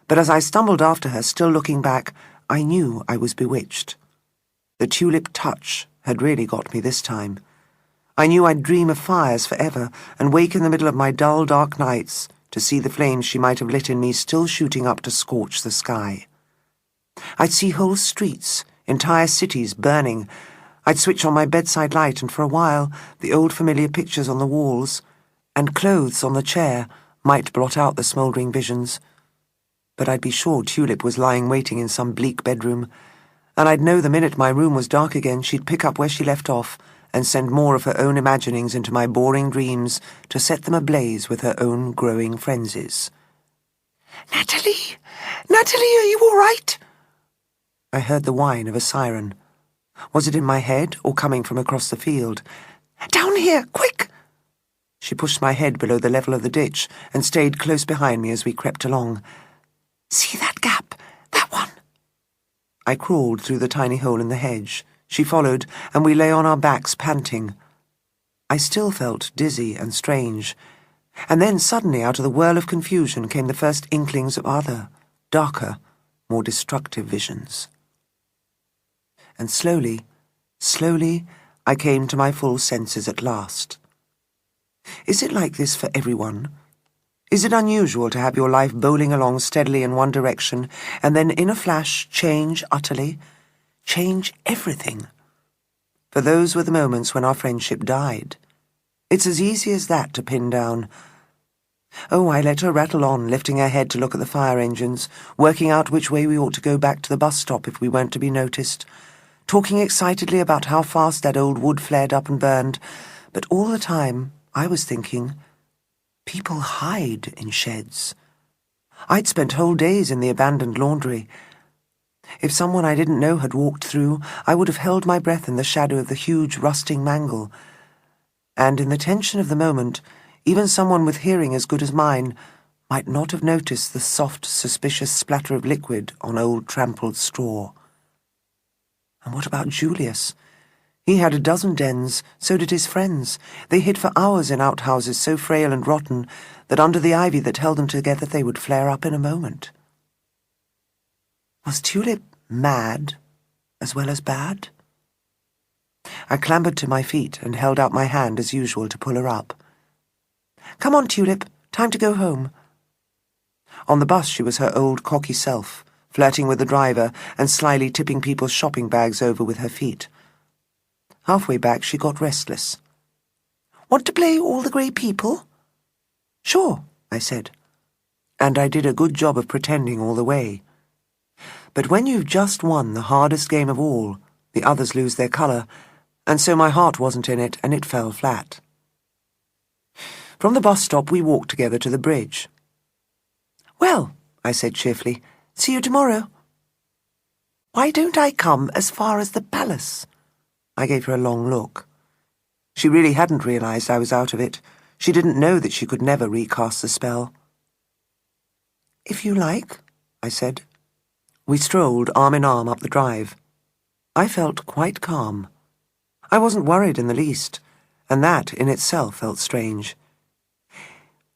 But as I stumbled after her, still looking back, I knew I was bewitched. The Tulip Touch had really got me this time. I knew I'd dream of fires forever and wake in the middle of my dull, dark nights to see the flames she might have lit in me still shooting up to scorch the sky. I'd see whole streets, entire cities burning. I'd switch on my bedside light, and for a while the old familiar pictures on the walls and clothes on the chair might blot out the smouldering visions. But I'd be sure Tulip was lying waiting in some bleak bedroom, and I'd know the minute my room was dark again she'd pick up where she left off and send more of her own imaginings into my boring dreams to set them ablaze with her own growing frenzies. "Natalie! Natalie, are you all right?" I heard the whine of a siren. Was it in my head or coming from across the field? "Down here, quick!" She pushed my head below the level of the ditch and stayed close behind me as we crept along. "See that gap? That one?" I crawled through the tiny hole in the hedge. She followed, and we lay on our backs panting. I still felt dizzy and strange. And then suddenly, out of the whirl of confusion, came the first inklings of other, darker, more destructive visions. And slowly, I came to my full senses at last. Is it like this for everyone? Is it unusual to have your life bowling along steadily in one direction, and then in a flash change utterly? Change everything? For those were the moments when our friendship died. It's as easy as that to pin down. Oh, I let her rattle on, lifting her head to look at the fire engines, working out which way we ought to go back to the bus stop if we weren't to be noticed, talking excitedly about how fast that old wood flared up and burned, but all the time I was thinking, people hide in sheds. I'd spent whole days in the abandoned laundry. If someone I didn't know had walked through, I would have held my breath in the shadow of the huge rusting mangle. And in the tension of the moment, even someone with hearing as good as mine might not have noticed the soft, suspicious splatter of liquid on old trampled straw. And what about Julius? He had a dozen dens, so did his friends. They hid for hours in outhouses so frail and rotten that under the ivy that held them together they would flare up in a moment. Was Tulip mad as well as bad? I clambered to my feet and held out my hand as usual to pull her up. "Come on, Tulip, time to go home." On the bus she was her old cocky self, flirting with the driver and slyly tipping people's shopping bags over with her feet. Halfway back she got restless. "Want to play All the Grey People?" "Sure," I said. And I did a good job of pretending all the way. But when you've just won the hardest game of all, the others lose their colour, and so my heart wasn't in it, and it fell flat. From the bus stop we walked together to the bridge. "Well," I said cheerfully, "see you tomorrow." "Why don't I come as far as the palace?" I gave her a long look. She really hadn't realised I was out of it. She didn't know that she could never recast the spell. "If you like," I said. We strolled arm in arm up the drive. I felt quite calm. I wasn't worried in the least, and that in itself felt strange.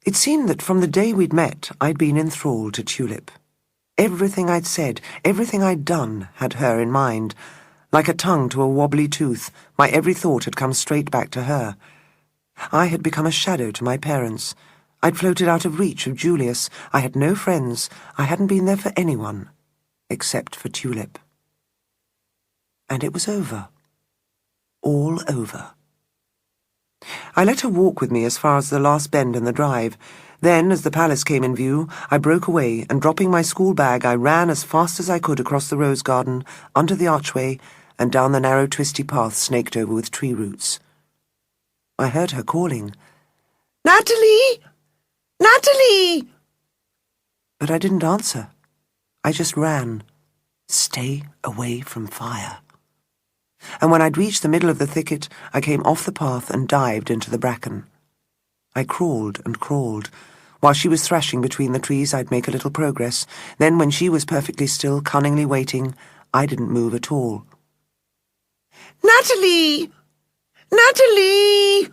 It seemed that from the day we'd met, I'd been enthralled to Tulip. Everything I'd said, everything I'd done, had her in mind. Like a tongue to a wobbly tooth, my every thought had come straight back to her. I had become a shadow to my parents. I'd floated out of reach of Julius. I had no friends. I hadn't been there for anyone, except for Tulip. And it was over. All over. I let her walk with me as far as the last bend in the drive. Then, as the palace came in view, I broke away, and dropping my school bag, I ran as fast as I could across the rose garden, under the archway, and down the narrow twisty path snaked over with tree roots. I heard her calling, "Natalie! Natalie!" But I didn't answer. I just ran. Stay away from fire. And when I'd reached the middle of the thicket, I came off the path and dived into the bracken. I crawled and crawled. While she was thrashing between the trees, I'd make a little progress. Then, when she was perfectly still, cunningly waiting, I didn't move at all. "Natalie! Natalie!"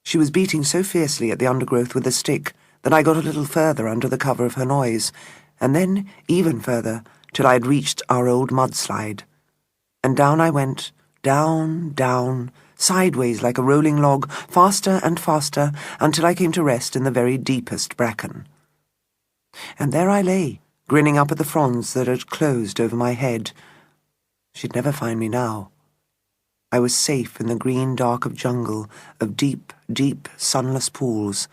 She was beating so fiercely at the undergrowth with a stick that I got a little further under the cover of her noise, and then even further, till I had reached our old mudslide. And down I went, down, down, sideways like a rolling log, faster and faster, until I came to rest in the very deepest bracken. And there I lay, grinning up at the fronds that had closed over my head. She'd never find me now. I was safe in the green dark of jungle, of deep, deep, sunless pools.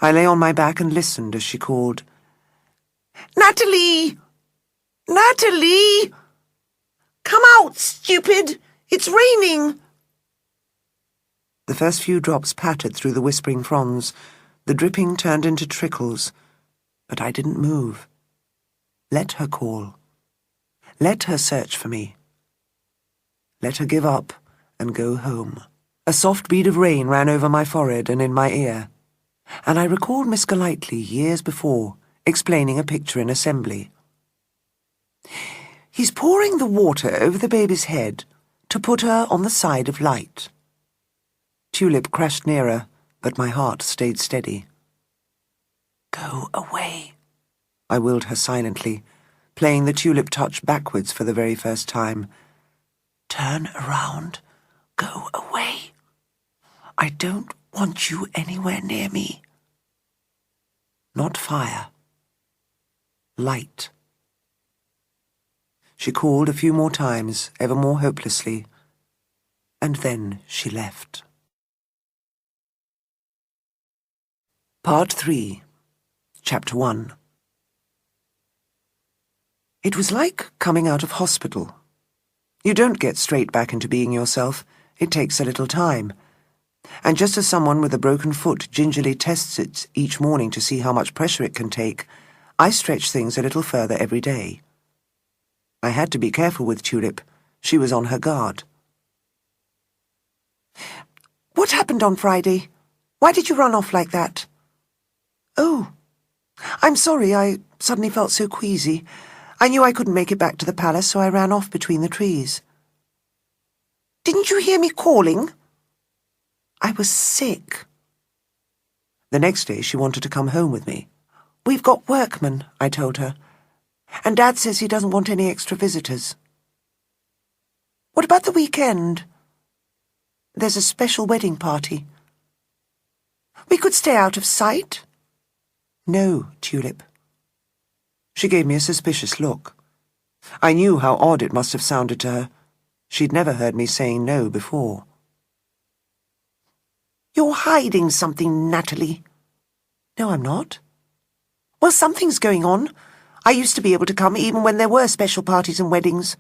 I lay on my back and listened as she called, "Natalie! Natalie! Come out, stupid! It's raining! The first few drops pattered through the whispering fronds. The dripping turned into trickles. But I didn't move. Let her call. Let her search for me. Let her give up and go home. A soft bead of rain ran over my forehead and in my ear, and I recalled Miss Golightly years before, explaining a picture in assembly. He's pouring the water over the baby's head to put her on the side of light. Tulip crashed nearer, but my heart stayed steady. Go away, I willed her silently, playing the Tulip Touch backwards for the very first time. Turn around. Go away. I don't want you anywhere near me. Not fire. Light. She called a few more times, ever more hopelessly, and then she left. Part 3, Chapter 1. It was like coming out of hospital. You don't get straight back into being yourself. It takes a little time. And just as someone with a broken foot gingerly tests it each morning to see how much pressure it can take, I stretch things a little further every day. I had to be careful with Tulip. She was on her guard. What happened on Friday? Why did you run off like that? Oh, I'm sorry, I suddenly felt so queasy. I knew I couldn't make it back to the palace, so I ran off between the trees. Didn't you hear me calling? I was sick. The next day she wanted to come home with me. We've got workmen, I told her, and Dad says he doesn't want any extra visitors. What about the weekend? There's a special wedding party. We could stay out of sight. No, Tulip. She gave me a suspicious look. I knew how odd it must have sounded to her. She'd never heard me saying no before. You're hiding something, Natalie. No, I'm not. Well, something's going on. I used to be able to come even when there were special parties and weddings.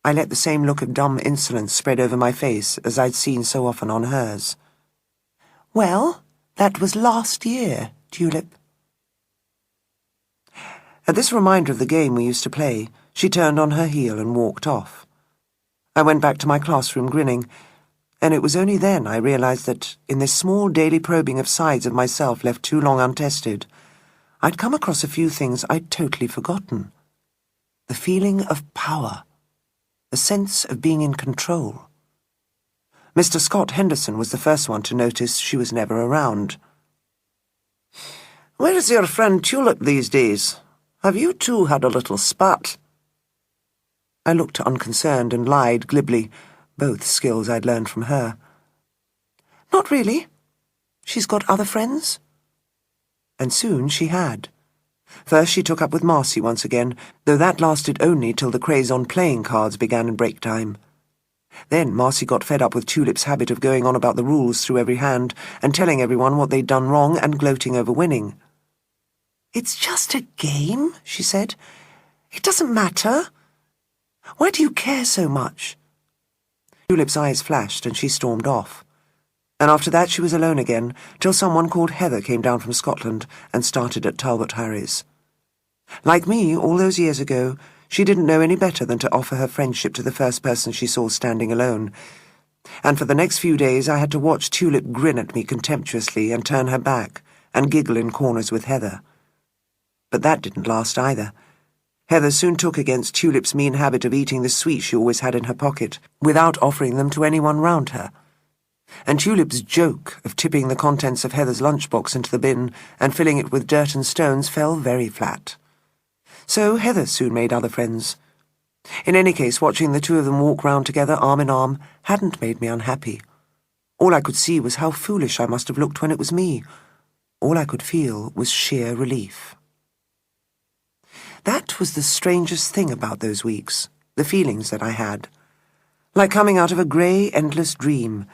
I let the same look of dumb insolence spread over my face as I'd seen so often on hers. Well, that was last year, Tulip. At this reminder of the game we used to play, she turned on her heel and walked off. I went back to my classroom grinning, and it was only then I realized that, in this small daily probing of sides of myself left too long untested, I'd come across a few things I'd totally forgotten. The feeling of power. The sense of being in control. Mr. Scott Henderson was the first one to notice she was never around. Where is your friend Tulip these days? Have you two had a little spat? I looked unconcerned and lied glibly, both skills I'd learned from her. Not really. She's got other friends. And soon she had. First she took up with Marcy once again, though that lasted only till the craze on playing cards began in break time. Then Marcy got fed up with Tulip's habit of going on about the rules through every hand and telling everyone what they'd done wrong and gloating over winning. It's just a game, she said. It doesn't matter. Why do you care so much? Tulip's eyes flashed and she stormed off. And after that she was alone again, till someone called Heather came down from Scotland and started at Talbot Harry's. Like me, all those years ago, she didn't know any better than to offer her friendship to the first person she saw standing alone. And for the next few days I had to watch Tulip grin at me contemptuously and turn her back and giggle in corners with Heather. But that didn't last either. Heather soon took against Tulip's mean habit of eating the sweets she always had in her pocket, without offering them to anyone round her. And Tulip's joke of tipping the contents of Heather's lunchbox into the bin and filling it with dirt and stones fell very flat. So Heather soon made other friends. In any case, watching the two of them walk round together arm in arm hadn't made me unhappy. All I could see was how foolish I must have looked when it was me. All I could feel was sheer relief. That was the strangest thing about those weeks, the feelings that I had. Like coming out of a grey, endless dream,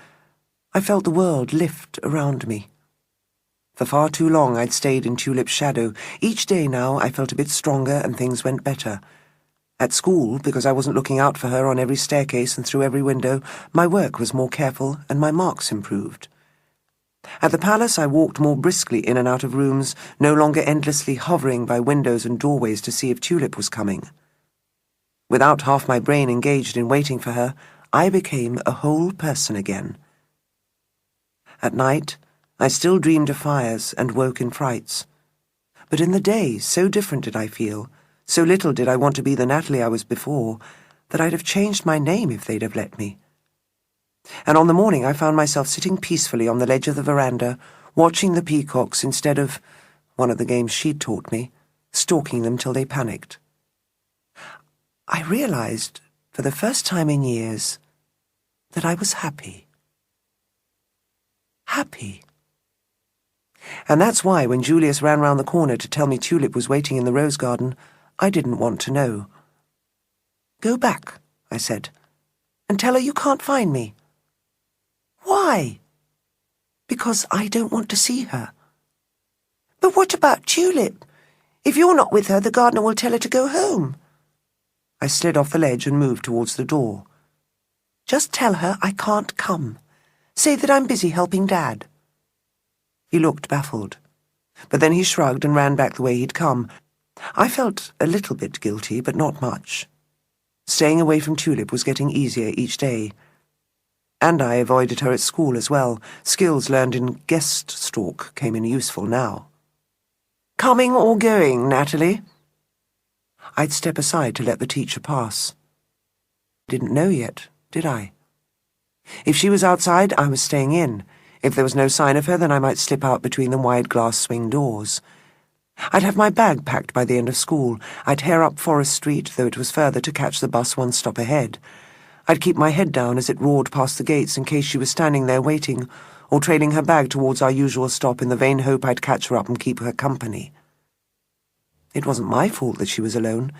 I felt the world lift around me. For far too long I'd stayed in Tulip's shadow. Each day now I felt a bit stronger and things went better. At school, because I wasn't looking out for her on every staircase and through every window, my work was more careful and my marks improved. At the palace, I walked more briskly in and out of rooms, no longer endlessly hovering by windows and doorways to see if Tulip was coming. Without half my brain engaged in waiting for her, I became a whole person again. At night, I still dreamed of fires and woke in frights. But in the day, so different did I feel, so little did I want to be the Natalie I was before, that I'd have changed my name if they'd have let me. And on the morning I found myself sitting peacefully on the ledge of the veranda, watching the peacocks instead of, one of the games she'd taught me, stalking them till they panicked. I realized, for the first time in years, that I was happy. Happy. And that's why, when Julius ran round the corner to tell me Tulip was waiting in the rose garden, I didn't want to know. "Go back," I said, "and tell her you can't find me." "Why?" "Because I don't want to see her." "But what about Tulip? If you're not with her, the gardener will tell her to go home." I slid off the ledge and moved towards the door. "Just tell her I can't come. Say that I'm busy helping Dad." He looked baffled, but then he shrugged and ran back the way he'd come. I felt a little bit guilty, but not much. Staying away from Tulip was getting easier each day. And I avoided her at school as well. Skills learned in guest stalk came in useful now. "Coming or going, Natalie?" I'd step aside to let the teacher pass. Didn't know yet, did I? If she was outside, I was staying in. If there was no sign of her, then I might slip out between the wide glass swing doors. I'd have my bag packed by the end of school. I'd hair up Forest Street, though it was further, to catch the bus one stop ahead. I'd keep my head down as it roared past the gates in case she was standing there waiting, or trailing her bag towards our usual stop in the vain hope I'd catch her up and keep her company. It wasn't my fault that she was alone.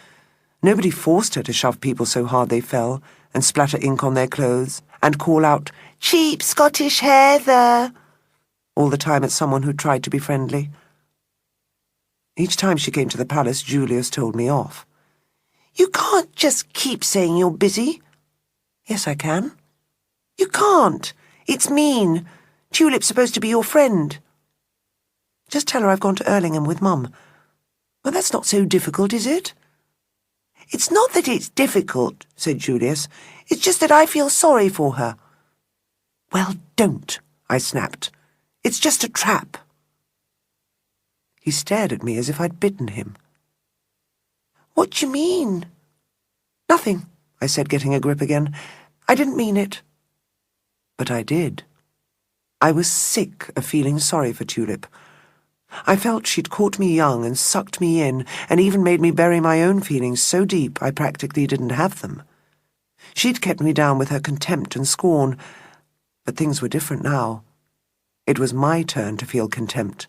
Nobody forced her to shove people so hard they fell, and splatter ink on their clothes, and call out, "Cheap Scottish heather," all the time at someone who tried to be friendly. Each time she came to the palace, Julius told me off. "You can't just keep saying you're busy." "Yes, I can." "You can't. It's mean. Tulip's supposed to be your friend." "Just tell her I've gone to Erlingham with Mum." "Well, that's not so difficult, is it?" "It's not that it's difficult," said Julius. "It's just that I feel sorry for her." "Well, don't," I snapped. "It's just a trap." He stared at me as if I'd bitten him. "What do you mean?" "Nothing," I said, getting a grip again. "I didn't mean it." But I did. I was sick of feeling sorry for Tulip. I felt she'd caught me young and sucked me in, and even made me bury my own feelings so deep I practically didn't have them. She'd kept me down with her contempt and scorn, but things were different now. It was my turn to feel contempt.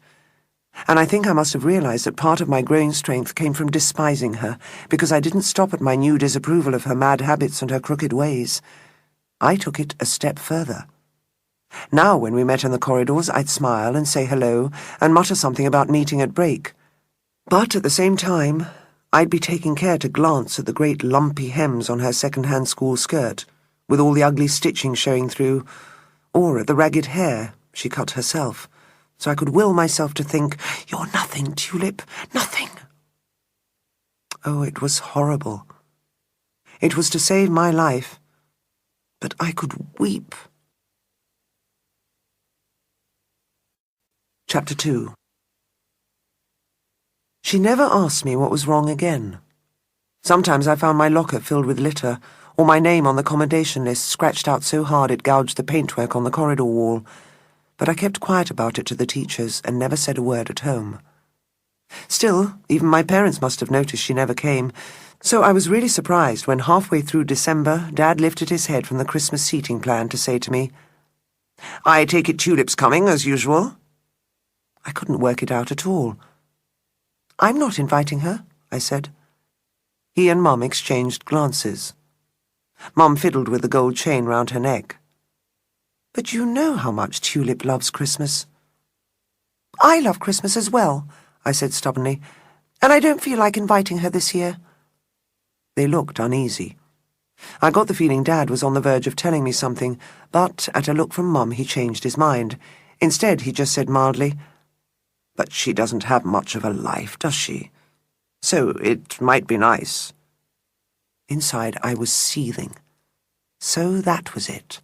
And I think I must have realized that part of my growing strength came from despising her, because I didn't stop at my new disapproval of her mad habits and her crooked ways. I took it a step further. Now, when we met in the corridors, I'd smile and say hello and mutter something about meeting at break. But at the same time, I'd be taking care to glance at the great lumpy hems on her second-hand school skirt, with all the ugly stitching showing through, or at the ragged hair she cut herself, so I could will myself to think, "You're nothing, Tulip, nothing." Oh, it was horrible. It was to save my life, but I could weep. Chapter 2. She never asked me what was wrong again. Sometimes I found my locker filled with litter, or my name on the commendation list scratched out so hard it gouged the paintwork on the corridor wall, but I kept quiet about it to the teachers and never said a word at home. Still, even my parents must have noticed she never came, so I was really surprised when halfway through December Dad lifted his head from the Christmas seating plan to say to me, "I take it Tulip's coming, as usual." I couldn't work it out at all. "I'm not inviting her," I said. He and Mum exchanged glances. Mum fiddled with the gold chain round her neck. "But you know how much Tulip loves Christmas." "I love Christmas as well," I said stubbornly, "and I don't feel like inviting her this year." They looked uneasy. I got the feeling Dad was on the verge of telling me something, but at a look from Mum he changed his mind. Instead, he just said mildly, "But she doesn't have much of a life, does she? So it might be nice." Inside, I was seething. So that was it.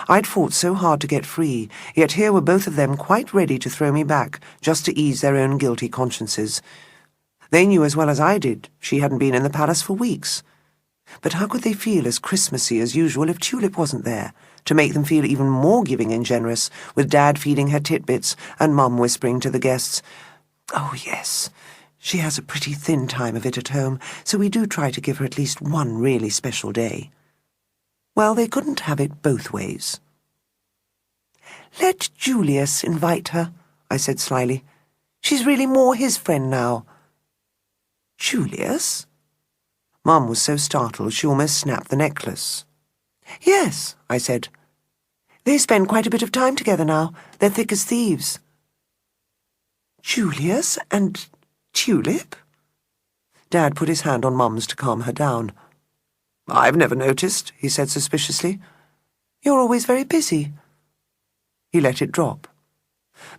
I'd fought so hard to get free, yet here were both of them quite ready to throw me back, just to ease their own guilty consciences. They knew as well as I did she hadn't been in the palace for weeks. But how could they feel as Christmassy as usual if Tulip wasn't there, to make them feel even more giving and generous, with Dad feeding her titbits and Mum whispering to the guests, "Oh, yes, she has a pretty thin time of it at home, so we do try to give her at least one really special day." Well, they couldn't have it both ways. "Let Julius invite her," I said slyly. "She's really more his friend now." "Julius?" Mum was so startled she almost snapped the necklace. "Yes," I said. "They spend quite a bit of time together now. They're thick as thieves." "Julius and Tulip?" Dad put his hand on Mum's to calm her down. "I've never noticed," he said suspiciously. "You're always very busy." He let it drop.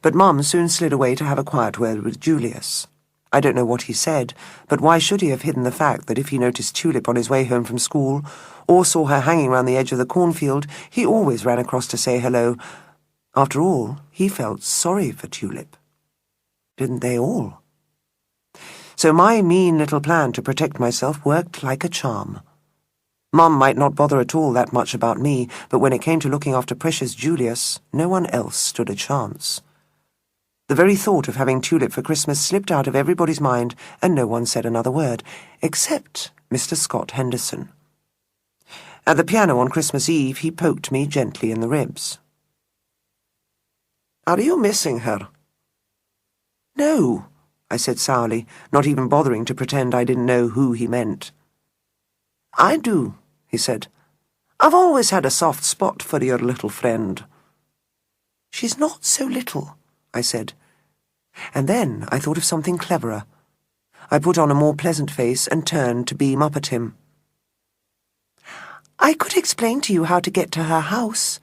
But Mum soon slid away to have a quiet word with Julius. I don't know what he said, but why should he have hidden the fact that if he noticed Tulip on his way home from school, or saw her hanging round the edge of the cornfield, he always ran across to say hello? After all, he felt sorry for Tulip. Didn't they all? So my mean little plan to protect myself worked like a charm. Mum might not bother at all that much about me, but when it came to looking after precious Julius, no one else stood a chance. The very thought of having Tulip for Christmas slipped out of everybody's mind, and no one said another word, except Mr. Scott Henderson. At the piano on Christmas Eve, he poked me gently in the ribs. "Are you missing her?" "No," I said sourly, not even bothering to pretend I didn't know who he meant. "I do," he said. "I've always had a soft spot for your little friend." "She's not so little," I said. And then I thought of something cleverer. I put on a more pleasant face and turned to beam up at him. "I could explain to you how to get to her house.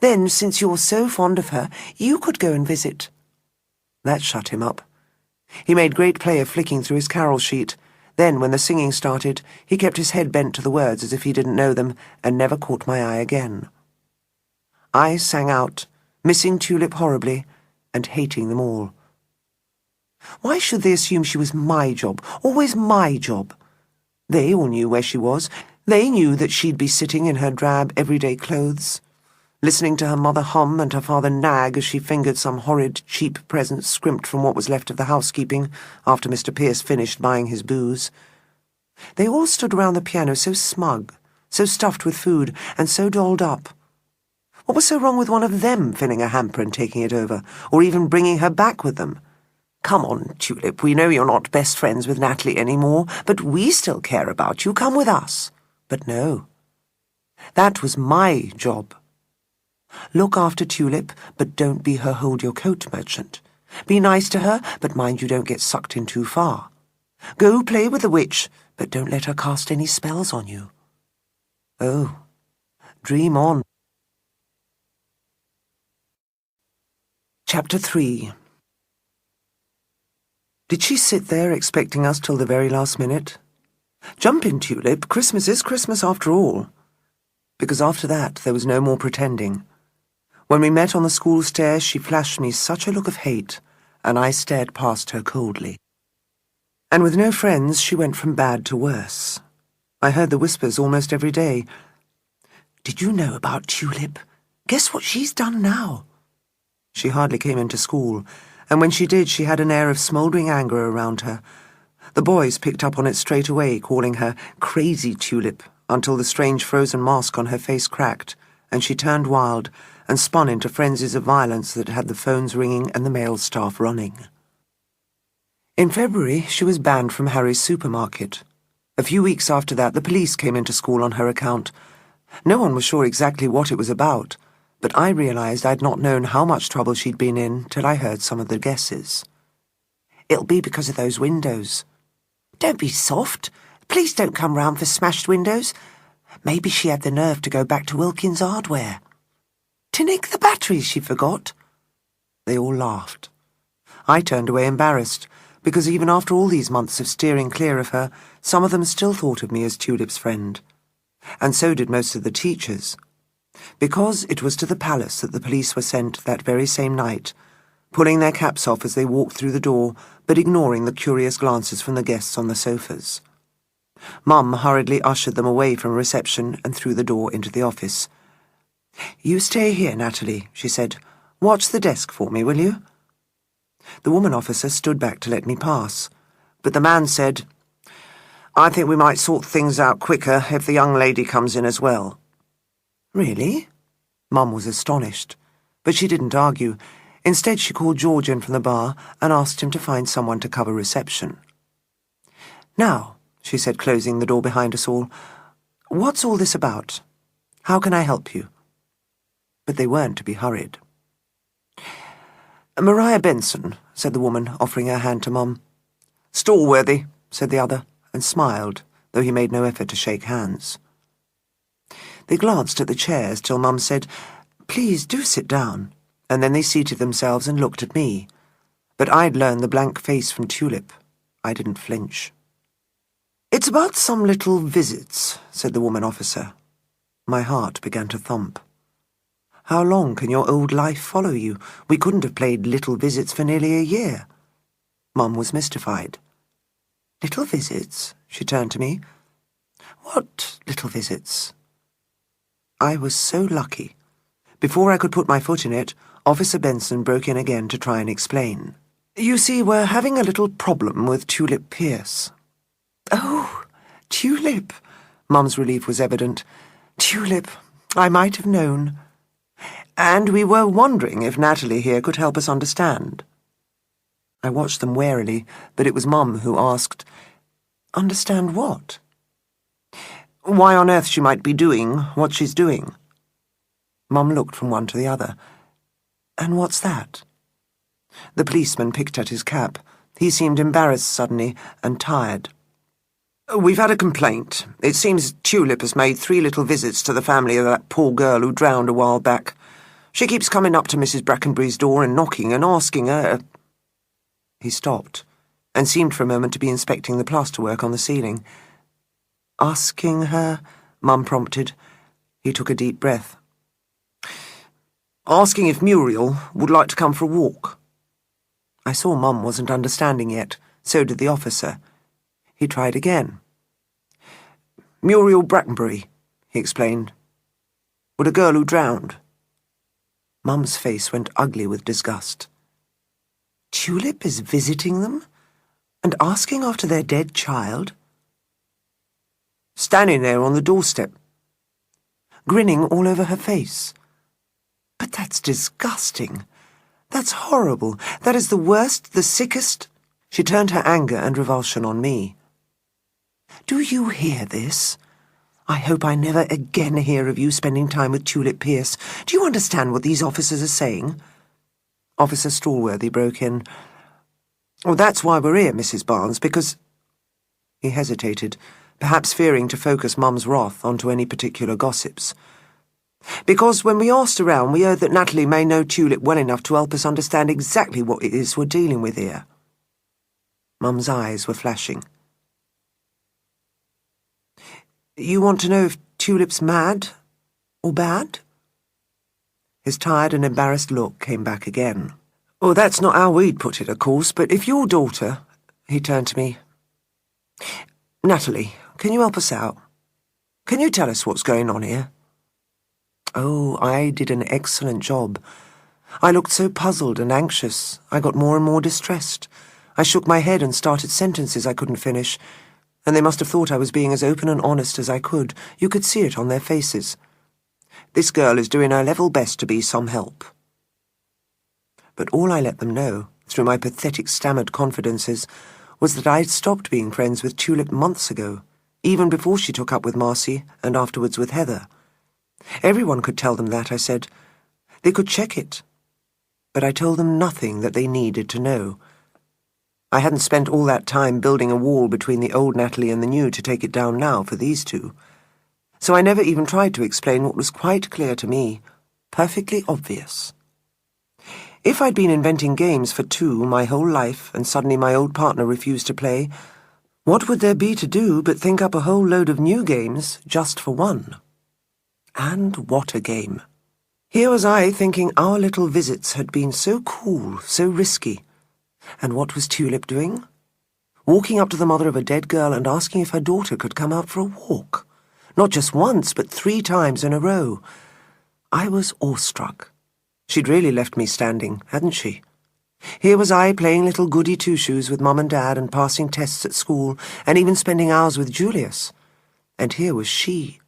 Then, since you're so fond of her, you could go and visit." That shut him up. He made great play of flicking through his carol sheet. Then, when the singing started, he kept his head bent to the words as if he didn't know them, and never caught my eye again. I sang out, missing Tulip horribly, and hating them all. Why should they assume she was my job, always my job? They all knew where she was. They knew that she'd be sitting in her drab everyday clothes, listening to her mother hum and her father nag as she fingered some horrid, cheap present scrimped from what was left of the housekeeping after Mr. Pierce finished buying his booze. They all stood around the piano so smug, so stuffed with food, and so dolled up. What was so wrong with one of them filling a hamper and taking it over, or even bringing her back with them? "Come on, Tulip, we know you're not best friends with Natalie anymore, but we still care about you. Come with us." But no. That was my job. Look after Tulip, but don't be her hold-your-coat merchant. Be nice to her, but mind you don't get sucked in too far. Go play with the witch, but don't let her cast any spells on you. Oh, dream on. Chapter 3. Did she sit there expecting us till the very last minute? Jump in, Tulip. Christmas is Christmas after all. Because after that there was no more pretending. When we met on the school stairs, she flashed me such a look of hate, and I stared past her coldly. And with no friends, she went from bad to worse. I heard the whispers almost every day. "Did you know about Tulip? Guess what she's done now?" She hardly came into school, and when she did, she had an air of smouldering anger around her. The boys picked up on it straight away, calling her Crazy Tulip, until the strange frozen mask on her face cracked, and she turned wild and spun into frenzies of violence that had the phones ringing and the mail staff running. In February, she was banned from Harry's supermarket. A few weeks after that, the police came into school on her account. No one was sure exactly what it was about, but I realized I'd not known how much trouble she'd been in till I heard some of the guesses. "It'll be because of those windows." "Don't be soft. Please don't come round for smashed windows. Maybe she had the nerve to go back to Wilkins' Hardware. To nick the batteries she forgot. They all laughed. I turned away embarrassed, because even after all these months of steering clear of her, some of them still thought of me as Tulip's friend. And so did most of the teachers. Because it was to the palace that the police were sent that very same night, pulling their caps off as they walked through the door, but ignoring the curious glances from the guests on the sofas. Mum hurriedly ushered them away from reception and through the door into the office. "You stay here, Natalie," she said. "Watch the desk for me, will you?" The woman officer stood back to let me pass, but the man said, "I think we might sort things out quicker if the young lady comes in as well." "Really?" Mum was astonished, but she didn't argue. Instead, she called George in from the bar and asked him to find someone to cover reception. "Now," she said, closing the door behind us all, "what's all this about? How can I help you?" But they weren't to be hurried. "Maria Benson," said the woman, offering her hand to Mum. "Stallworthy," said the other, and smiled, though he made no effort to shake hands. They glanced at the chairs till Mum said, "Please do sit down," and then they seated themselves and looked at me. But I'd learned the blank face from Tulip. I didn't flinch. "It's about some little visits," said the woman officer. My heart began to thump. "How long can your old life follow you? We couldn't have played little visits for nearly a year." Mum was mystified. "Little visits?" She turned to me. "What little visits?" I was so lucky. Before I could put my foot in it, Officer Benson broke in again to try and explain. "You see, we're having a little problem with Tulip Pierce." "Oh, Tulip!" Mum's relief was evident. "Tulip, I might have known. And we were wondering if Natalie here could help us understand." I watched them warily, but it was Mum who asked, "Understand what?" "Why on earth she might be doing what she's doing." Mum looked from one to the other. "And what's that?" The policeman picked at his cap. He seemed embarrassed suddenly and tired. "We've had a complaint. It seems Tulip has made 3 little visits to the family of that poor girl who drowned a while back. She keeps coming up to Mrs. Brackenbury's door and knocking and asking her—" He stopped, and seemed for a moment to be inspecting the plasterwork on the ceiling. "Asking her?" Mum prompted. He took a deep breath. "Asking if Muriel would like to come for a walk." I saw Mum wasn't understanding yet. So did the officer. He tried again. "Muriel Brackenbury," he explained. "With a girl who drowned." Mum's face went ugly with disgust. "Tulip is visiting them? And asking after their dead child?" "Standing there on the doorstep. Grinning all over her face." "But that's disgusting. That's horrible. That is the worst, the sickest—" She turned her anger and revulsion on me. "Do you hear this? I hope I never again hear of you spending time with Tulip Pierce. Do you understand what these officers are saying?" Officer Stallworthy broke in. "Oh, that's why we're here, Mrs. Barnes, because—" He hesitated, perhaps fearing to focus Mum's wrath onto any particular gossips. "Because when we asked around, we heard that Natalie may know Tulip well enough to help us understand exactly what it is we're dealing with here." Mum's eyes were flashing. "You want to know if Tulip's mad or bad?" His tired and embarrassed look came back again. "Oh, that's not how we'd put it, of course, but if your daughter—" He turned to me. "Natalie, can you help us out? Can you tell us what's going on here?" Oh, I did an excellent job. I looked so puzzled and anxious. I got more and more distressed. I shook my head and started sentences I couldn't finish, and they must have thought I was being as open and honest as I could. You could see it on their faces. "This girl is doing her level best to be some help." But all I let them know, through my pathetic stammered confidences, was that I'd stopped being friends with Tulip months ago, even before she took up with Marcy and afterwards with Heather. Everyone could tell them that, I said. They could check it. But I told them nothing that they needed to know. I hadn't spent all that time building a wall between the old Natalie and the new to take it down now for these two. So I never even tried to explain what was quite clear to me, perfectly obvious. If I'd been inventing games for two my whole life and suddenly my old partner refused to play, what would there be to do but think up a whole load of new games just for one? And what a game! Here was I thinking our little visits had been so cool, so risky. And what was Tulip doing? Walking up to the mother of a dead girl and asking if her daughter could come out for a walk. Not just once, but 3 times in a row. I was awestruck. She'd really left me standing, hadn't she? Here was I playing little goody two-shoes with Mum and Dad and passing tests at school and even spending hours with Julius. And here was she.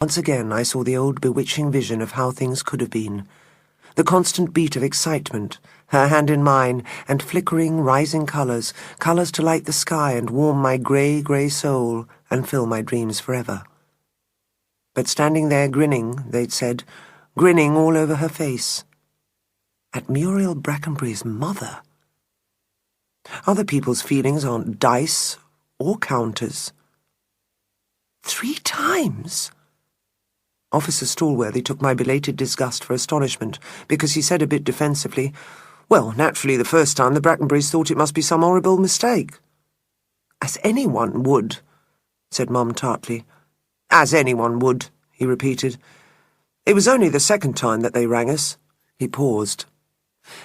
Once again I saw the old bewitching vision of how things could have been. The constant beat of excitement, her hand in mine, and flickering, rising colours to light the sky and warm my grey soul and fill my dreams forever. But standing there grinning, they'd said, grinning all over her face. At Muriel Brackenbury's mother. Other people's feelings aren't dice or counters. 3 times? Officer Stallworthy took my belated disgust for astonishment, because he said a bit defensively, "Well, naturally the first time the Brackenburys thought it must be some horrible mistake." "As anyone would," said Mum tartly. "As anyone would," he repeated. "It was only the second time that they rang us." He paused.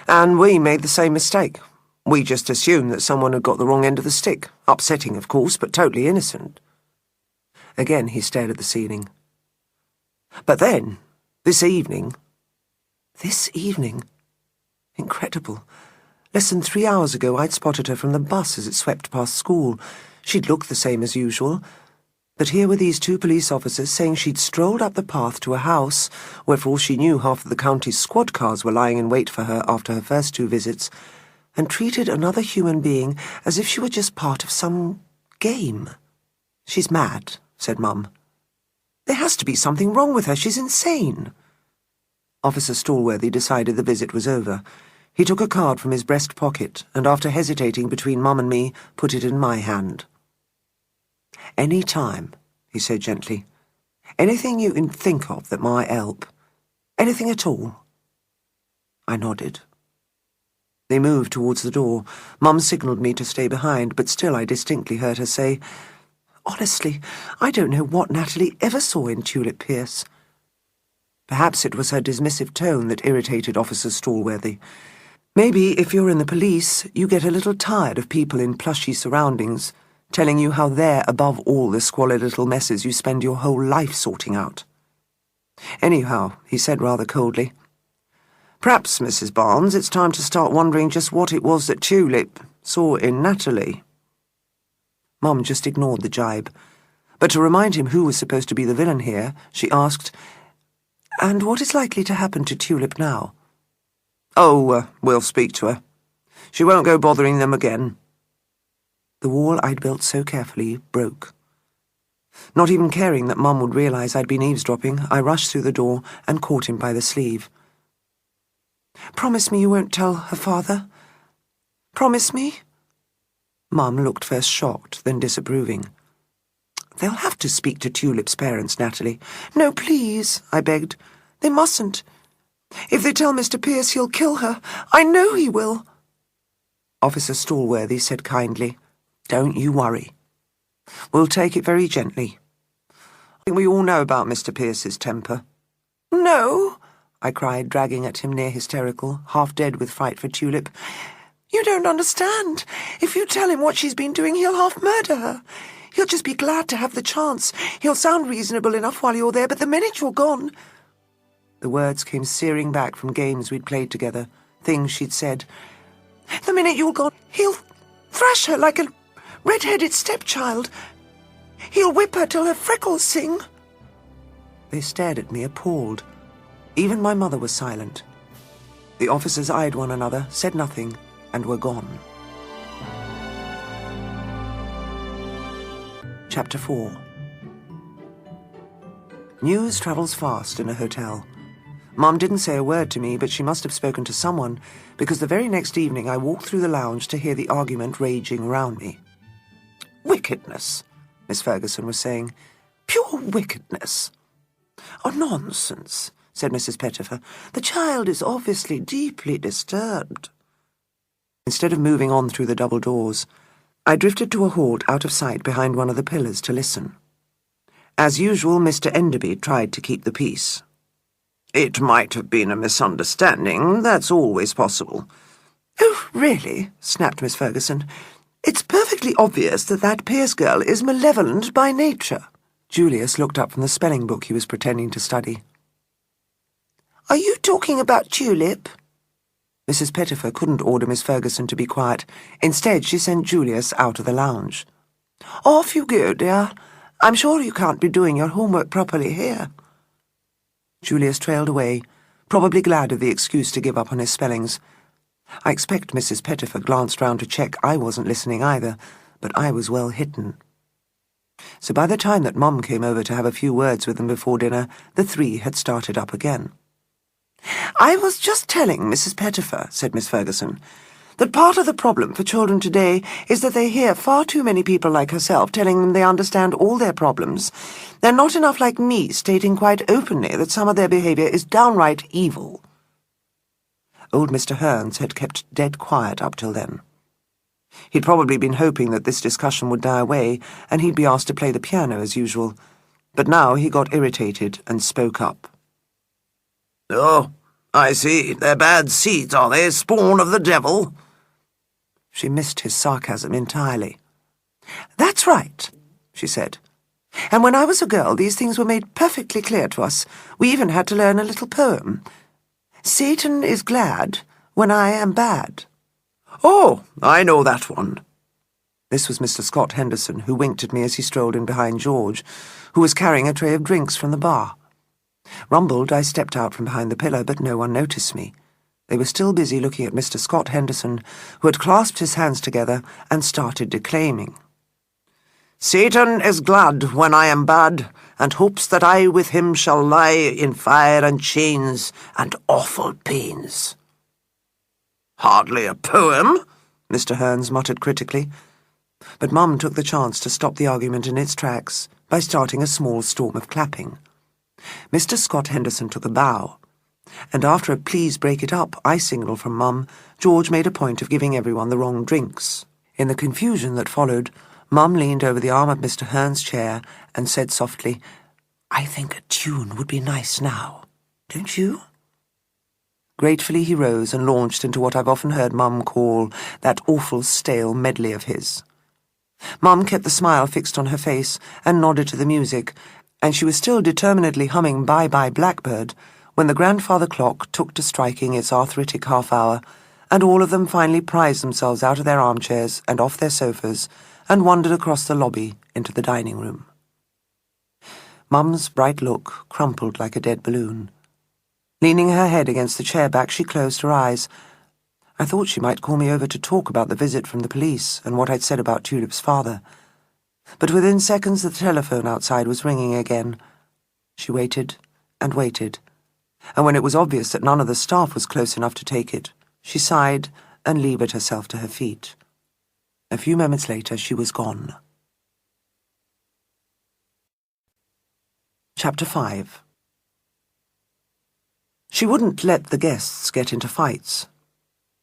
"And we made the same mistake. We just assumed that someone had got the wrong end of the stick. Upsetting, of course, but totally innocent." Again he stared at the ceiling. "But then, this evening..." This evening? Incredible. Less than 3 hours ago I'd spotted her from the bus as it swept past school. She'd looked the same as usual. But here were these 2 police officers saying she'd strolled up the path to a house where, for all she knew, half of the county's squad cars were lying in wait for her after her first 2 visits, and treated another human being as if she were just part of some game. "She's mad," said Mum. "There has to be something wrong with her. She's insane." Officer Stallworthy decided the visit was over. He took a card from his breast pocket and, after hesitating between Mum and me, put it in my hand. "Any time," he said gently. "Anything you can think of that might help. Anything at all." I nodded. They moved towards the door. Mum signalled me to stay behind, but still I distinctly heard her say, "Honestly, I don't know what Natalie ever saw in Tulip Pierce." Perhaps it was her dismissive tone that irritated Officer Stallworthy. Maybe if you're in the police, you get a little tired of people in plushy surroundings, telling you how they're above all the squalid little messes you spend your whole life sorting out. Anyhow, he said rather coldly, "Perhaps, Mrs. Barnes, it's time to start wondering just what it was that Tulip saw in Natalie." Mum just ignored the jibe. But to remind him who was supposed to be the villain here, she asked, "And what is likely to happen to Tulip now?" "Oh, we'll speak to her. She won't go bothering them again." The wall I'd built so carefully broke. Not even caring that Mum would realise I'd been eavesdropping, I rushed through the door and caught him by the sleeve. "Promise me you won't tell her father. Promise me." Mum looked first shocked, then disapproving. "They'll have to speak to Tulip's parents, Natalie." "No, please," I begged. "They mustn't. If they tell Mr. Pierce, he'll kill her. I know he will." Officer Stallworthy said kindly, "Don't you worry. We'll take it very gently. I think we all know about Mr. Pierce's temper." "No," I cried, dragging at him near hysterical, half dead with fright for Tulip. "You don't understand. If you tell him what she's been doing, he'll half-murder her. He'll just be glad to have the chance. He'll sound reasonable enough while you're there, but the minute you're gone..." The words came searing back from games we'd played together, things she'd said. "The minute you're gone, he'll thrash her like a red-headed stepchild. He'll whip her till her freckles sing." They stared at me, appalled. Even my mother was silent. The officers eyed one another, said nothing, and were gone. Chapter 4. News travels fast in a hotel. Mum didn't say a word to me, but she must have spoken to someone, because the very next evening I walked through the lounge to hear the argument raging around me. "Wickedness," Miss Ferguson was saying. "Pure wickedness." "Oh, nonsense," said Mrs. Pettifer. "The child is obviously deeply disturbed." Instead of moving on through the double doors, I drifted to a halt out of sight behind one of the pillars to listen. As usual, Mr. Enderby tried to keep the peace. "It might have been a misunderstanding. That's always possible." "Oh, really?" snapped Miss Ferguson. "It's perfectly obvious that that Pierce girl is malevolent by nature." Julius looked up from the spelling book he was pretending to study. "Are you talking about Tulip?" Mrs. Pettifer couldn't order Miss Ferguson to be quiet. Instead, she sent Julius out of the lounge. "Off you go, dear. I'm sure you can't be doing your homework properly here." Julius trailed away, probably glad of the excuse to give up on his spellings. I expect Mrs. Pettifer glanced round to check I wasn't listening either, but I was well hidden. So by the time that Mum came over to have a few words with them before dinner, the three had started up again. "I was just telling Mrs. Pettifer," said Miss Ferguson, "that part of the problem for children today is that they hear far too many people like herself telling them they understand all their problems. They're not enough like me stating quite openly that some of their behaviour is downright evil." Old Mr. Hearns had kept dead quiet up till then. He'd probably been hoping that this discussion would die away and he'd be asked to play the piano as usual, but now he got irritated and spoke up. "Oh, I see. They're bad seeds, are they? Spawn of the devil?" She missed his sarcasm entirely. "That's right," she said. "And when I was a girl, these things were made perfectly clear to us. We even had to learn a little poem. Satan is glad when I am bad." "Oh, I know that one." This was Mr. Scott Henderson, who winked at me as he strolled in behind George, who was carrying a tray of drinks from the bar. Rumbled, I stepped out from behind the pillar, but no one noticed me. They were still busy looking at Mr. Scott Henderson, who had clasped his hands together and started declaiming. "Satan is glad when I am bad, and hopes that I with him shall lie in fire and chains and awful pains." "Hardly a poem," Mr. Hearns muttered critically. But Mum took the chance to stop the argument in its tracks by starting a small storm of clapping. Mr. Scott Henderson took a bow, and after a "please break it up" I signal from Mum, George made a point of giving everyone the wrong drinks. In the confusion that followed, Mum leaned over the arm of Mr. Hearns' chair and said softly, "I think a tune would be nice now, don't you?" Gratefully he rose and launched into what I've often heard Mum call that awful stale medley of his. Mum kept the smile fixed on her face and nodded to the music, and she was still determinedly humming Bye Bye Blackbird when the grandfather clock took to striking its arthritic half-hour, and all of them finally prized themselves out of their armchairs and off their sofas and wandered across the lobby into the dining room. Mum's bright look crumpled like a dead balloon. Leaning her head against the chair back, she closed her eyes. I thought she might call me over to talk about the visit from the police and what I'd said about Tulip's father. But within seconds the telephone outside was ringing again. She waited and waited, and when it was obvious that none of the staff was close enough to take it, she sighed and levered herself to her feet. A few moments later she was gone. Chapter 5. She wouldn't let the guests get into fights,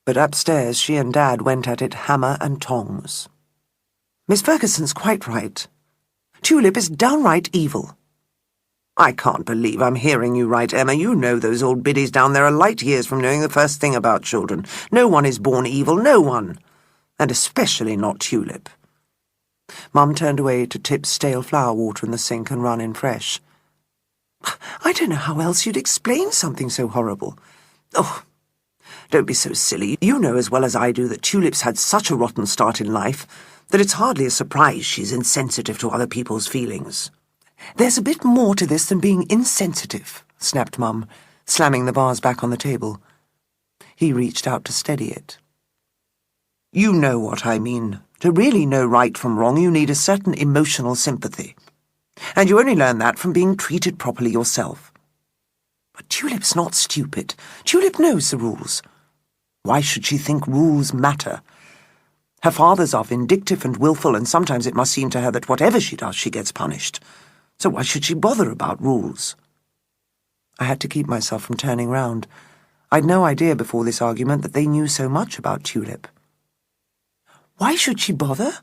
but upstairs she and Dad went at it hammer and tongs. "Miss Ferguson's quite right. Tulip is downright evil." "I can't believe I'm hearing you right, Emma. You know those old biddies down there are light years from knowing the first thing about children. No one is born evil, no one. And especially not Tulip." Mum turned away to tip stale flower water in the sink and run in fresh. "I don't know how else you'd explain something so horrible." "Oh, don't be so silly. You know as well as I do that Tulip's had such a rotten start in life that it's hardly a surprise she's insensitive to other people's feelings." "There's a bit more to this than being insensitive," snapped Mum, slamming the vase back on the table. He reached out to steady it. "You know what I mean. To really know right from wrong, you need a certain emotional sympathy. And you only learn that from being treated properly yourself." But Tulip's not stupid. Tulip knows the rules. Why should she think rules matter? Her fathers are vindictive and willful, and sometimes it must seem to her that whatever she does, she gets punished. So why should she bother about rules? I had to keep myself from turning round. I'd no idea before this argument that they knew so much about Tulip. Why should she bother?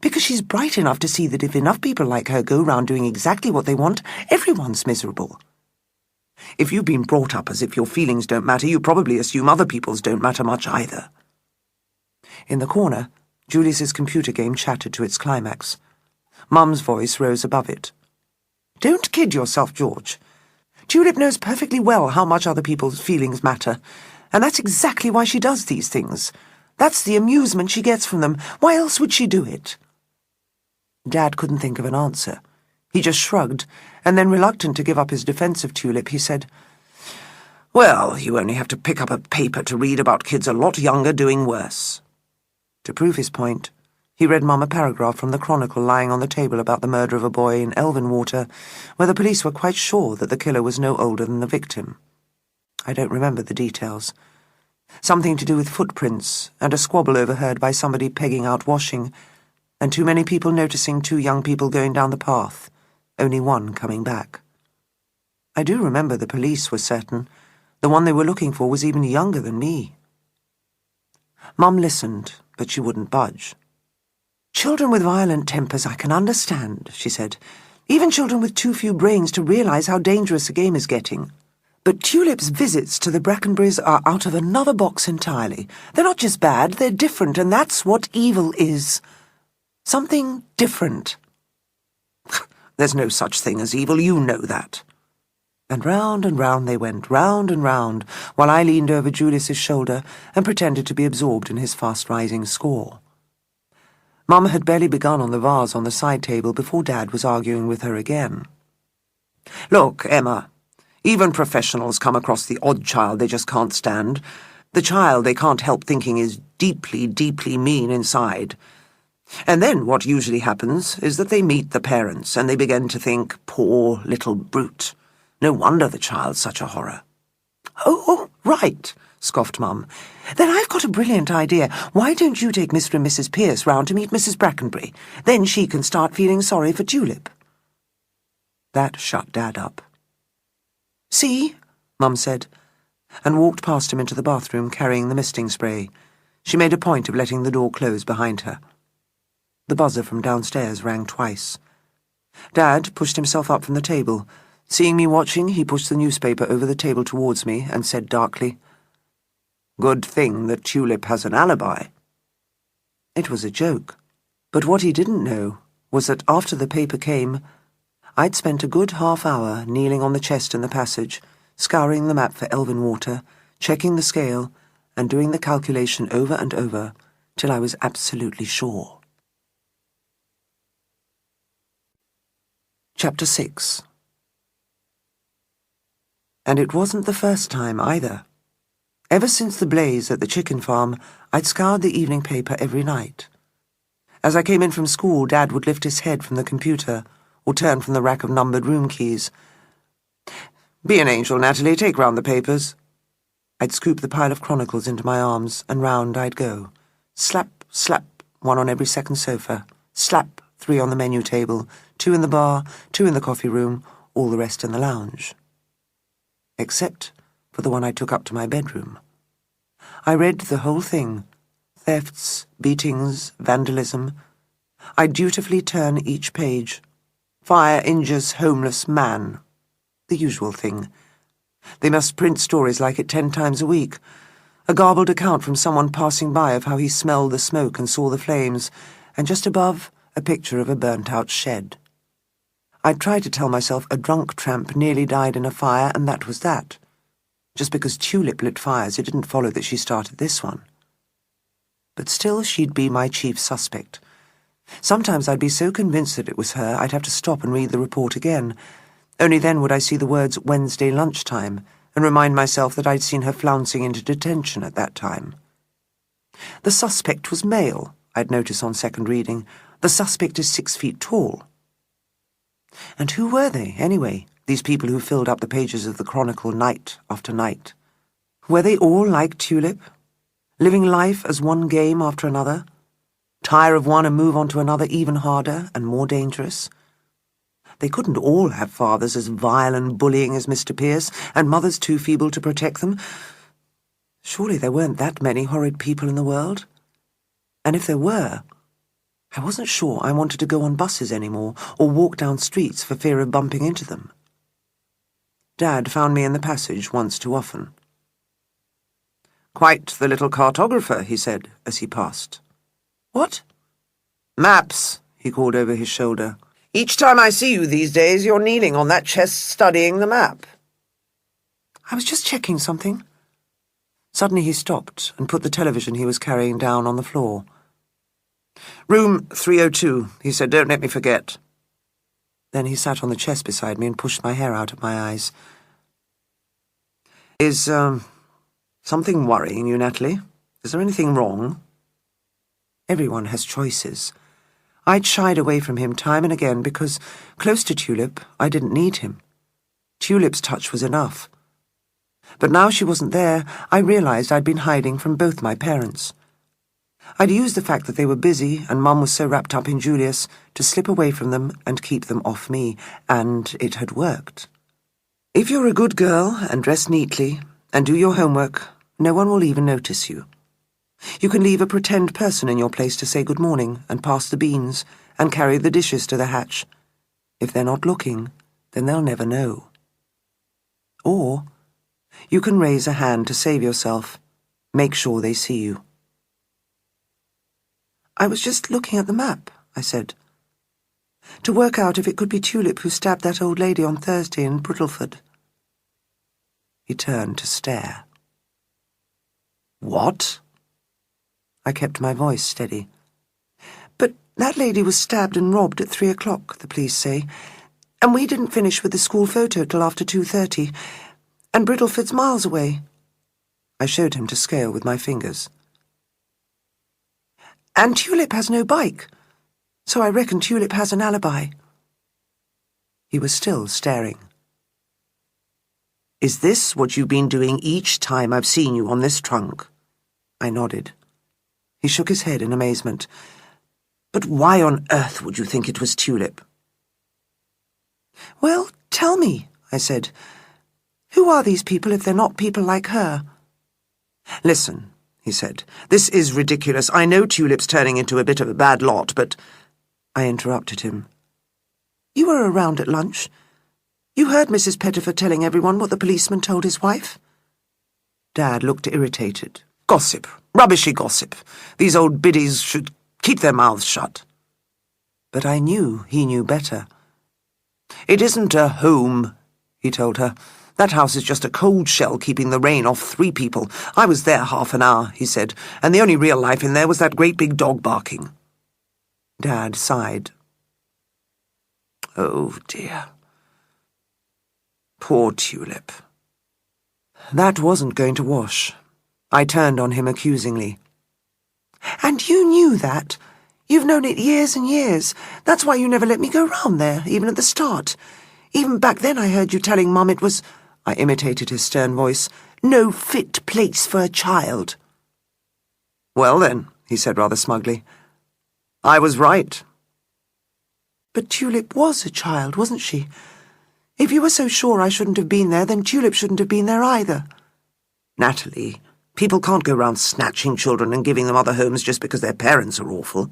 Because she's bright enough to see that if enough people like her go round doing exactly what they want, everyone's miserable. If you've been brought up as if your feelings don't matter, you probably assume other people's don't matter much either. In the corner, Julius's computer game chattered to its climax. Mum's voice rose above it. Don't kid yourself, George. Tulip knows perfectly well how much other people's feelings matter, and that's exactly why she does these things. That's the amusement she gets from them. Why else would she do it? Dad couldn't think of an answer. He just shrugged, and then, reluctant to give up his defence of Tulip, he said, Well, you only have to pick up a paper to read about kids a lot younger doing worse. To prove his point, he read Mum a paragraph from the Chronicle lying on the table about the murder of a boy in Elvenwater, where the police were quite sure that the killer was no older than the victim. I don't remember the details. Something to do with footprints, and a squabble overheard by somebody pegging out washing, and too many people noticing two young people going down the path, only one coming back. I do remember the police were certain. The one they were looking for was even younger than me. Mum listened, but she wouldn't budge. Children with violent tempers I can understand, she said. Even children with too few brains to realise how dangerous a game is getting. But Tulip's visits to the Brackenburys are out of another box entirely. They're not just bad, they're different, and that's what evil is. Something different. There's no such thing as evil, you know that. And round they went, round and round, while I leaned over Julius's shoulder and pretended to be absorbed in his fast-rising score. Mum had barely begun on the vase on the side table before Dad was arguing with her again. Look, Emma, even professionals come across the odd child they just can't stand. The child they can't help thinking is deeply, deeply mean inside. And then what usually happens is that they meet the parents and they begin to think, poor little brute. No wonder the child's such a horror. Oh, right, scoffed Mum. Then I've got a brilliant idea. Why don't you take Mr. and Mrs. Pierce round to meet Mrs. Brackenbury? Then she can start feeling sorry for Tulip. That shut Dad up. See, Mum said, and walked past him into the bathroom carrying the misting spray. She made a point of letting the door close behind her. The buzzer from downstairs rang twice. Dad pushed himself up from the table. Seeing me watching, he pushed the newspaper over the table towards me and said darkly, Good thing that Tulip has an alibi. It was a joke, but what he didn't know was that after the paper came, I'd spent a good half-hour kneeling on the chest in the passage, scouring the map for Elvenwater, checking the scale, and doing the calculation over and over till I was absolutely sure. Chapter 6. And it wasn't the first time either. Ever since the blaze at the chicken farm, I'd scoured the evening paper every night. As I came in from school, Dad would lift his head from the computer or turn from the rack of numbered room keys. Be an angel, Natalie, take round the papers. I'd scoop the pile of chronicles into my arms, and round I'd go. Slap, slap, one on every second sofa. Slap, 3 on the menu table, 2 in the bar, 2 in the coffee room, all the rest in the lounge. Except for the one I took up to my bedroom. I read the whole thing. Thefts, beatings, vandalism. I'd dutifully turn each page. Fire injures homeless man. The usual thing. They must print stories like it 10 times a week. A garbled account from someone passing by of how he smelled the smoke and saw the flames, and just above, a picture of a burnt-out shed. I'd tried to tell myself a drunk tramp nearly died in a fire, and that was that. Just because Tulip lit fires, it didn't follow that she started this one. But still, she'd be my chief suspect. Sometimes I'd be so convinced that it was her, I'd have to stop and read the report again. Only then would I see the words Wednesday lunchtime, and remind myself that I'd seen her flouncing into detention at that time. The suspect was male, I'd notice on second reading. The suspect is 6 feet tall. And who were they, anyway, these people who filled up the pages of the Chronicle night after night. Were they all like Tulip, living life as one game after another, tire of one and move on to another even harder and more dangerous? They couldn't all have fathers as vile and bullying as Mr. Pierce, and mothers too feeble to protect them. Surely there weren't that many horrid people in the world. And if there were, I wasn't sure I wanted to go on buses anymore or walk down streets for fear of bumping into them. Dad found me in the passage once too often. "Quite the little cartographer," he said as he passed. "What?" "Maps," he called over his shoulder. "Each time I see you these days, you're kneeling on that chest studying the map." I was just checking something. Suddenly he stopped and put the television he was carrying down on the floor. "Room 302, he said. "Don't let me forget." Then he sat on the chest beside me and pushed my hair out of my eyes. "Is, something worrying you, Natalie? Is there anything wrong?" Everyone has choices. I'd shied away from him time and again because, close to Tulip, I didn't need him. Tulip's touch was enough. But now she wasn't there, I realized I'd been hiding from both my parents. I'd used the fact that they were busy and Mum was so wrapped up in Julius to slip away from them and keep them off me, and it had worked. If you're a good girl and dress neatly and do your homework, no one will even notice you. You can leave a pretend person in your place to say good morning and pass the beans and carry the dishes to the hatch. If they're not looking, then they'll never know. Or you can raise a hand to save yourself. Make sure they see you. "I was just looking at the map," I said, "to work out if it could be Tulip who stabbed that old lady on Thursday in Brittleford." He turned to stare. "What?" I kept my voice steady. "But that lady was stabbed and robbed at 3 o'clock, the police say, and we didn't finish with the school photo till after 2:30, and Brittleford's miles away." I showed him to scale with my fingers. "And Tulip has no bike, so I reckon Tulip has an alibi." He was still staring. "Is this what you've been doing each time I've seen you on this trunk?" I nodded. He shook his head in amazement. "But why on earth would you think it was Tulip?" "Well, tell me," I said. "Who are these people if they're not people like her?" "Listen," he said, "this is ridiculous. I know Tulip's turning into a bit of a bad lot, but—" I interrupted him. "You were around at lunch. You heard Mrs. Pettifer telling everyone what the policeman told his wife?" Dad looked irritated. "Gossip. Rubbishy gossip. These old biddies should keep their mouths shut." But I knew he knew better. "It isn't a home," he told her. "That house is just a cold shell keeping the rain off 3 people. I was there half an hour," he said, "and the only real life in there was that great big dog barking." Dad sighed. "Oh, dear. Poor Tulip." That wasn't going to wash. I turned on him accusingly. "And you knew that? You've known it years and years. That's why you never let me go round there, even at the start. Even back then I heard you telling Mum it was," I imitated his stern voice, "no fit place for a child." "Well then," he said rather smugly, "I was right." "But Tulip was a child, wasn't she? If you were so sure I shouldn't have been there, then Tulip shouldn't have been there either." "Natalie, people can't go round snatching children and giving them other homes just because their parents are awful."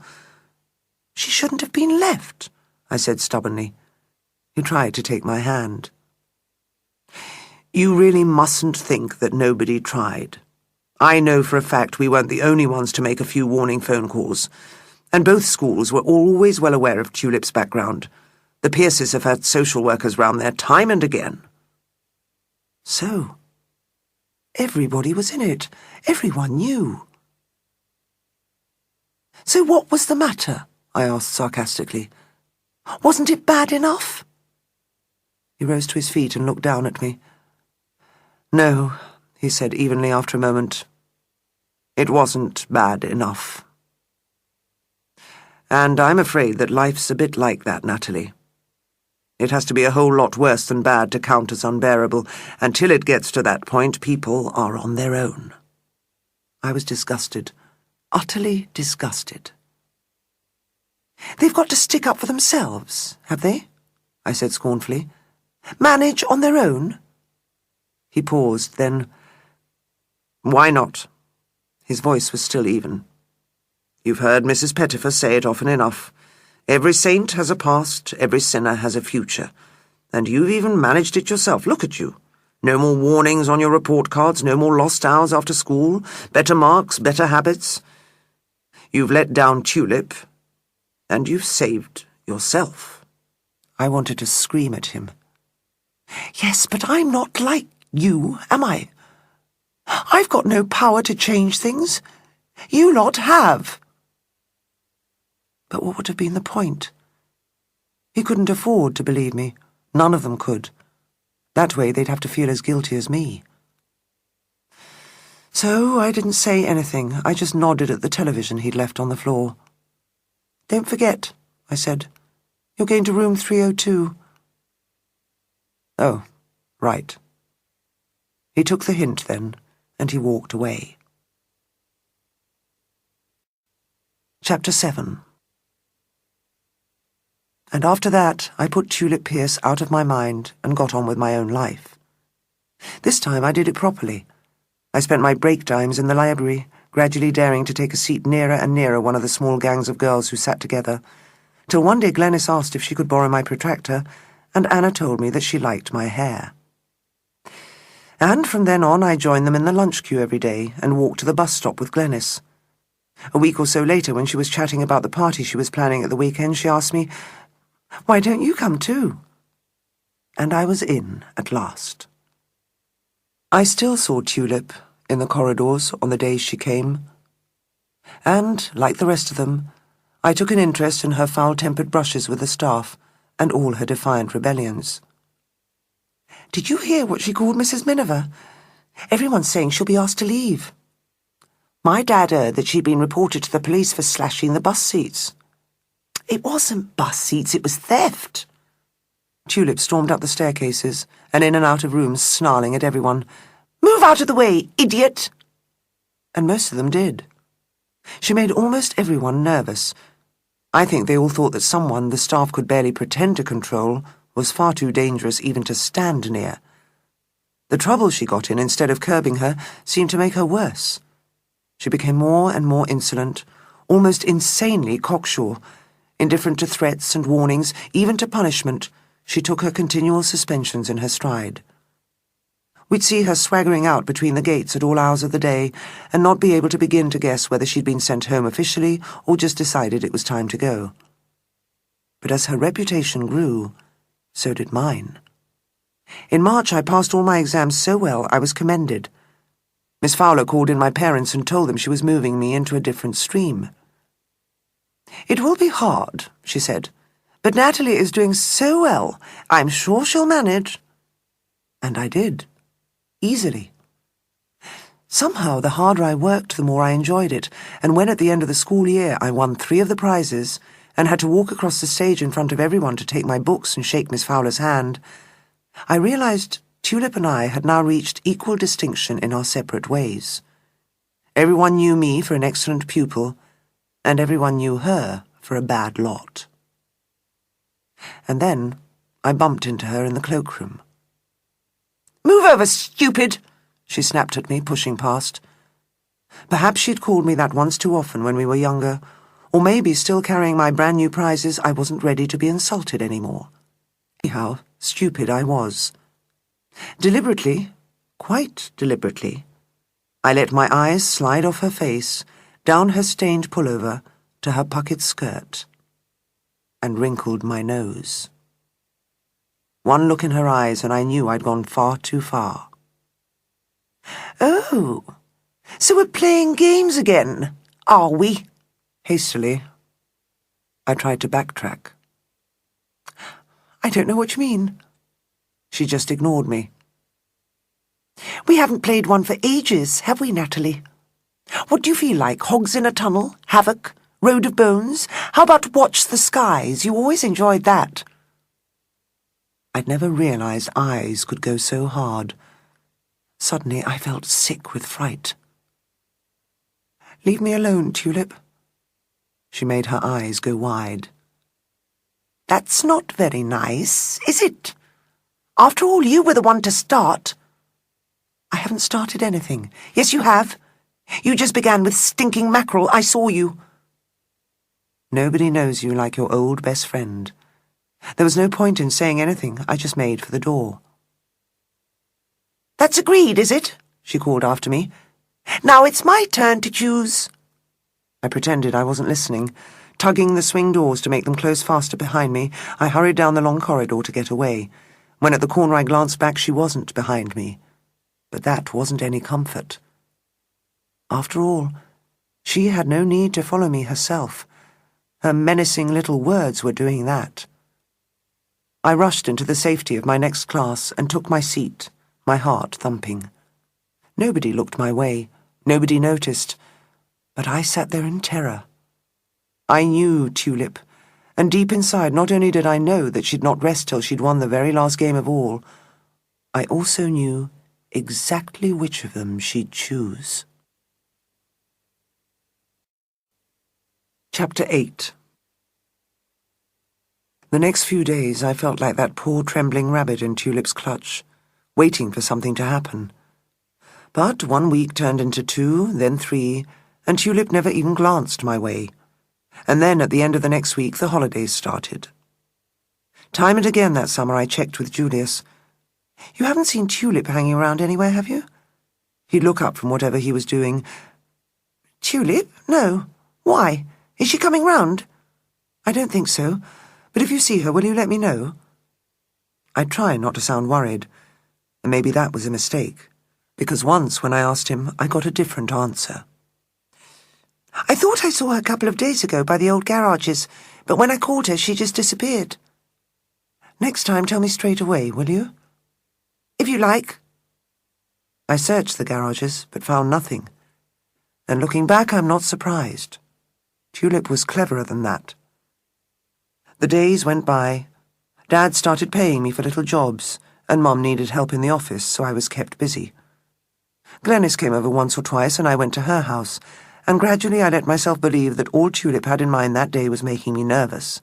"She shouldn't have been left," I said stubbornly. He tried to take my hand. "You really mustn't think that nobody tried. I know for a fact we weren't the only ones to make a few warning phone calls, and both schools were always well aware of Tulip's background. The Pierces have had social workers round there time and again." So, everybody was in it. Everyone knew. "So what was the matter?" I asked sarcastically. "Wasn't it bad enough?" He rose to his feet and looked down at me. "No," he said evenly after a moment. "It wasn't bad enough. And I'm afraid that life's a bit like that, Natalie. It has to be a whole lot worse than bad to count as unbearable. Until it gets to that point, people are on their own. I was disgusted, utterly disgusted. They've got to stick up for themselves, have they? I said scornfully. Manage on their own? He paused, then, Why not? His voice was still even. You've heard Mrs. Pettifer say it often enough. Every saint has a past, every sinner has a future. And you've even managed it yourself. Look at you. No more warnings on your report cards, no more lost hours after school, better marks, better habits. You've let down Tulip, and you've saved yourself. I wanted to scream at him. Yes, but I'm not like you, am I? I've got no power to change things. You lot have. But what would have been the point? He couldn't afford to believe me. None of them could. That way they'd have to feel as guilty as me. So I didn't say anything. I just nodded at the television he'd left on the floor. Don't forget, I said. You're going to room 302. Oh, right. He took the hint then, and he walked away. Chapter 7. And after that, I put Tulip Pierce out of my mind and got on with my own life. This time I did it properly. I spent my break times in the library, gradually daring to take a seat nearer and nearer one of the small gangs of girls who sat together, till one day Glenys asked if she could borrow my protractor, and Anna told me that she liked my hair. And from then on I joined them in the lunch queue every day and walked to the bus stop with Glenys. A week or so later, when she was chatting about the party she was planning at the weekend, she asked me, Why don't you come too? And I was in at last. I still saw Tulip in the corridors on the days she came. And, like the rest of them, I took an interest in her foul-tempered brushes with the staff and all her defiant rebellions. Did you hear what she called Mrs. Miniver? Everyone's saying she'll be asked to leave. My dad heard that she'd been reported to the police for slashing the bus seats. It wasn't bus seats, it was theft. Tulip stormed up the staircases and in and out of rooms, snarling at everyone. Move out of the way, idiot! And most of them did. She made almost everyone nervous. I think they all thought that someone the staff could barely pretend to control was far too dangerous even to stand near. The trouble she got in, instead of curbing her, seemed to make her worse. She became more and more insolent, almost insanely cocksure. Indifferent to threats and warnings, even to punishment, she took her continual suspensions in her stride. We'd see her swaggering out between the gates at all hours of the day and not be able to begin to guess whether she'd been sent home officially or just decided it was time to go. But as her reputation grew, so did mine. In March I passed all my exams so well I was commended. Miss Fowler called in my parents and told them she was moving me into a different stream. It will be hard, she said, but Natalie is doing so well, I'm sure she'll manage. And I did. Easily. Somehow, the harder I worked, the more I enjoyed it, and when at the end of the school year I won 3 of the prizes and had to walk across the stage in front of everyone to take my books and shake Miss Fowler's hand, I realized Tulip and I had now reached equal distinction in our separate ways. Everyone knew me for an excellent pupil, and everyone knew her for a bad lot. And then I bumped into her in the cloakroom. Move over, stupid! She snapped at me, pushing past. Perhaps she'd called me that once too often when we were younger, or maybe, still carrying my brand-new prizes, I wasn't ready to be insulted anymore. Anyhow, stupid I was. Deliberately, quite deliberately, I let my eyes slide off her face, down her stained pullover, to her puckered skirt, and wrinkled my nose. One look in her eyes and I knew I'd gone far too far. Oh, so we're playing games again, are we? Hastily, I tried to backtrack. I don't know what you mean. She just ignored me. We haven't played one for ages, have we, Natalie? What do you feel like? Hogs in a tunnel? Havoc? Road of Bones? How about Watch the Skies? You always enjoyed that. I'd never realized eyes could go so hard. Suddenly I felt sick with fright. "Leave me alone, Tulip." She made her eyes go wide. "That's not very nice, is it? After all, you were the one to start." "I haven't started anything." "Yes, you have. You just began with stinking mackerel. I saw you." Nobody knows you like your old best friend. There was no point in saying anything. I just made for the door. "That's agreed, is it?" she called after me. "Now it's my turn to choose." I pretended I wasn't listening. Tugging the swing doors to make them close faster behind me, I hurried down the long corridor to get away. When at the corner I glanced back, she wasn't behind me. But that wasn't any comfort. After all, she had no need to follow me herself. Her menacing little words were doing that. I rushed into the safety of my next class and took my seat, my heart thumping. Nobody looked my way, nobody noticed, but I sat there in terror. I knew Tulip, and deep inside not only did I know that she'd not rest till she'd won the very last game of all, I also knew exactly which of them she'd choose. Chapter 8. The next few days I felt like that poor trembling rabbit in Tulip's clutch, waiting for something to happen. But 1 week turned into 2, then 3, and Tulip never even glanced my way. And then at the end of the next week the holidays started. Time and again that summer I checked with Julius. "You haven't seen Tulip hanging around anywhere, have you?" He'd look up from whatever he was doing. "Tulip? No. Why? Is she coming round?" "I don't think so. But if you see her, will you let me know?" I'd try not to sound worried, and maybe that was a mistake, because once when I asked him, I got a different answer. "I thought I saw her a couple of days ago by the old garages, but when I called her, she just disappeared." "Next time, tell me straight away, will you?" "If you like." I searched the garages, but found nothing. And looking back, I'm not surprised. Tulip was cleverer than that. The days went by. Dad started paying me for little jobs, and Mum needed help in the office, so I was kept busy. Glenys came over once or twice, and I went to her house, and gradually I let myself believe that all Tulip had in mind that day was making me nervous.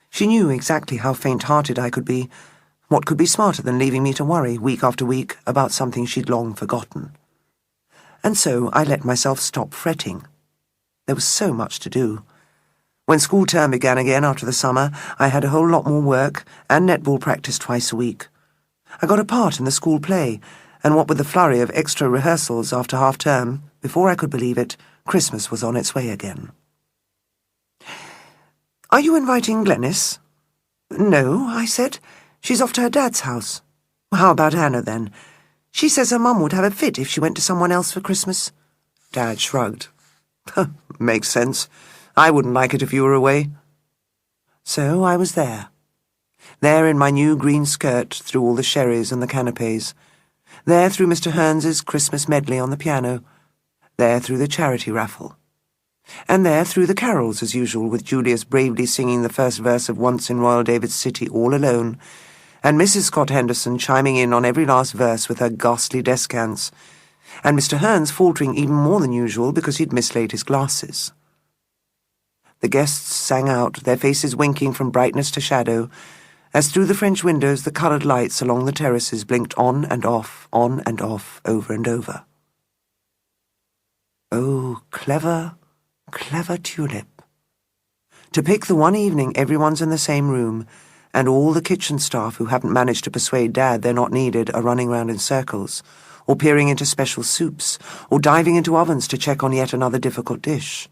She knew exactly how faint-hearted I could be. What could be smarter than leaving me to worry, week after week, about something she'd long forgotten? And so I let myself stop fretting. There was so much to do. When school term began again after the summer, I had a whole lot more work and netball practice twice a week. I got a part in the school play, and what with the flurry of extra rehearsals after half-term, before I could believe it, Christmas was on its way again. "Are you inviting Glenys?" "No," I said. "She's off to her dad's house." "How about Anna, then? She says her mum would have a fit if she went to someone else for Christmas." Dad shrugged. "Makes sense. I wouldn't like it if you were away." So I was there. There in my new green skirt through all the sherries and the canapes. There through Mr. Hearns's Christmas medley on the piano. There through the charity raffle. And there through the carols as usual, with Julius bravely singing the first verse of Once in Royal David's City all alone, and Mrs. Scott Henderson chiming in on every last verse with her ghastly descants, and Mr. Hearns faltering even more than usual because he'd mislaid his glasses. The guests sang out, their faces winking from brightness to shadow, as through the French windows the coloured lights along the terraces blinked on and off, over and over. Oh, clever, clever Tulip. To pick the one evening everyone's in the same room, and all the kitchen staff who haven't managed to persuade Dad they're not needed are running round in circles, or peering into special soups, or diving into ovens to check on yet another difficult dish.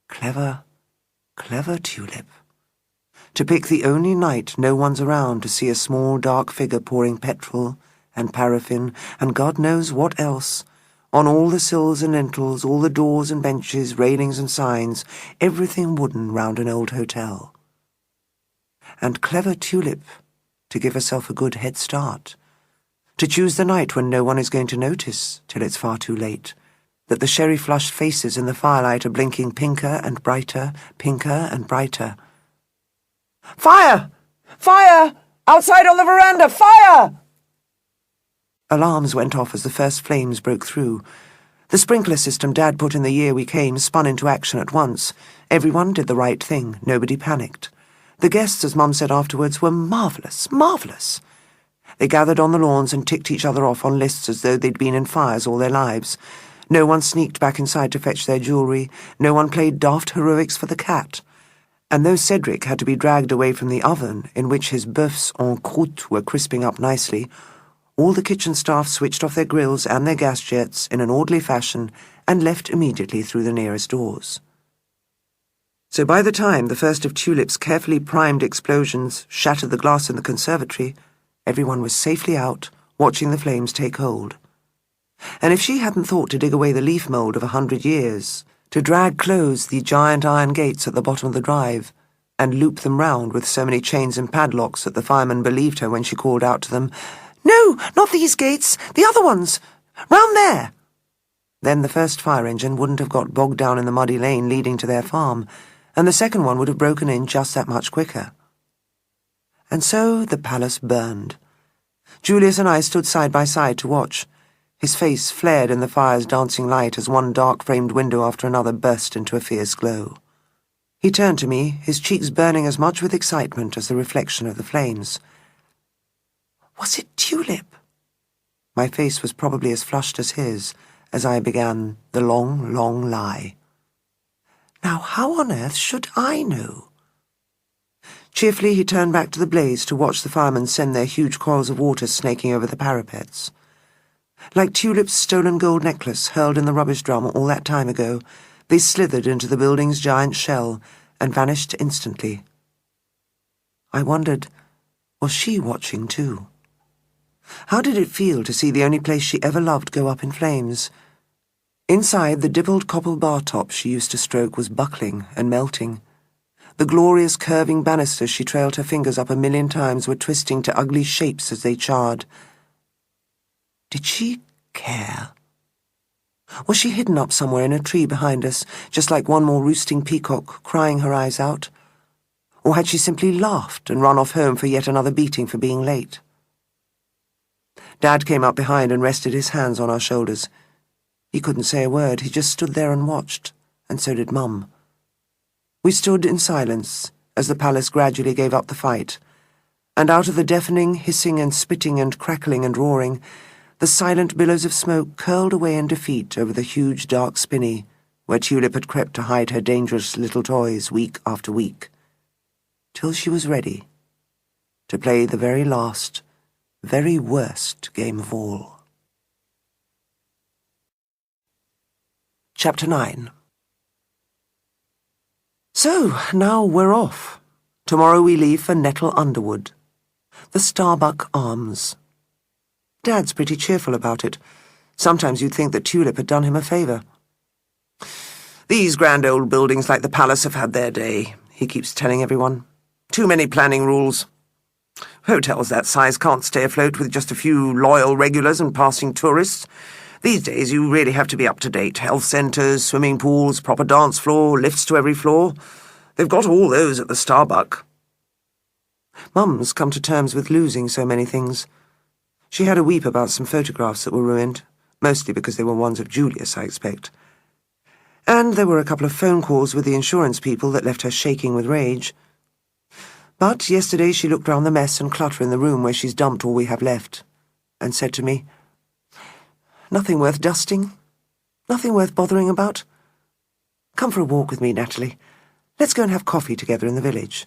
Clever, clever Tulip. To pick the only night no one's around to see a small dark figure pouring petrol and paraffin and God knows what else, on all the sills and lintels, all the doors and benches, railings and signs, everything wooden round an old hotel. And clever Tulip, to give herself a good head start, to choose the night when no one is going to notice till it's far too late, that the sherry-flushed faces in the firelight are blinking pinker and brighter, pinker and brighter. "Fire! Fire!" Outside on the veranda! Fire! Alarms went off as the first flames broke through. The sprinkler system Dad put in the year we came spun into action at once. Everyone did the right thing. Nobody panicked. The guests, as Mum said afterwards, were marvellous, marvellous. They gathered on the lawns and ticked each other off on lists as though they'd been in fires all their lives. No one sneaked back inside to fetch their jewellery. No one played daft heroics for the cat. And though Cedric had to be dragged away from the oven, in which his bœufs en croûte were crisping up nicely, all the kitchen staff switched off their grills and their gas jets in an orderly fashion and left immediately through the nearest doors. So by the time the first of Tulip's carefully primed explosions shattered the glass in the conservatory, everyone was safely out, watching the flames take hold. And if she hadn't thought to dig away the leaf mould of 100 years, to drag close the giant iron gates at the bottom of the drive, and loop them round with so many chains and padlocks that the firemen believed her when she called out to them, "No, not these gates, the other ones, round there," then the first fire engine wouldn't have got bogged down in the muddy lane leading to their farm, and the second one would have broken in just that much quicker. And so the palace burned. Julius and I stood side by side to watch. His face flared in the fire's dancing light as one dark-framed window after another burst into a fierce glow. He turned to me, his cheeks burning as much with excitement as the reflection of the flames. "Was it Tulip?" My face was probably as flushed as his as I began the long, long lie. Now how on earth should I know? Cheerfully he turned back to the blaze to watch the firemen send their huge coils of water snaking over the parapets. Like Tulip's stolen gold necklace hurled in the rubbish drum all that time ago, they slithered into the building's giant shell and vanished instantly. I wondered, was she watching too? How did it feel to see the only place she ever loved go up in flames? Inside, the dippled copple bar top she used to stroke was buckling and melting. The glorious curving banisters she trailed her fingers up 1,000,000 times were twisting to ugly shapes as they charred. Did she care? Was she hidden up somewhere in a tree behind us, just like one more roosting peacock, crying her eyes out? Or had she simply laughed and run off home for yet another beating for being late? Dad came up behind and rested his hands on our shoulders. He couldn't say a word, he just stood there and watched, and so did Mum. We stood in silence as the palace gradually gave up the fight, and out of the deafening hissing and spitting and crackling and roaring, the silent billows of smoke curled away in defeat over the huge dark spinney, where Tulip had crept to hide her dangerous little toys week after week, till she was ready to play the very last, very worst game of all. Chapter 9. So, now we're off. Tomorrow we leave for Nettle Underwood, the Starbuck Arms. Dad's pretty cheerful about it. Sometimes you'd think that Tulip had done him a favour. "These grand old buildings like the palace have had their day," he keeps telling everyone. "Too many planning rules. Hotels that size can't stay afloat with just a few loyal regulars and passing tourists. These days you really have to be up to date. Health centres, swimming pools, proper dance floor, lifts to every floor. They've got all those at the Starbuck." Mum's come to terms with losing so many things. She had a weep about some photographs that were ruined, mostly because they were ones of Julius, I expect. And there were a couple of phone calls with the insurance people that left her shaking with rage. But yesterday she looked round the mess and clutter in the room where she's dumped all we have left, and said to me, "Nothing worth dusting? Nothing worth bothering about? Come for a walk with me, Natalie. Let's go and have coffee together in the village."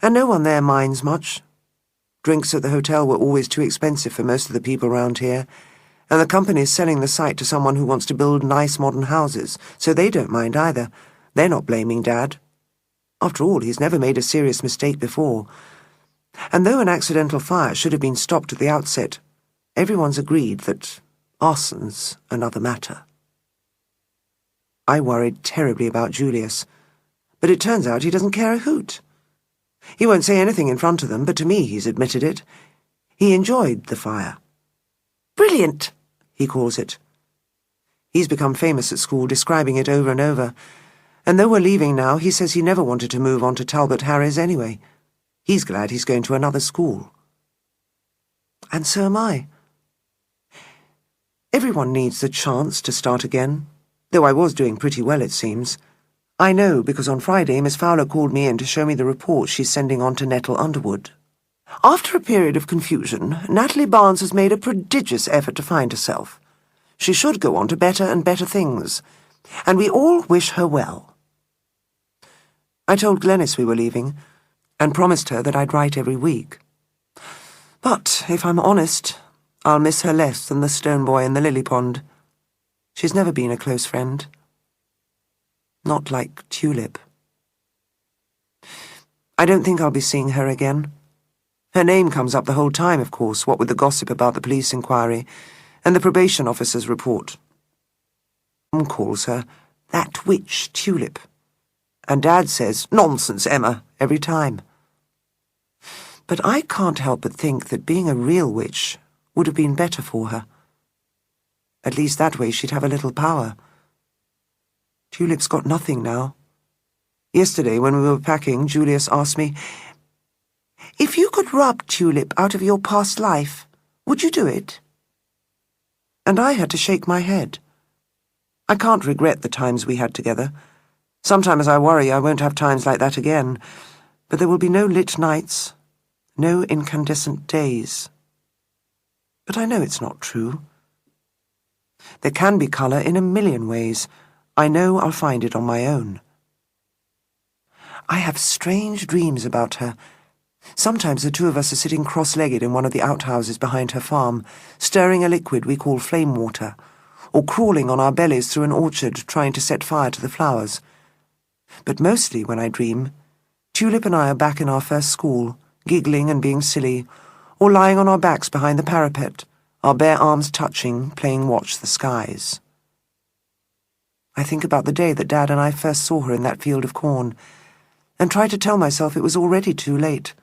And no one there minds much. Drinks at the hotel were always too expensive for most of the people round here, and the company's selling the site to someone who wants to build nice modern houses, so they don't mind either. They're not blaming Dad. After all, he's never made a serious mistake before. And though an accidental fire should have been stopped at the outset, everyone's agreed that arson's another matter. I worried terribly about Julius, but it turns out he doesn't care a hoot. He won't say anything in front of them, but to me he's admitted it. He enjoyed the fire. "Brilliant," he calls it. He's become famous at school, describing it over and over, and though we're leaving now, he says he never wanted to move on to Talbot Harris anyway. He's glad he's going to another school. And so am I. Everyone needs the chance to start again, though I was doing pretty well, it seems. I know, because on Friday Miss Fowler called me in to show me the report she's sending on to Nettle Underwood. After a period of confusion, Natalie Barnes has made a prodigious effort to find herself. She should go on to better and better things, and we all wish her well. I told Glenys we were leaving, and promised her that I'd write every week. But, if I'm honest, I'll miss her less than the stone boy in the lily pond. She's never been a close friend. Not like Tulip. I don't think I'll be seeing her again. Her name comes up the whole time, of course, what with the gossip about the police inquiry and the probation officer's report. Mum calls her that witch Tulip, and Dad says, "Nonsense, Emma," every time. But I can't help but think that being a real witch would have been better for her. At least that way she'd have a little power. Tulip's got nothing now. Yesterday, when we were packing, Julius asked me, "If you could rub Tulip out of your past life, would you do it?" And I had to shake my head. I can't regret the times we had together. Sometimes I worry I won't have times like that again, but there will be no lit nights, no incandescent days. But I know it's not true. There can be colour in a million ways. I know I'll find it on my own. I have strange dreams about her. Sometimes the two of us are sitting cross-legged in one of the outhouses behind her farm, stirring a liquid we call flame water, or crawling on our bellies through an orchard trying to set fire to the flowers. But mostly, when I dream, Tulip and I are back in our first school, giggling and being silly, or lying on our backs behind the parapet, our bare arms touching, playing Watch the Skies. I think about the day that Dad and I first saw her in that field of corn, and try to tell myself it was already too late.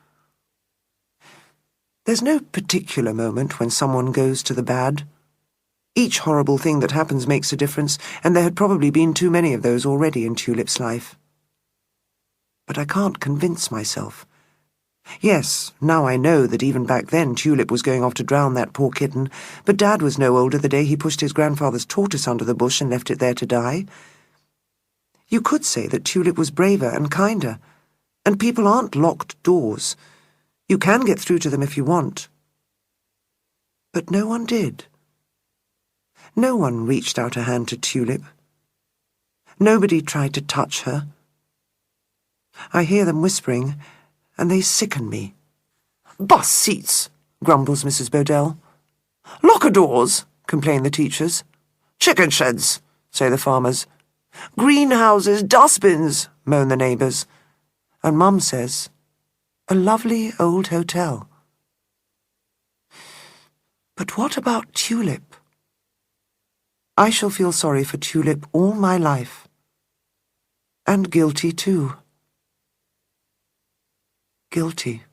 There's no particular moment when someone goes to the bad. Each horrible thing that happens makes a difference, and there had probably been too many of those already in Tulip's life. But I can't convince myself. Yes, now I know that even back then Tulip was going off to drown that poor kitten, but Dad was no older the day he pushed his grandfather's tortoise under the bush and left it there to die. You could say that Tulip was braver and kinder, and people aren't locked doors. You can get through to them if you want. But no one did. No one reached out a hand to Tulip. Nobody tried to touch her. I hear them whispering, and they sicken me. "Bus seats," grumbles Mrs. Bodell. "Locker doors," complain the teachers. "Chicken sheds," say the farmers. "Greenhouses, dustbins," moan the neighbours. And Mum says, "A lovely old hotel." But what about Tulip? I shall feel sorry for Tulip all my life. And guilty too. Guilty.